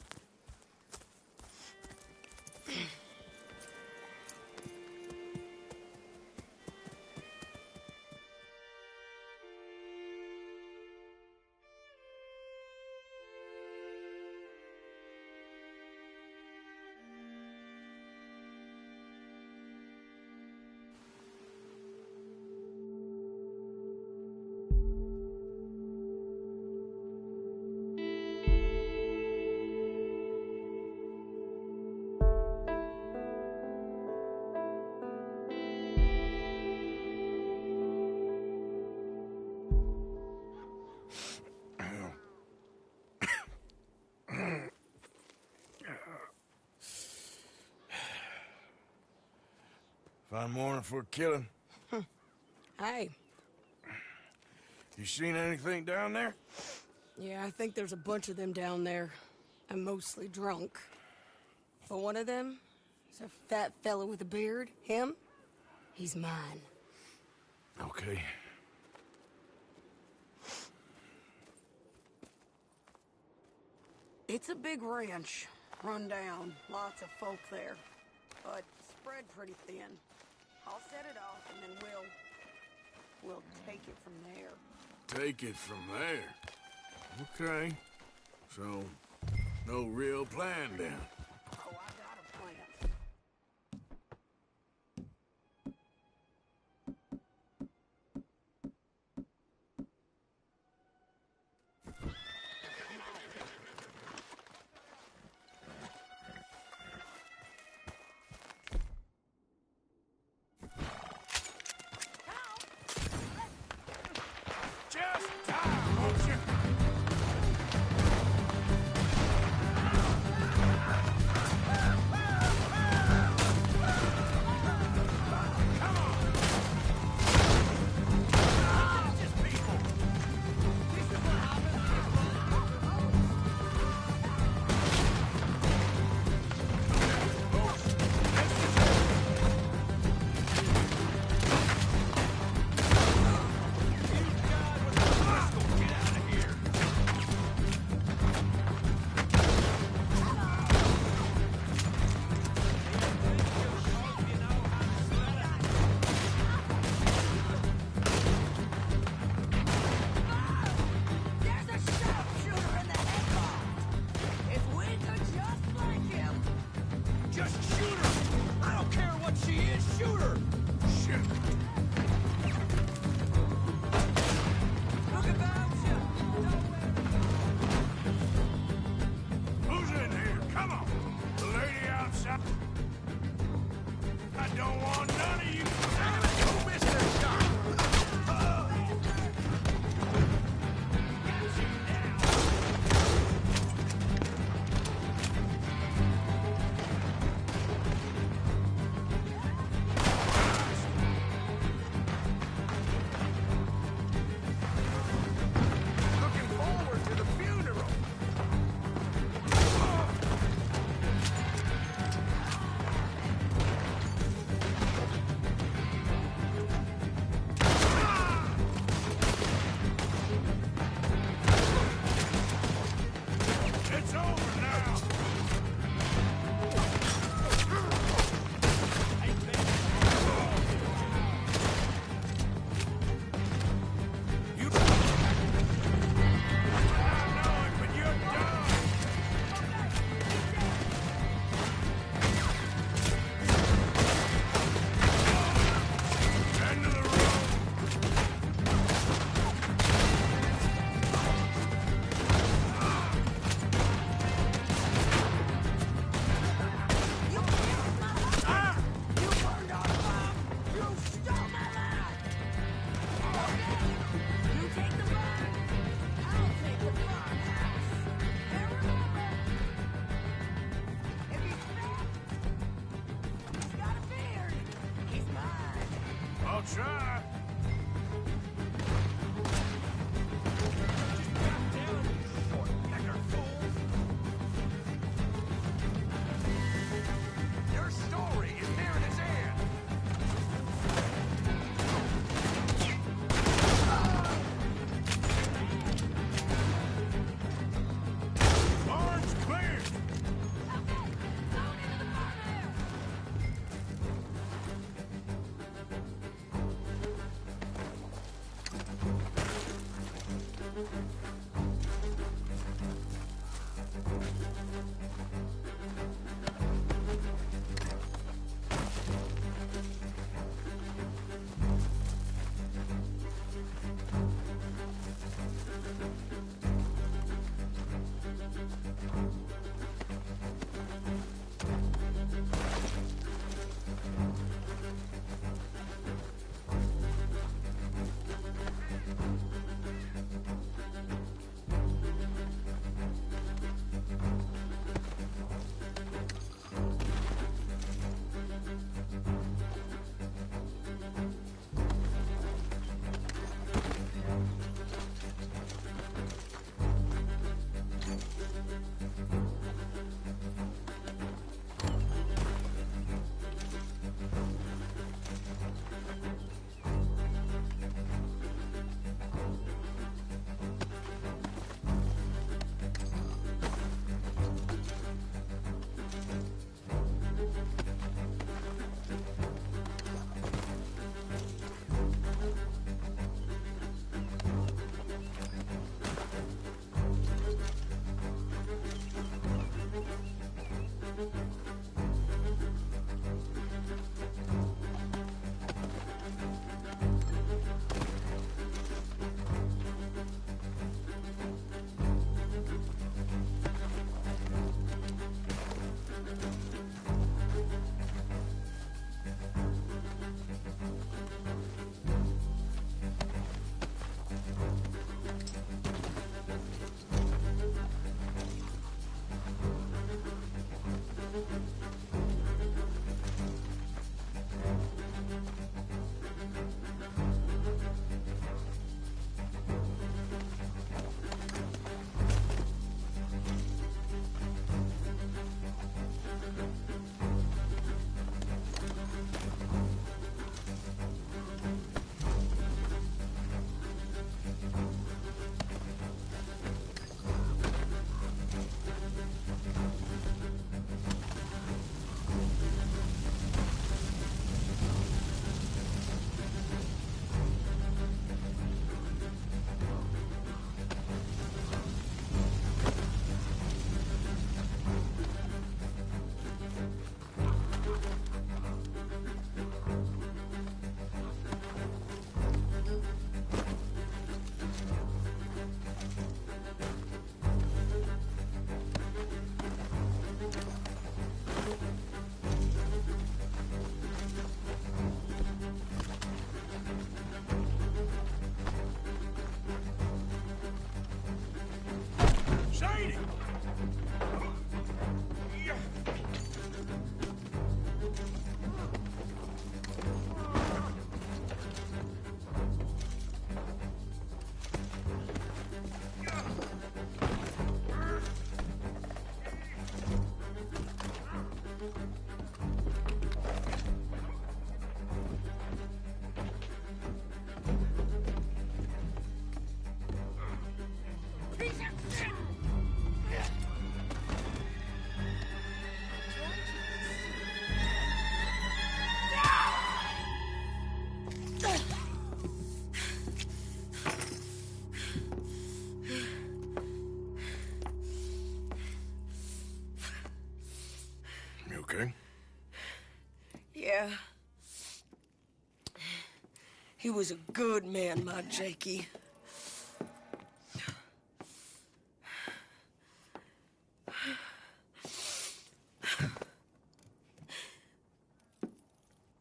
Fine morning for a killing. Hey. You seen anything down there? Yeah, I think there's a bunch of them down there. I'm mostly drunk. But one of them is a fat fella with a beard. Him, he's mine. Okay. It's a big ranch, run down, lots of folk there, but spread pretty thin. I'll set it off, and then we'll take it from there. Take it from there? Okay. So, no real plan then? Oh, I got a plan. don't want none of you. Who missed their shot? Looking forward to the funeral. It's over now. You I know it, but you're done. End of the road. I'll try. Your story is nearing its end. Barn's clear. He was a good man, my Jakey.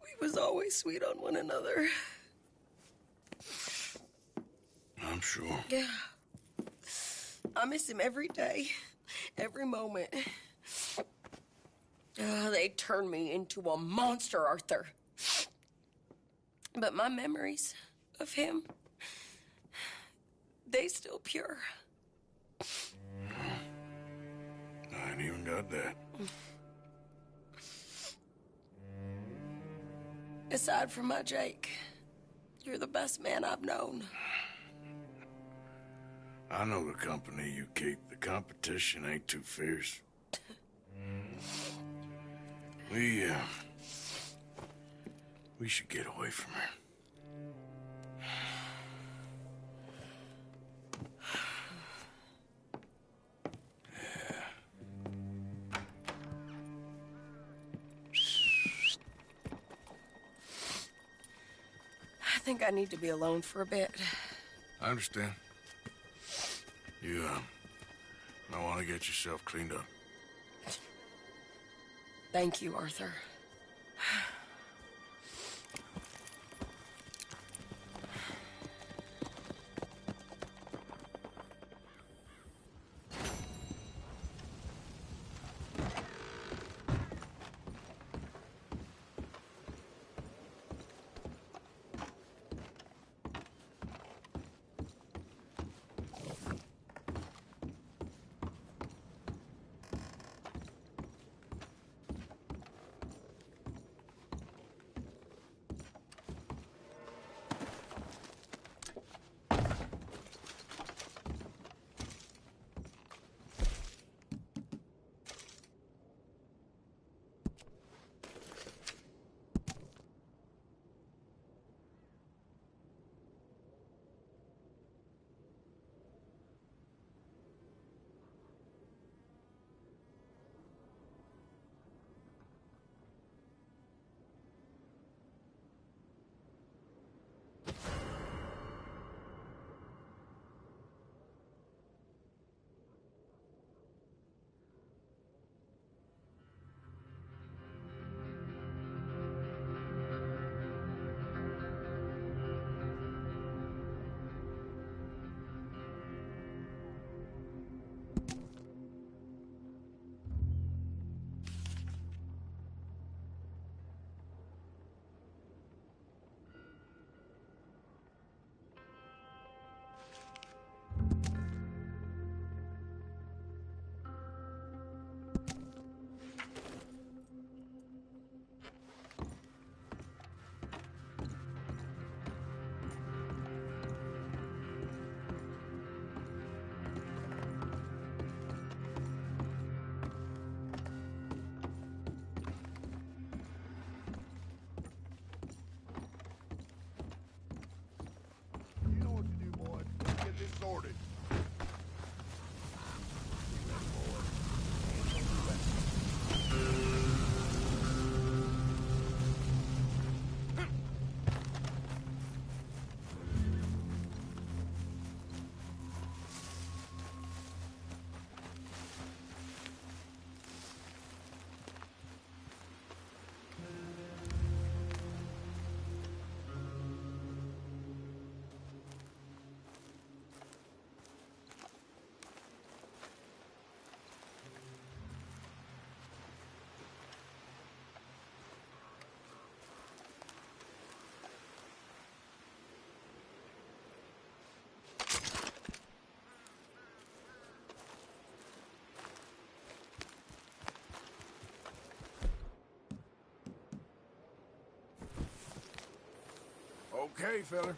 We was always sweet on one another. I'm sure. Yeah. I miss him every day, every moment. They turned me into a monster, Arthur. But my memories of him, they still pure. I ain't even got that. Aside from my Jake, you're the best man I've known. I know the company you keep. The competition ain't too fierce. We should get away from her. I think I need to be alone for a bit. I understand. You might want to get yourself cleaned up. Thank you, Arthur. Sorted. Okay, fella.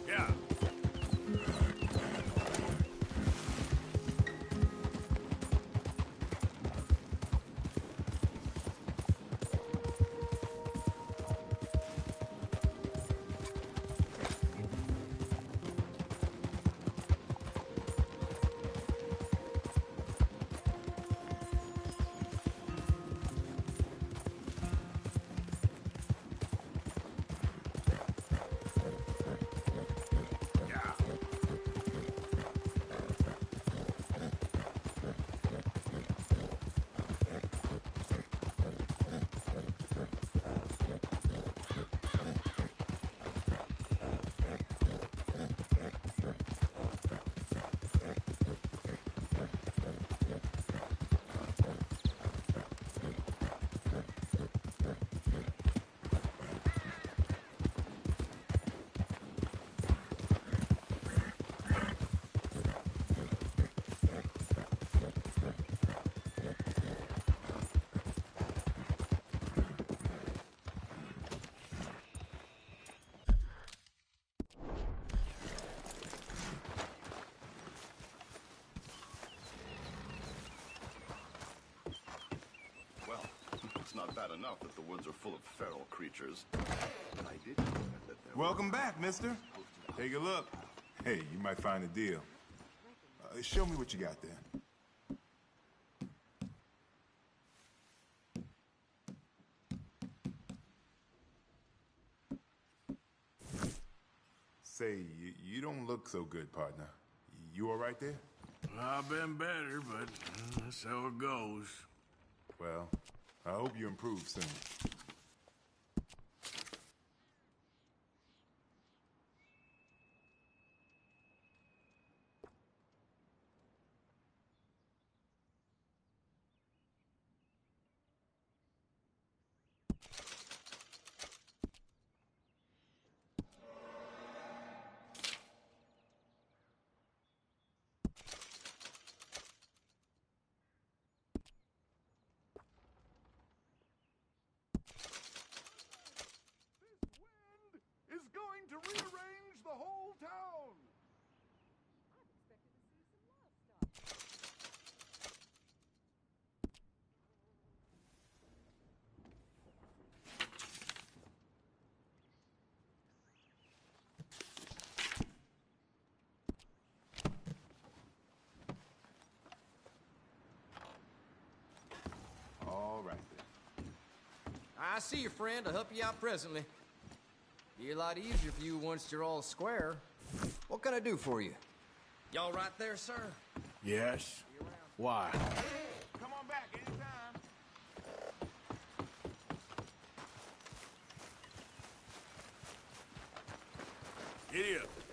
Yeah. It's not bad enough that the woods are full of feral creatures. I did know that there Welcome back, mister. Take a look. Hey, you might find a deal. Show me what you got there. Say, you don't look so good, partner. You all right there? I've been better, but that's how it goes. Well, I hope you improve soon. To rearrange the whole town! All right, then. I see you, friend. I'll help you out presently. Be a lot easier for you once you're all square. What can I do for you? Y'all right there, sir? Yes. Why? Come on back anytime. Giddy up.